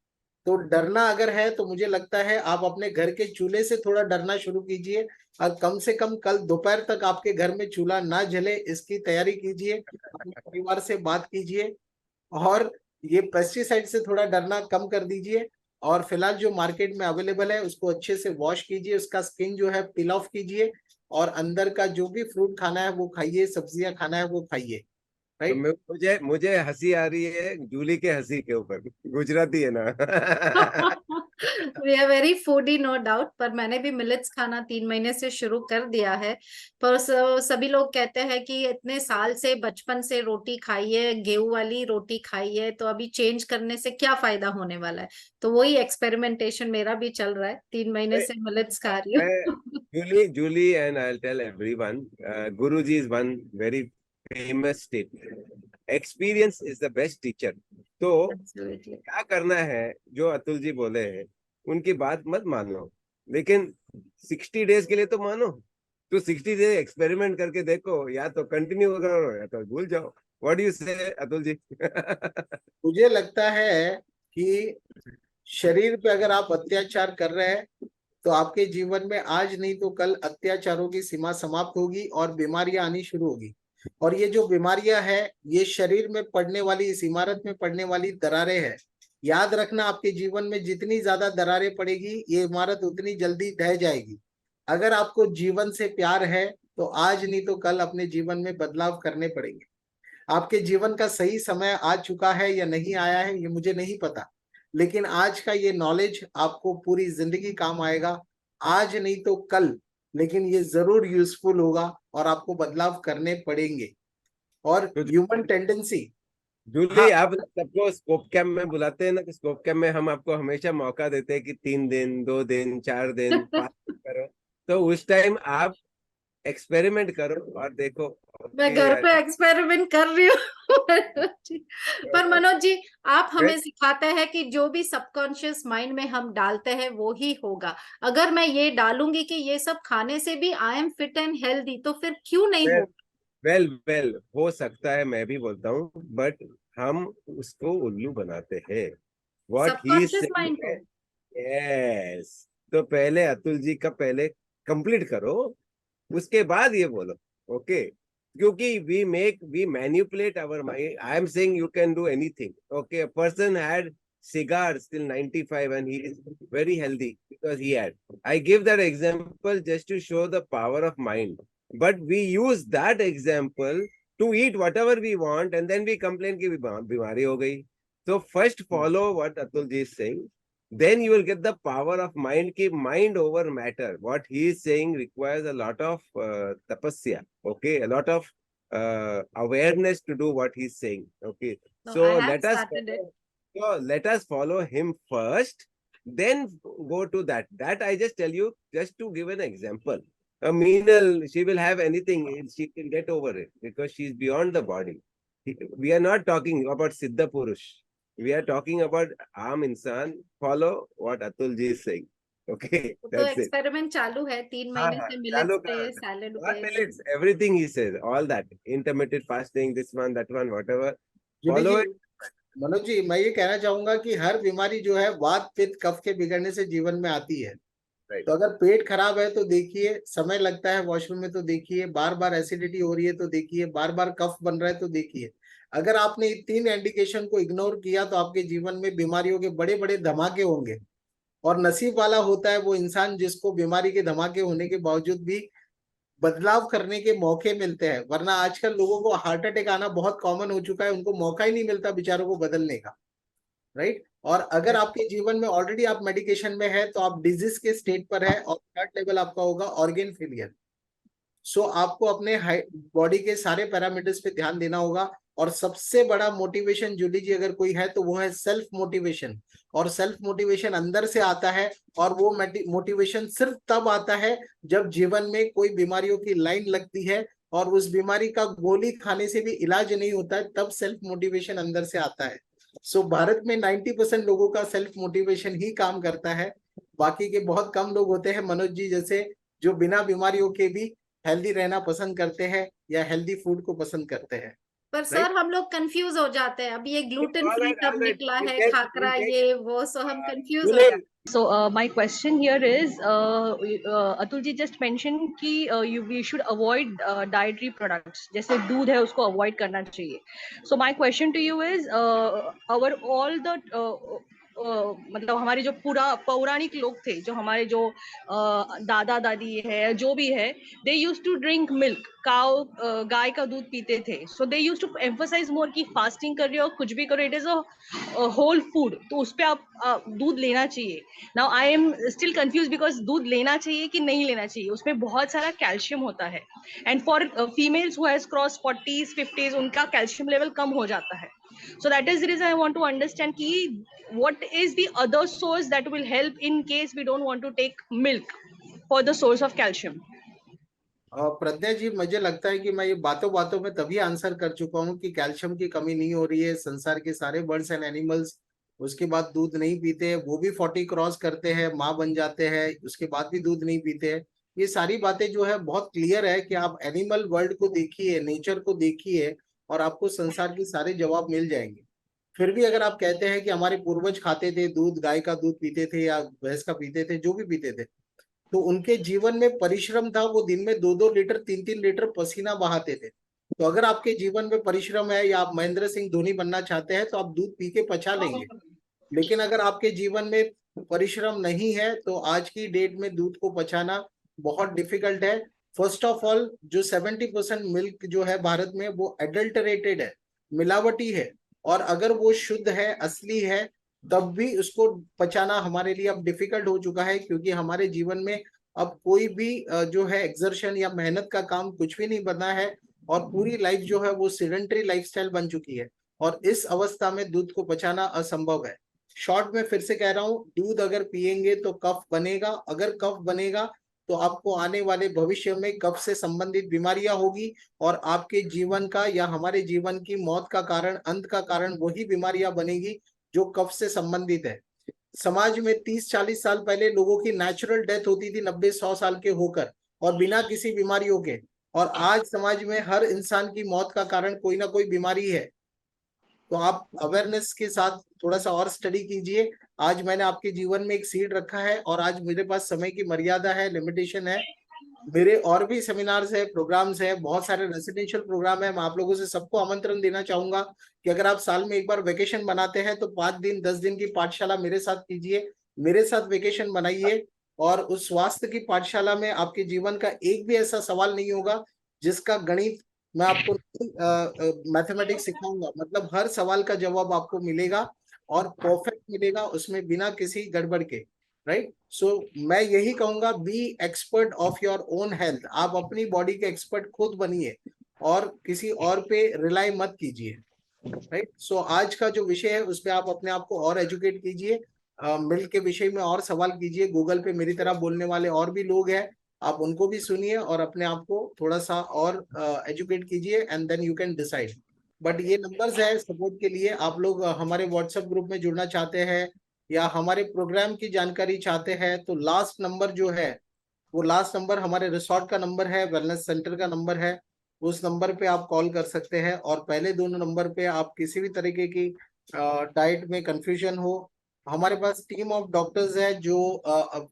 तो डरना अगर है तो मुझे लगता है आप अपने घर के चूल्हे से थोड़ा डरना शुरू कीजिए, और कम से कम कल दोपहर तक आपके घर में चूल्हा ना जले इसकी तैयारी कीजिए, अपने परिवार से बात कीजिए, और ये पेस्टिसाइड से थोड़ा डरना कम कर दीजिए। और फिलहाल जो मार्केट में अवेलेबल है उसको अच्छे से वॉश कीजिए, उसका स्किन जो है पील ऑफ कीजिए, और अंदर का जो भी फ्रूट खाना है वो खाइए, सब्जियां खाना है वो खाइए।
तो
राइट।
मुझे मुझे हंसी आ रही है जूली के हंसी के ऊपर, गुजराती है ना।
We are very foodie no doubt, पर मैंने भी मिलेट्स खाना 3 महीने से शुरू कर दिया है। पर सभी लोग कहते हैं कि इतने साल से बचपन से रोटी खाई है, गेहूं वाली रोटी खाई है, तो अभी चेंज करने से क्या फायदा होने वाला है। तो वही एक्सपेरिमेंटेशन मेरा भी चल रहा है, 3 महीने से मिलेट्स खा रही हूँ।
Julie, and I'll tell everyone, Guruji is one very famous statement. Experience is the best teacher. तो
Absolutely.
क्या करना है, जो अतुल जी बोले हैं उनकी बात मत मानो, लेकिन 60 डेज के लिए तो मानो। तो 60 डेज एक्सपेरिमेंट करके देखो, या तो कंटिन्यू करो या तो भूल जाओ। व्हाट डू यू से अतुल जी?
मुझे लगता है कि शरीर पे अगर आप अत्याचार कर रहे हैं तो आपके जीवन में आज नहीं तो कल अत्याचारों की सीमा समाप्त होगी और बीमारियां आनी शुरू होगी। और ये जो बीमारियां हैं ये शरीर में पड़ने वाली, इस इमारत में पड़ने वाली दरारें हैं। याद रखना, आपके जीवन में जितनी ज्यादा दरारें पड़ेगी ये इमारत उतनी जल्दी ढह जाएगी। अगर आपको जीवन से प्यार है तो आज नहीं तो कल अपने जीवन में बदलाव करने पड़ेंगे। आपके जीवन का सही समय आ चुका है या नहीं आया है ये मुझे नहीं पता, लेकिन आज का ये नॉलेज आपको पूरी जिंदगी काम आएगा। आज नहीं तो कल, लेकिन ये जरूर यूजफुल होगा और आपको बदलाव करने पड़ेंगे। और ह्यूमन टेंडेंसी।
जूली, आप सबको स्कोप कैम्प में बुलाते हैं ना, कि स्कोप कैम्प में हम आपको हमेशा मौका देते हैं कि 3 दिन 2 दिन 4 दिन 5 दिन करो। तो उस टाइम आप एक्सपेरिमेंट करो और देखो।
मैं घर पे एक्सपेरिमेंट कर रही हूँ। पर मनोज जी, आप हमें सिखाते हैं कि जो भी सबकॉन्शियस माइंड में हम डालते हैं वो ही होगा। अगर मैं ये डालूंगी कि ये सब खाने से भी I am fit and healthy, तो फिर क्यों नहीं होगा?
वेल हो सकता है, मैं भी बोलता हूँ, बट हम उसको उल्लू बनाते हैं। व्हाट ही
सबकॉन्शियस माइंड को।
यस, तो पहले अतुल जी का पहले कंप्लीट करो, उसके बाद ये बोलो। ओके, क्योंकि we manipulate our mind. I am saying you can do anything. Okay, a person had cigars till 95 and he is very healthy because he had. I give that example just to show the power of mind. But we use that example to eat whatever we want and then we complain कि बीमारी हो गई. So first follow what Atul ji is saying. then you will get the power of mind. Keep mind over matter. What he is saying requires a lot of tapasya. Okay, a lot of awareness to do what he's saying. Okay,
No,
so
I have started it.
let us follow him first, then go to that. That I just tell you, just to give an example. A Meenal, she will have anything, she can get over it because she's beyond the body. We are not talking about Siddha Purush. We are talking about Aam Insan. Follow what Atul ji is saying. Okay,
तो
that's it.
Experiment चालू है 3 महीने से
चालू
millets पे
करा।
Salad
Not
पे
millets, everything he says, all that. Intermittent fasting, this one, that one, whatever.
Jimmy
Follow
जी, मनोज जी, मैं ये कहना चाहूंगा कि हर बीमारी जो है वात पित्त कफ के बिगड़ने से जीवन में आती है।
Right.
तो अगर पेट खराब है तो देखिए, समय लगता है वॉशरूम में तो देखिए, बार बार एसिडिटी हो रही है तो देखिए, बार बार कफ बन रहा है तो देखिए। अगर आपने इन 3 इंडिकेशन को इग्नोर किया तो आपके जीवन में बीमारियों के बड़े बड़े धमाके होंगे। और नसीब वाला होता है वो इंसान जिसको बीमारी के धमाके होने के बावजूद भी बदलाव करने के मौके मिलते हैं। वरना आजकल लोगों को हार्ट अटैक आना बहुत कॉमन हो चुका है, उनको मौका ही नहीं मिलता बेचारों को बदलने का, राइट। और अगर आपके जीवन में ऑलरेडी आप मेडिकेशन में है तो आप डिजीज के स्टेट पर है और थर्ड लेवल आपका होगा ऑर्गेन फेलियर। सो आपको अपने बॉडी के सारे पैरामीटर्स पे ध्यान देना होगा। और सबसे बड़ा मोटिवेशन जूली जी अगर कोई है तो वो है सेल्फ मोटिवेशन। और सेल्फ मोटिवेशन अंदर से आता है, और वो मोटिवेशन सिर्फ तब आता है जब जीवन में कोई बीमारियों की लाइन लगती है और उस बीमारी का गोली खाने से भी इलाज नहीं होता है, तब सेल्फ मोटिवेशन अंदर से आता है। सो भारत में 90% लोगों का सेल्फ मोटिवेशन ही काम करता है। बाकी के बहुत कम लोग होते हैं मनोज जी जैसे, जो बिना बीमारियों के भी हेल्दी रहना पसंद करते हैं या हेल्दी फूड को पसंद करते हैं।
पर सर हम लोग कंफ्यूज हो जाते हैं। अभी ये ग्लूटेन फ्री कब निकला है, खाकरा ये वो, सो हम कंफ्यूज हो जाते हैं।
So my question here is, Atul ji just mentioned कि we should avoid dietary products. जैसे दूध है उसको avoid करना चाहिए. So my question to you is, our all the मतलब हमारे जो पौराणिक लोग थे, जो हमारे जो दादा दादी है, जो भी है, they used to drink milk. गाय का दूध पीते थे. So they used to emphasize more कि fasting कर रहे हो, कुछ भी करो, it is a whole food. तो उस पे आप दूध लेना चाहिए. Now I am still confused because दूध लेना चाहिए कि नहीं लेना चाहिए. उसमें बहुत सारा कैल्शियम होता है. And for females who has crossed 40s, 50s, उनका कैल्शियम लेवल कम हो जाता है. So that is the reason I want to understand कि what is the other source that will help in case we don't want to take milk for the source of calcium.
प्रज्ञा जी, मुझे लगता है कि मैं ये बातों बातों में तभी आंसर कर चुका हूँ कि कैल्शियम की कमी नहीं हो रही है। संसार के सारे बर्ड्स एंड एनिमल्स उसके बाद दूध नहीं पीते हैं, वो भी 40 क्रॉस करते हैं, माँ बन जाते हैं, उसके बाद भी दूध नहीं पीते हैं। ये सारी बातें जो है बहुत क्लियर है कि आप एनिमल वर्ल्ड को देखिए, नेचर को देखिए, और आपको संसार के सारे जवाब मिल जाएंगे। फिर भी अगर आप कहते हैं कि हमारे पूर्वज खाते थे दूध, गाय का दूध पीते थे या भैंस का पीते थे, जो भी पीते थे, तो उनके जीवन में परिश्रम था। वो दिन में 2-2 लीटर 3-3 लीटर पसीना बहाते थे। तो अगर आपके जीवन में परिश्रम है या आप महेंद्र सिंह धोनी बनना चाहते हैं तो आप दूध पी के पचा लेंगे। लेकिन अगर आपके जीवन में परिश्रम नहीं है तो आज की डेट में दूध को पचाना बहुत डिफिकल्ट है। फर्स्ट ऑफ ऑल, जो 70% मिल्क जो है भारत में वो एडल्टरेटेड है, मिलावटी है। और अगर वो शुद्ध है, असली है, तब भी उसको पचाना हमारे लिए अब डिफिकल्ट हो चुका है, क्योंकि हमारे जीवन में अब कोई भी जो है एक्सर्शन या मेहनत का काम कुछ भी नहीं बना है, और पूरी लाइफ जो है वो सेडेंटरी लाइफस्टाइल बन चुकी है। और इस अवस्था में दूध को पचाना असंभव है। शॉर्ट में फिर से कह रहा हूँ, दूध अगर पिएंगे तो कफ बनेगा। अगर कफ बनेगा तो आपको आने वाले भविष्य में कफ से संबंधित बीमारियां होगी, और आपके जीवन का या हमारे जीवन की मौत का कारण, अंत का कारण वही बीमारियां बनेगी जो कफ से संबंधित है। समाज में 30-40 साल पहले लोगों की नेचुरल डेथ होती थी 90-100 साल के होकर, और बिना किसी बीमारियों के। और आज समाज में हर इंसान की मौत का कारण कोई ना कोई बीमारी है। तो आप अवेयरनेस के साथ थोड़ा सा और स्टडी कीजिए। आज मैंने आपके जीवन में एक सीड रखा है, और आज मेरे पास समय की मर्यादा है, लिमिटेशन है। मेरे और भी सेमिनार्स है, प्रोग्राम्स है, बहुत सारे रेसिडेंशियल प्रोग्राम है। मैं आप लोगों से सबको आमंत्रण देना चाहूंगा कि अगर आप साल में एक बार वेकेशन बनाते हैं तो 5 दिन 10 दिन की पाठशाला मेरे साथ कीजिए, मेरे साथ वेकेशन बनाइए। और उस स्वास्थ्य की पाठशाला में आपके जीवन का एक भी ऐसा सवाल नहीं होगा जिसका गणित मैं आपको मैथमेटिक्स सिखाऊंगा, मतलब हर सवाल का जवाब आपको मिलेगा। और परफेक्ट मिलेगा, उसमें बिना किसी गड़बड़ के, राइट। सो मैं यही कहूंगा, be expert of your own health. आप अपनी बॉडी के एक्सपर्ट खुद बनिए और किसी और पे रिलाई मत कीजिए, राइट। सो आज का जो विषय है उस पे आप अपने आप को और एजुकेट कीजिए, मिल्क के विषय में और सवाल कीजिए। गूगल पे मेरी तरह बोलने वाले और भी लोग हैं, आप उनको भी सुनिए और अपने आप को थोड़ा सा और एजुकेट कीजिए, and then you can decide. But ये नंबर्स है सपोर्ट के लिए। आप लोग हमारे व्हाट्सएप ग्रुप में जुड़ना चाहते हैं या हमारे प्रोग्राम की जानकारी चाहते हैं, तो लास्ट नंबर जो है वो लास्ट नंबर हमारे रिसोर्ट का नंबर है, वेलनेस सेंटर का नंबर है। उस नंबर पे आप कॉल कर सकते हैं, और पहले दोनों नंबर पे आप किसी भी तरीके की डाइट में कंफ्यूजन हो, हमारे पास टीम ऑफ डॉक्टर्स है जो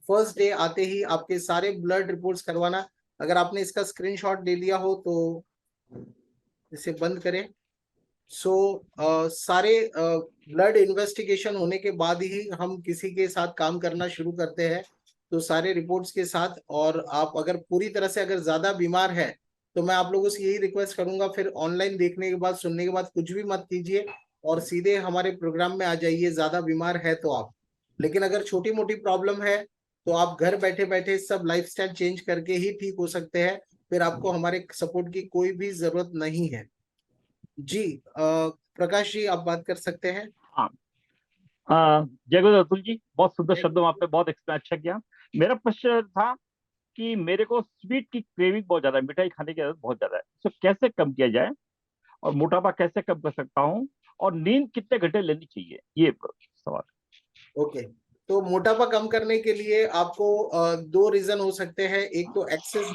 फर्स्ट डे आते ही आपके सारे ब्लड रिपोर्ट्स करवाना। अगर आपने इसका स्क्रीनशॉट ले लिया हो तो इसे बंद करें। सो सारे ब्लड इन्वेस्टिगेशन होने के बाद ही हम किसी के साथ काम करना शुरू करते हैं, तो सारे रिपोर्ट्स के साथ। और आप अगर पूरी तरह से अगर ज्यादा बीमार है तो मैं आप लोगों से यही रिक्वेस्ट करूंगा, फिर ऑनलाइन देखने के बाद सुनने के बाद कुछ भी मत कीजिए और सीधे हमारे प्रोग्राम में आ जाइए, ज्यादा बीमार है तो आप। लेकिन अगर छोटी मोटी प्रॉब्लम है तो आप घर बैठे बैठे सब लाइफस्टाइल चेंज करके ही ठीक हो सकते हैं, फिर आपको हमारे सपोर्ट की कोई भी जरूरत नहीं है। जी प्रकाश जी, आप बात कर सकते हैं।
हाँ, जय गुरु अतुल जी, बहुत सुंदर शब्दों में आपने बहुत एक्सप्लेन अच्छा किया। मेरा प्रश्न था कि मेरे को स्वीट की क्रेविंग बहुत ज्यादा है, मिठाई खाने की आदत बहुत ज्यादा है, तो कैसे कम किया जाए और मोटापा कैसे कम कर सकता हूँ, और नींद कितने घंटे लेनी चाहिए, ये सवाल।
ओके, तो मोटापा कम करने के लिए आपको दो रीजन हो सकते हैं। एक तो एक्सेस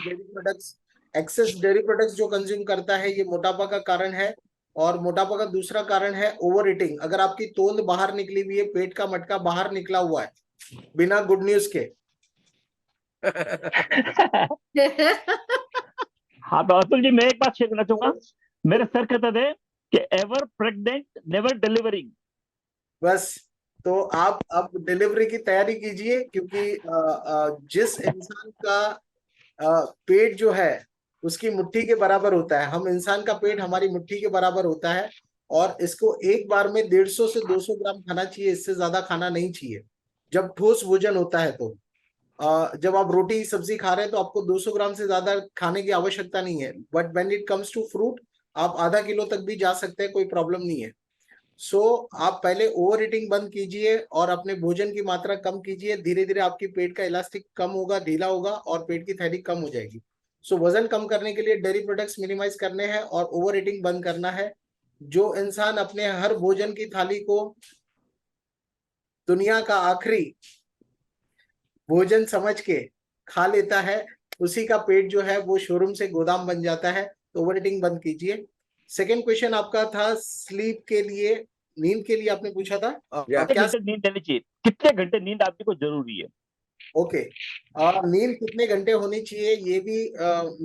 डेयरी प्रोडक्ट्स जो कंज्यूम करता है ये मोटापा का कारण है, और मोटापा का दूसरा कारण है ओवर ईटिंग। अगर आपकी तोंद बाहर निकली हुई है, पेट का मटका बाहर निकला हुआ है बिना गुड न्यूज के
हाँ, तो अतुल जी मैं एक बात शेयर करना चाहूंगा। मेरे सर कहते थे कि एवर प्रेग्नेंट नेवर डिलीवरिंग।
बस, तो आप अब डिलीवरी की तैयारी कीजिए, क्योंकि जिस इंसान का पेट जो है उसकी मुट्ठी के बराबर होता है, हम इंसान का पेट हमारी मुट्ठी के बराबर होता है, और इसको एक बार में 150 से 200 ग्राम खाना चाहिए, इससे ज्यादा खाना नहीं चाहिए जब ठोस भोजन होता है। तो जब आप रोटी सब्जी खा रहे हैं तो आपको 200 ग्राम से ज्यादा खाने की आवश्यकता नहीं है, but when it comes to fruit आप आधा किलो तक भी जा सकते हैं, कोई प्रॉब्लम नहीं है। सो आप पहले ओवर ईटिंग बंद कीजिए और अपने भोजन की मात्रा कम कीजिए। धीरे धीरे आपकी पेट का इलास्टिक कम होगा, ढीला होगा, और पेट की थैली कम हो जाएगी। सो वजन कम करने के लिए डेयरी प्रोडक्ट्स मिनिमाइज करने हैं और ओवर ईटिंग बंद करना है। जो इंसान अपने हर भोजन की थाली को दुनिया का आखिरी भोजन समझ के खा लेता है, उसी का पेट जो है वो शोरूम से गोदाम बन जाता है। तो ओवर ईटिंग बंद कीजिए। सेकेंड क्वेश्चन आपका था स्लीप के लिए, नींद के लिए आपने पूछा था
कितने
क्या?
घंटे नींद लेनी चाहिए, कितने घंटे नींद आपकी को जरूरी है?
ओके, नींद कितने घंटे होनी चाहिए ये भी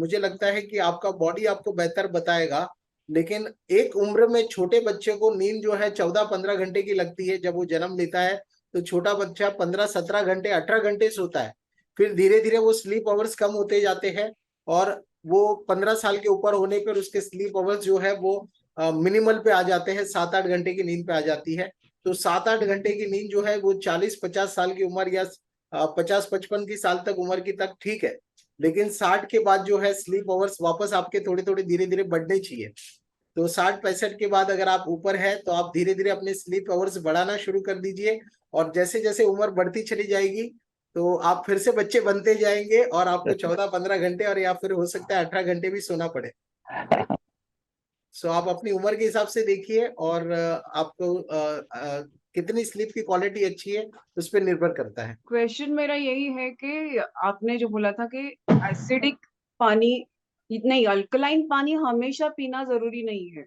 मुझे लगता है कि आपका बॉडी आपको बेहतर बताएगा। लेकिन एक उम्र में छोटे बच्चे को नींद जो है 14-15 घंटे की लगती है। जब वो जन्म लेता है तो छोटा बच्चा 15-17 घंटे 18 घंटे सोता है। फिर धीरे धीरे वो स्लीप आवर्स कम होते जाते हैं, और वो 15 साल के ऊपर होने पर उसके स्लीप आवर्स जो है वो मिनिमल पे आ जाते हैं, 7-8 घंटे की नींद पे आ जाती है। तो 7-8 घंटे की नींद जो है वो 40-50 साल की उम्र या 50-55 की साल तक उम्र की तक ठीक है। लेकिन 60 के बाद जो है स्लीप आवर्स वापस आपके थोड़े थोड़े धीरे धीरे बढ़ने चाहिए। तो 60-65 के बाद अगर आप ऊपर है तो आप धीरे धीरे अपने स्लीप आवर्स बढ़ाना शुरू कर दीजिए, और जैसे जैसे उम्र बढ़ती चली जाएगी तो आप फिर से बच्चे बनते जाएंगे और आपको 14-15 घंटे और या फिर हो सकता है 18 घंटे भी सोना पड़े। सो आप अपनी उम्र के हिसाब से देखिए, और आपको कितनी स्लीप की क्वालिटी अच्छी है उस पर निर्भर करता है।
क्वेश्चन मेरा यही है कि आपने जो बोला था कि एसिडिक पानी नहीं, अल्कलाइन पानी हमेशा पीना जरूरी नहीं है,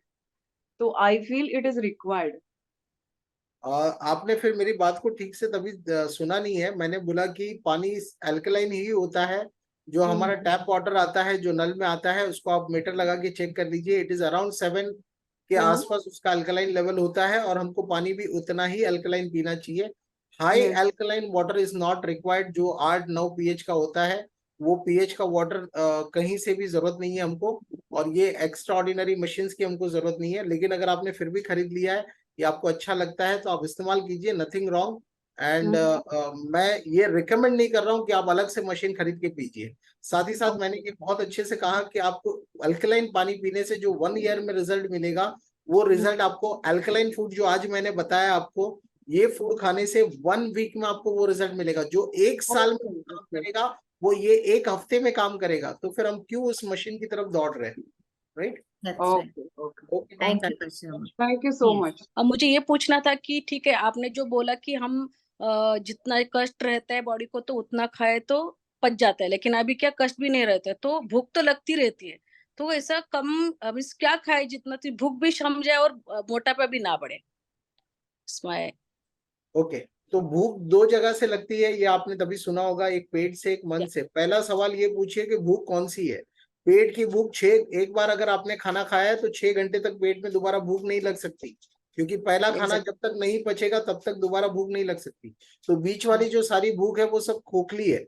तो I feel it is required.
आपने फिर मेरी बात को ठीक से तभी सुना नहीं है। मैंने बोला कि पानी अल्कलाइन ही होता है। जो हमारा टैप वाटर आता है, जो नल में आता है, उसको आप मीटर लगा के चेक कर लीजिए, इट इज अराउंड 7 के आसपास उसका अल्कलाइन लेवल होता है, और हमको पानी भी उतना ही अल्कलाइन पीना चाहिए। High alkaline water is not required. जो 8-9 पीएच का होता है वो पीएच का वाटर कहीं से भी जरूरत नहीं है हमको, और ये एक्स्ट्रा ऑर्डिनरी मशीन्स की हमको जरूरत नहीं है। लेकिन अगर आपने फिर भी खरीद लिया है ये आपको अच्छा लगता है तो आप इस्तेमाल कीजिए, नथिंग रॉन्ग। एंड मैं ये रिकमेंड नहीं कर रहा हूँ कि आप अलग से मशीन खरीद के पीजिए। साथ ही साथ मैंने ये बहुत अच्छे से कहा कि आपको अल्कलाइन पानी पीने से जो 1 ईयर में रिजल्ट मिलेगा, वो रिजल्ट आपको अल्कलाइन फूड जो आज मैंने बताया आपको, ये फूड खाने से 1 वीक में आपको वो रिजल्ट मिलेगा। जो 1 साल में काम करेगा वो ये 1 हफ्ते में काम करेगा। तो फिर हम क्यों उस मशीन की तरफ दौड़ रहे हैं, right?
That's right.
Okay okay
Thank you.
Dr. Sharma.
Thank you so
Yes.
Much.
अब मुझे ये पूछना था कि ठीक है, आपने जो बोला कि हम जितना कष्ट रहता है बॉडी को तो उतना खाए तो पच जाता है, लेकिन अभी क्या कष्ट भी नहीं रहता है तो भूख तो लगती रहती है। तो ऐसा कम अब इस क्या खाए जितना तो भूख भी शम जाए और मोटापा भी ना बढ़े। स्माइल।
ओके, तो भूख 2 जगह से लगती है, ये आपने तभी सुना होगा, एक पेट से, एक मन से। पहला सवाल ये पूछिए कि भूख कौन सी है। पेट की भूख 6, एक बार अगर आपने खाना खाया है तो 6 घंटे तक पेट में दोबारा भूख नहीं लग सकती, क्योंकि पहला खाना जब तक नहीं पचेगा तब तक दोबारा भूख नहीं लग सकती। तो बीच वाली जो सारी भूख है वो सब खोखली है।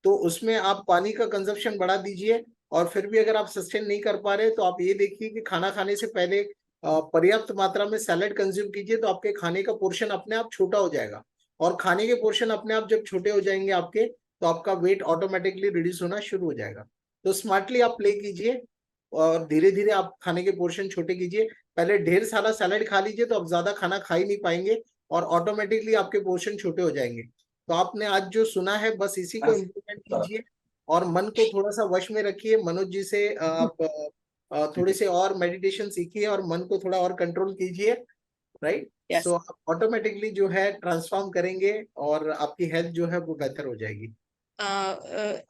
तो उसमें आप पानी का कंजप्शन बढ़ा दीजिए, और फिर भी अगर आप सस्टेन नहीं कर पा रहे तो आप ये देखिए कि खाना खाने से पहले पर्याप्त मात्रा में सैलेड कंज्यूम कीजिए, तो आपके खाने का पोर्शन अपने आप छोटा हो जाएगा। और खाने के पोर्शन अपने आप जब छोटे हो जाएंगे आपके, तो आपका वेट ऑटोमेटिकली रिड्यूस होना शुरू हो जाएगा। तो स्मार्टली आप प्ले कीजिए और धीरे धीरे आप खाने के पोर्शन छोटे कीजिए। पहले ढेर सारा सैलेड खा लीजिए तो आप ज्यादा खाना खा ही नहीं पाएंगे और ऑटोमेटिकली आपके पोर्शन छोटे हो जाएंगे। तो आपने आज जो सुना है बस इसी को इम्प्लीमेंट कीजिए और मन को थोड़ा सा वश में रखिए। मनोज जी से आप थोड़े से और मेडिटेशन सीखिए और मन को थोड़ा और कंट्रोल कीजिए, राइट?
Yes.
सो आप ऑटोमेटिकली जो है ट्रांसफॉर्म करेंगे और आपकी हेल्थ जो है वो बेहतर हो जाएगी।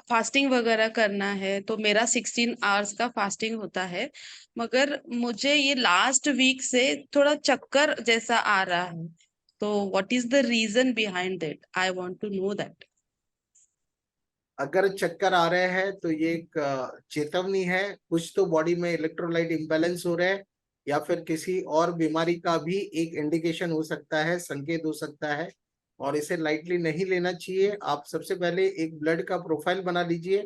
फास्टिंग वगैरह करना है तो मेरा 16 आवर्स का फास्टिंग होता है, मगर मुझे ये लास्ट वीक से थोड़ा चक्कर जैसा आ रहा है, तो what is the reason behind that? I want to know that.
अगर चक्कर आ रहे हैं तो ये एक चेतावनी है, कुछ तो बॉडी में इलेक्ट्रोलाइट इम्बैलेंस हो रहा है या फिर किसी और बीमारी का भी एक इंडिकेशन हो सकता है, संकेत हो सकता है, और इसे लाइटली नहीं लेना चाहिए। आप सबसे पहले एक ब्लड का प्रोफाइल बना लीजिए,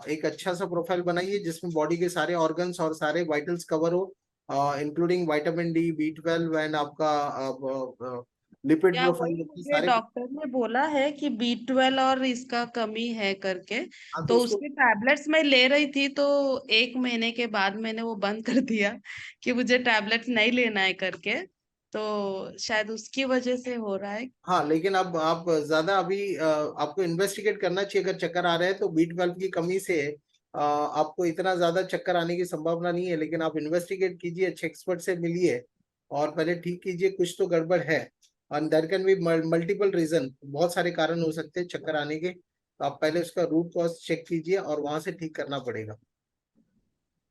एक अच्छा सा प्रोफाइल बनाइए जिसमें बॉडी के सारे ऑर्गन्स और सारे वाइटल्स कवर हो, including vitamin D, B12 and आपका लिपिड
क्या
प्रोफाइल,
वही मुझे
सारे।
डॉक्टर ने बोला है कि B12 और इसका कमी है करके,
हाँ,
तो
उसको
उसके टैबलेट्स मैं ले रही थी, तो 1 महीने के बाद मैंने वो बंद कर दिया कि मुझे टैबलेट्स नहीं लेना है करके, तो शायद उसकी वजह से हो रहा है।
हाँ, लेकिन अब आप ज्यादा अभी आपको इन्वेस्टिगेट करना चाहिए। अगर चक्कर आ रहे हैं तो B12 की कमी से आपको इतना ज्यादा चक्कर आने की संभावना नहीं है, लेकिन आप इन्वेस्टिगेट कीजिए, अच्छे एक्सपर्ट से मिलिए और पहले ठीक कीजिए, कुछ तो गड़बड़ है। और there can be multiple reason, बहुत सारे कारण हो सकते हैं चक्कर आने के। तो आप पहले उसका रूट कॉज चेक कीजिए और वहां से ठीक करना पड़ेगा।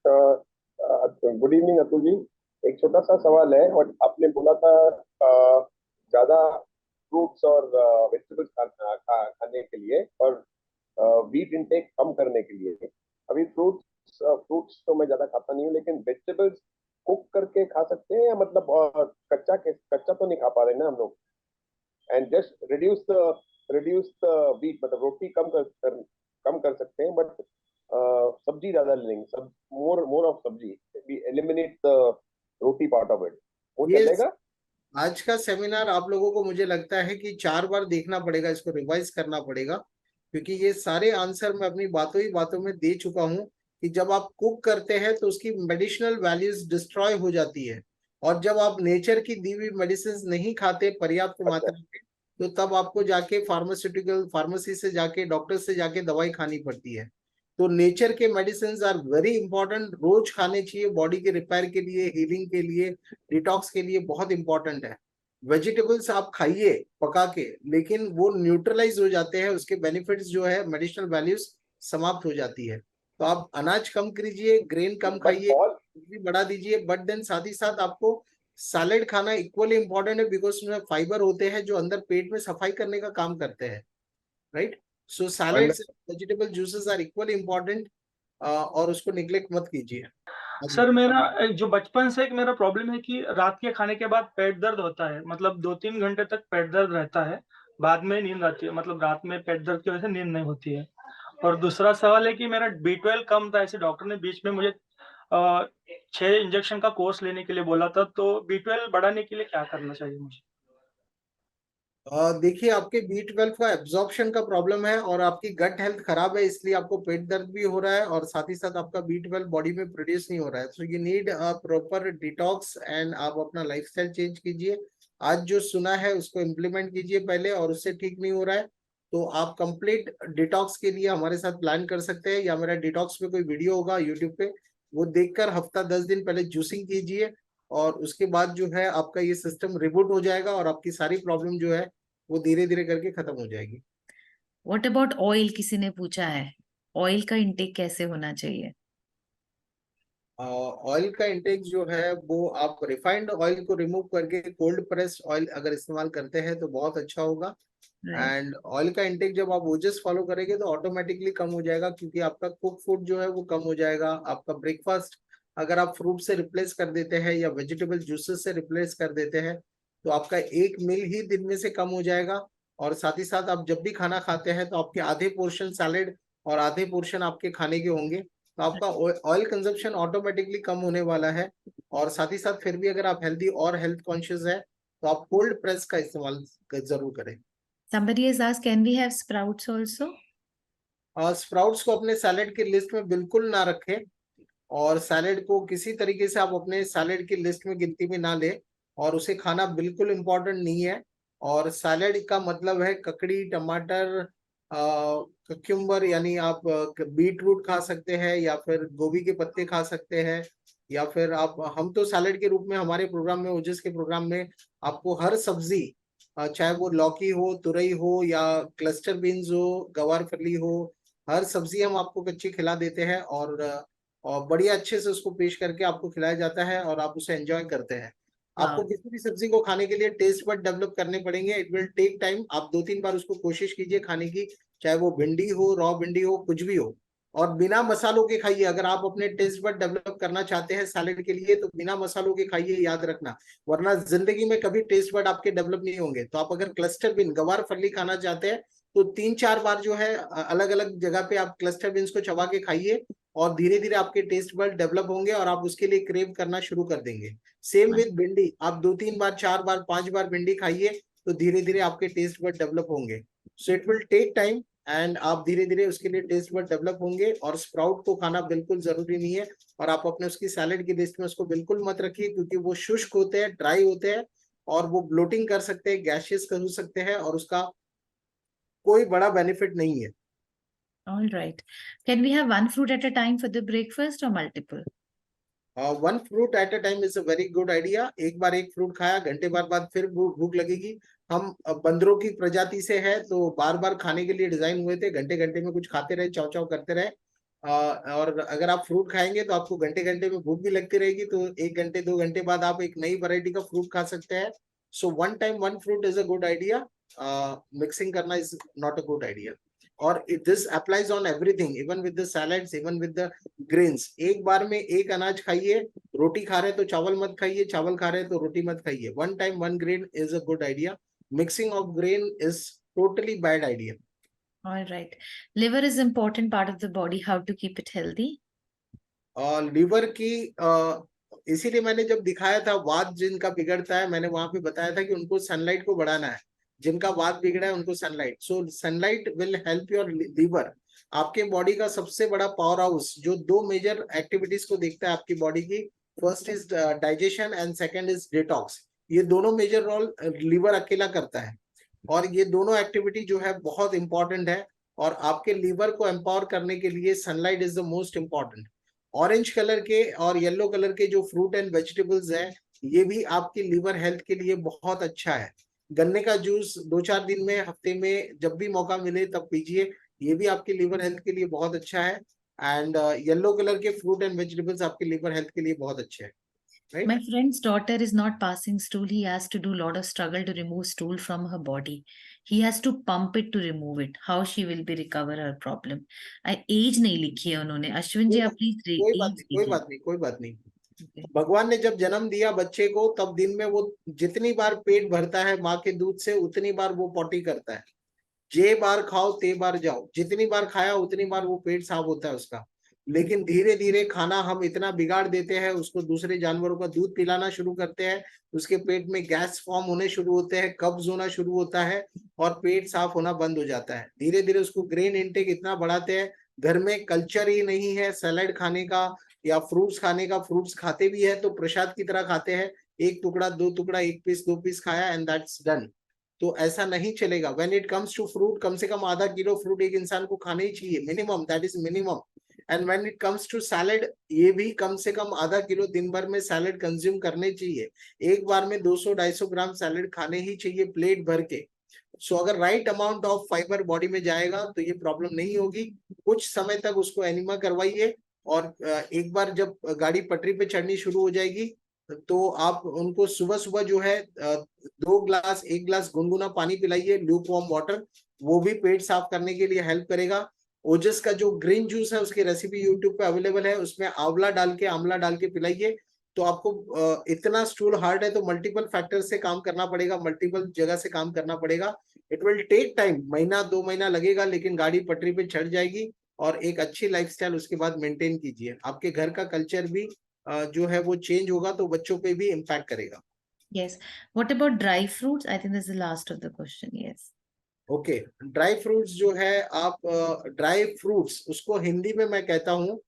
गुड इवनिंग अतुल जी, एक छोटा सा सवाल है। और आपने बोला था ज्यादा फ्रूट्स और वेजिटेबल्स खाने के लिए और वीट इनटेक कम करने के लिए। अभी फ्रूट्स तो मैं ज्यादा खाता नहीं हूँ, लेकिन वेजिटेबल्स कुक करके खा सकते हैं या मतलब कच्चा तो नहीं खा पा रहे ना हम लोग। And just reduce the wheat, मतलब रोटी कम कर सकते हैं, बट सब्जी ज्यादा लेंगे, सब मोर ऑफ सब्जी, eliminate the roti part of it, वो चलेगा?
आज का सेमिनार आप लोगों को मुझे लगता है कि 4 बार देखना पड़ेगा, इसको रिवाइज करना पड़ेगा, क्योंकि ये सारे आंसर मैं अपनी बातों ही बातों में दे चुका हूँ कि जब आप कुक करते हैं तो उसकी मेडिसिनल वैल्यूज डिस्ट्रॉय हो जाती है, और जब आप नेचर की दी हुई मेडिसिन नहीं खाते पर्याप्त मात्रा में, तो तब आपको जाके फार्मेसी से जाके डॉक्टर से जाके दवाई खानी पड़ती है। तो नेचर के मेडिसिन आर वेरी इंपॉर्टेंट, रोज खाने चाहिए, बॉडी के रिपेयर के लिए, हीलिंग के लिए, डिटॉक्स के लिए बहुत इंपॉर्टेंट है। वेजिटेबल्स आप खाइए पका के, लेकिन वो न्यूट्रलाइज हो जाते हैं, उसके बेनिफिट्स जो है मेडिसिनल वैल्यूज समाप्त हो जाती है। तो आप अनाज कम कीजिए, ग्रेन कम खाइए, बढ़ा दीजिए, बट देन साथ ही साथ आपको सैलेड खाना इक्वली इंपॉर्टेंट है, बिकॉज उसमें फाइबर होते हैं जो अंदर पेट में सफाई करने का काम करते हैं, right? So salads, vegetable juices are equally important, और उसको निग्लेक्ट मत कीजिए।
सर मेरा जो बचपन से एक मेरा प्रॉब्लम है कि रात के खाने के बाद पेट दर्द होता है, मतलब 2-3 घंटे तक पेट दर्द रहता है, बाद में नींद आती है, मतलब रात में पेट दर्द की वजह से नींद नहीं होती है। और दूसरा सवाल है कि मेरा B12 कम था, ऐसे डॉक्टर ने बीच में मुझे 6 इंजेक्शन का कोर्स लेने के लिए बोला था, तो B12 बढ़ाने के लिए क्या करना चाहिए मुझे?
देखिए, आपके B12 का एब्जॉर्प्शन का प्रॉब्लम है और आपकी गट हेल्थ खराब है, इसलिए आपको पेट दर्द भी हो रहा है और साथ ही साथ आपका B12 बॉडी में प्रोड्यूस नहीं हो रहा है। So you need a proper detox and आप अपना लाइफस्टाइल चेंज कीजिए। आज जो सुना है उसको इम्प्लीमेंट कीजिए पहले, और उससे ठीक नहीं हो रहा है तो आप कंप्लीट डिटॉक्स के लिए हमारे साथ प्लान कर सकते हैं, या मेरा डिटॉक्स पे कोई वीडियो होगा यूट्यूब पे, वो देखकर हफ्ता 10 दिन पहले जूसिंग कीजिए, और उसके बाद जो है आपका ये सिस्टम रिबूट हो जाएगा और आपकी सारी प्रॉब्लम जो है वो धीरे धीरे करके खत्म हो जाएगी।
व्हाट अबाउट ऑयल, किसी ने पूछा है, ऑयल का इंटेक कैसे होना चाहिए?
ऑयल का इंटेक जो है वो आप रिफाइंड ऑयल को रिमूव करके कोल्ड प्रेस ऑयल अगर इस्तेमाल करते हैं तो बहुत अच्छा होगा।
राइट,
एंड ऑयल का इंटेक जब आप ओजेस फॉलो करेंगे तो ऑटोमेटिकली कम हो जाएगा, क्योंकि आपका कुक फूड जो है वो कम हो जाएगा। आपका ब्रेकफास्ट अगर आप फ्रूट से रिप्लेस कर देते हैं या वेजिटेबल जूसेस से रिप्लेस कर देते हैं तो आपका एक मील ही दिन में से कम हो जाएगा। और साथ ही साथ आप जब भी खाना खाते हैं तो आपके आधे पोर्शन सैलेड और आधे पोर्शन आपके खाने के होंगे, तो आपका ऑयल कंजप्शन ऑटोमेटिकली कम होने वाला है। और साथ ही साथ फिर भी अगर आप हेल्दी और हेल्थ कॉन्शियस है तो आप कोल्ड प्रेस का इस्तेमाल जरूर करें।
somebody has asked, can we have sprouts also?
Sprouts को अपने सैलेड की लिस्ट में बिल्कुल ना रखें, और सैलेड को किसी तरीके से आप अपने सैलेड की लिस्ट में गिनती में ना ले, और उसे खाना बिल्कुल इम्पोर्टेंट नहीं है। और सैलेड का मतलब है ककड़ी, टमाटर, कक्यूम्बर, यानी आप बीट रूट खा सकते हैं या फिर गोभी के पत्ते खा सकते हैं, या फिर आप, हम तो सैलेड के रूप में हमारे प्रोग्राम में, ओजस के प्रोग्राम में आपको हर सब्जी, चाहे वो लौकी हो, तुरई हो, या क्लस्टर बीन्स हो, गवार फली हो, हर सब्जी हम आपको कच्ची खिला देते हैं, और बढ़िया अच्छे से उसको पेश करके आपको खिलाया जाता है और आप उसे एंजॉय करते हैं। आपको
Wow.
किसी भी सब्जी को खाने के लिए टेस्ट बड डेवलप करने पड़ेंगे, इट विल टेक टाइम। आप 2-3 बार उसको कोशिश कीजिए खाने की, चाहे वो भिंडी हो, रॉ भिंडी हो, कुछ भी हो, और बिना मसालों के खाइए। अगर आप अपने टेस्ट बड डेवलप करना चाहते हैं सैलेड के लिए तो बिना मसालों के खाइए, याद रखना, वरना जिंदगी में कभी टेस्ट बड आपके डेवलप नहीं होंगे। तो आप अगर क्लस्टर बीन, गवार फली खाना चाहते हैं तो 3-4 बार जो है अलग अलग जगह पे आप क्लस्टर बीन्स को चबा के खाइए, और धीरे धीरे आपके टेस्ट बड डेवलप होंगे और आप उसके लिए क्रेव करना शुरू कर देंगे। सेम विद भिंडी, आप 2-3 बार, 4 बार, 5 बार भिंडी खाइए तो धीरे धीरे आपके टेस्ट बड डेवलप होंगे। So it will take time, and आप धीरे धीरे उसके लिए टेस्ट बड डेवलप होंगे। और स्प्राउट को खाना बिल्कुल जरूरी नहीं है, और आप अपने उसकी सैलेड की लिस्ट में उसको बिल्कुल मत रखिए, क्योंकि वो शुष्क होते हैं, ड्राई होते हैं, और वो ब्लोटिंग कर सकते हैं, गैसेस कर सकते हैं, और उसका कोई बड़ा बेनिफिट नहीं है।
All right. Can we have one fruit at a time for the breakfast or multiple?
One fruit at a time is a very good idea. एक बार एक फ्रूट खाया, घंटे बाद फिर भूख लगेगी। हम बंदरों की प्रजाति से है तो बार बार खाने के लिए डिजाइन हुए थे, घंटे घंटे में कुछ खाते रहे, चाव चाव करते रहे। और अगर आप फ्रूट खाएंगे तो आपको घंटे घंटे में भूख भी लगती रहेगी, तो 1 घंटे 2 घंटे बाद आप एक नई वैरायटी का फ्रूट खा सकते हैं। So one time one fruit is a good idea, mixing करना is not a good idea. और this applies on everything, even with the salads, even with the grains. एक बार में एक अनाज खाइए, रोटी खा रहे तो चावल मत खाइए, चावल खा रहे तो रोटी मत खाइए। One time one grain is a good idea, mixing of grain is totally bad idea.
All right. Liver is important part of the body. How to keep it healthy?
Liver की इसीलिए मैंने जब दिखाया था वात जिनका बिगड़ता है, मैंने वहां पे बताया था कि उनको सनलाइट को बढ़ाना है। जिनका वात बिगड़ा है उनको sunlight, so sunlight will help your liver. आपके बॉडी का सबसे बड़ा पावर हाउस जो 2 मेजर एक्टिविटीज को देखता है आपकी बॉडी की, first is digestion and second is detox. ये दोनों मेजर रोल लीवर अकेला करता है, और ये दोनों एक्टिविटी जो है बहुत इंपॉर्टेंट है। और आपके लीवर को एम्पावर करने के लिए sunlight is the most important. Orange colour के और येलो कलर के जो फ्रूट एंड वेजिटेबल्स हैं, ये भी आपकी लीवर हेल्थ के लिए बहुत अच्छा है। गन्ने का जूस 2-4 दिन में, हफ्ते में जब भी मौका मिले तब पीजिए, ये भी आपकी लीवर हेल्थ के लिए बहुत अच्छा है। एंड येलो कलर के फ्रूट एंड वेजिटेबल्स आपके लीवर हेल्थ के लिए बहुत अच्छे हैं। Right?
My friend's daughter is not passing stool. He has to do a lot of struggle to remove stool from her body. He has to pump it to remove it. How she will be recover her problem? Age नहीं लिखी है उन्होंने। अश्विन जी आप please
कोई बात नहीं, कोई बात नहीं, कोई बात नहीं। भगवान ने जब जन्म दिया बच्चे को, तब दिन में वो जितनी बार पेट भरता है माँ के दूध से, उतनी बार वो पॉटी करता है। जे बार खाओ ते बार जाओ, जितनी बार खाया उतनी बार वो पेट साफ होता है उसका। लेकिन धीरे धीरे खाना हम इतना बिगाड़ देते हैं, उसको दूसरे जानवरों का दूध पिलाना शुरू करते हैं, उसके पेट में गैस फॉर्म होने शुरू होते हैं, कब्ज होना शुरू होता है और पेट साफ होना बंद हो जाता है। धीरे धीरे उसको ग्रेन इनटेक इतना बढ़ाते हैं, घर में कल्चर ही नहीं है सैलेड खाने का या फ्रूट्स खाने का। फ्रूट्स खाते भी है तो प्रसाद की तरह खाते हैं, एक टुकड़ा, दो टुकड़ा, एक पीस, दो पीस खाया एंड दैट्स डन। तो ऐसा नहीं चलेगा। When it comes to fruit, कम से कम आधा किलो फ्रूट एक इंसान को खाना ही चाहिए, minimum, that is minimum. And when it comes to salad, ये भी कम से कम आधा किलो दिन भर में सैलेड कंज्यूम करने चाहिए। एक बार में 200-250 ग्राम सैलेड खाने ही चाहिए प्लेट भर के। सो अगर right amount of fibre body में जाएगा तो ये प्रॉब्लम नहीं होगी। कुछ समय तक उसको एनिमा करवाइए और एक बार जब गाड़ी पटरी पे चढ़नी शुरू हो जाएगी तो आप उनको सुबह सुबह जो है 1 गिलास गुनगुना पानी पिलाइए, ल्यूक वार्म वाटर, वो भी पेट साफ करने के लिए हेल्प करेगा। ओजस का जो ग्रीन जूस है उसकी रेसिपी यूट्यूब पे अवेलेबल है, उसमें आंवला डाल के पिलाइए। तो आपको इतना स्टूल हार्ड है तो मल्टीपल फैक्टर से काम करना पड़ेगा, मल्टीपल जगह से काम करना पड़ेगा। इट विल टेक टाइम, महीना 2 महीना लगेगा, लेकिन गाड़ी पटरी पे चढ़ जाएगी और एक अच्छी लाइफस्टाइल उसके बाद मेंटेन कीजिए। आपके घर का कल्चर भी जो है वो चेंज होगा तो बच्चों पे भी इम्पैक्ट करेगा।
Yes. What about dry fruits? I think this is the last of the question. Yes.
Okay, dry fruits जो है, आप ड्राई फ्रूट्स उसको हिंदी में मैं कहता हूँ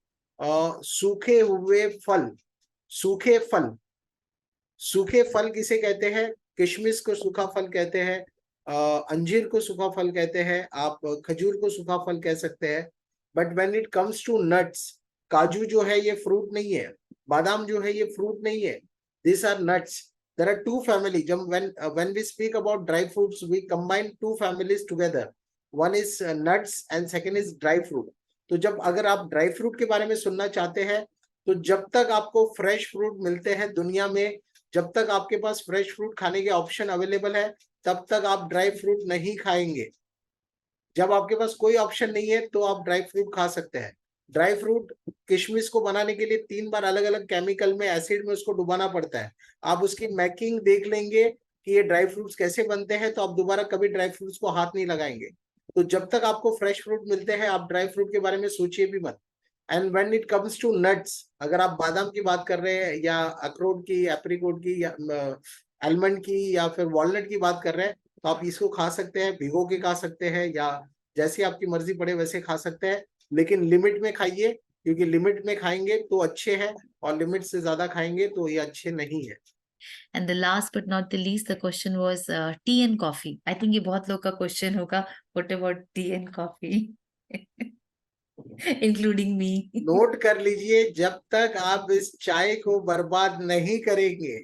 सूखे हुए फल। सूखे फल, सूखे फल किसे कहते हैं? किशमिश को सूखा फल कहते हैं, अंजीर को सूखा फल कहते हैं, आप खजूर को सूखा फल कह सकते हैं। But when it comes to nuts, काजू जो है ये फ्रूट नहीं है, बादाम जो है ये फ्रूट नहीं है, this are nuts. There are two families. When we speak about dry fruits, we combine two families together. One is nuts and second is dry fruit. तो जब अगर आप ड्राई फ्रूट के बारे में सुनना चाहते हैं तो जब तक आपको फ्रेश फ्रूट मिलते हैं दुनिया में, जब तक आपके पास फ्रेश फ्रूट खाने के ऑप्शन अवेलेबल है, तब तक आप ड्राई फ्रूट नहीं खाएंगे। जब आपके पास कोई ऑप्शन नहीं है तो आप ड्राई फ्रूट खा सकते हैं। ड्राई फ्रूट किशमिश को बनाने के लिए 3 बार अलग अलग केमिकल में, एसिड में उसको डुबाना पड़ता है। आप उसकी मेकिंग देख लेंगे कि ये ड्राई फ्रूट्स कैसे बनते हैं तो आप दोबारा कभी ड्राई फ्रूट्स को हाथ नहीं लगाएंगे। तो जब तक आपको फ्रेश फ्रूट मिलते हैं आप ड्राई फ्रूट के बारे में सोचिए भी मत। And when it comes to nuts, अगर आप बादाम की बात कर रहे हैं या अखरोट की, एप्रिकॉट की या आलमंड की या फिर वॉलनट की बात कर रहे हैं तो आप इसको खा सकते हैं, भिगो के खा सकते हैं या जैसी आपकी मर्जी पड़े वैसे खा सकते हैं, लेकिन लिमिट में खाइए, क्योंकि लिमिट में खाएंगे तो अच्छे हैं और लिमिट से ज्यादा खाएंगे तो ये अच्छे नहीं है।
And the last but not the least, the question was tea and coffee. I think ये बहुत लोग का question होगा. What about tea and coffee? Including me.
Note कर लीजिए, जब तक आप इस चाय को बर्बाद नहीं करेंगे,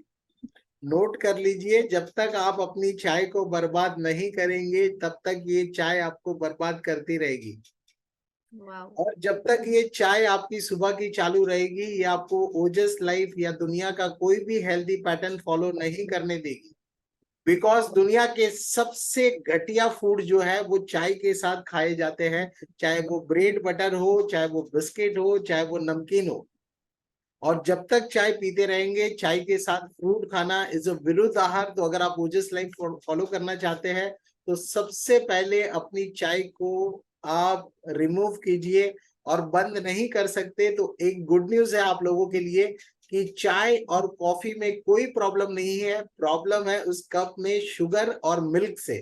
नोट कर लीजिए, जब तक आप अपनी चाय को बर्बाद नहीं करेंगे तब तक ये चाय आपको बर्बाद करती रहेगी। और जब तक ये चाय आपकी सुबह की चालू रहेगी ये आपको ओजस लाइफ या दुनिया का कोई भी हेल्दी पैटर्न फॉलो नहीं करने देगी। बिकॉज दुनिया के सबसे घटिया फूड जो है वो चाय के साथ खाए जाते हैं, चाहे वो ब्रेड बटर हो, चाहे वो बिस्किट हो, चाहे वो नमकीन हो। और जब तक चाय पीते रहेंगे, चाय के साथ फ्रूट खाना इज अ विरुद्ध आहार। तो अगर आप ओजस लाइफ फॉलो करना चाहते हैं तो सबसे पहले अपनी चाय को आप रिमूव कीजिए, और बंद नहीं कर सकते तो एक गुड न्यूज है आप लोगों के लिए कि चाय और कॉफी में कोई प्रॉब्लम नहीं है, प्रॉब्लम है उस कप में शुगर और मिल्क से।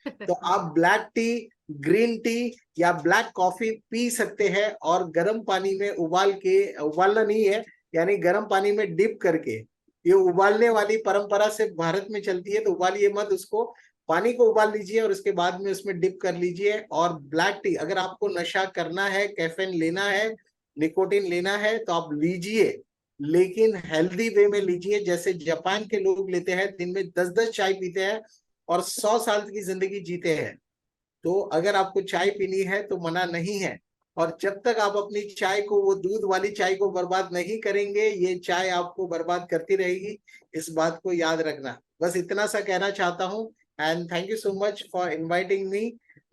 तो आप ब्लैक टी, ग्रीन टी या ब्लैक कॉफी पी सकते हैं और गर्म पानी में उबाल के, उबालना नहीं है यानी गर्म पानी में डिप करके, ये उबालने वाली परंपरा सिर्फ भारत में चलती है तो उबालिए मत उसको, पानी को उबाल लीजिए और उसके बाद में उसमें डिप कर लीजिए। और ब्लैक टी, अगर आपको नशा करना है, कैफीन लेना है, निकोटीन लेना है तो आप लीजिए, लेकिन हेल्दी वे में लीजिए। जैसे जापान के लोग लेते हैं, दिन में 10-10 चाय पीते हैं और 100 साल की जिंदगी जीते हैं। तो अगर आपको चाय पीनी है तो मना नहीं है, और जब तक आप अपनी चाय को, वो दूध वाली चाय को बर्बाद नहीं करेंगे, ये चाय आपको बर्बाद करती रहेगी। इस बात को याद रखना। बस इतना सा कहना चाहता हूँ। And thank you so much for inviting me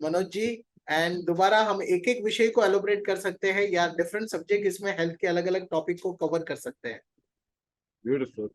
Manoj ji. And दोबारा हम एक एक विषय को एलोबरेट कर सकते हैं या डिफरेंट सब्जेक्ट इसमें हेल्थ के अलग अलग टॉपिक को कवर कर सकते हैं।
Beautiful.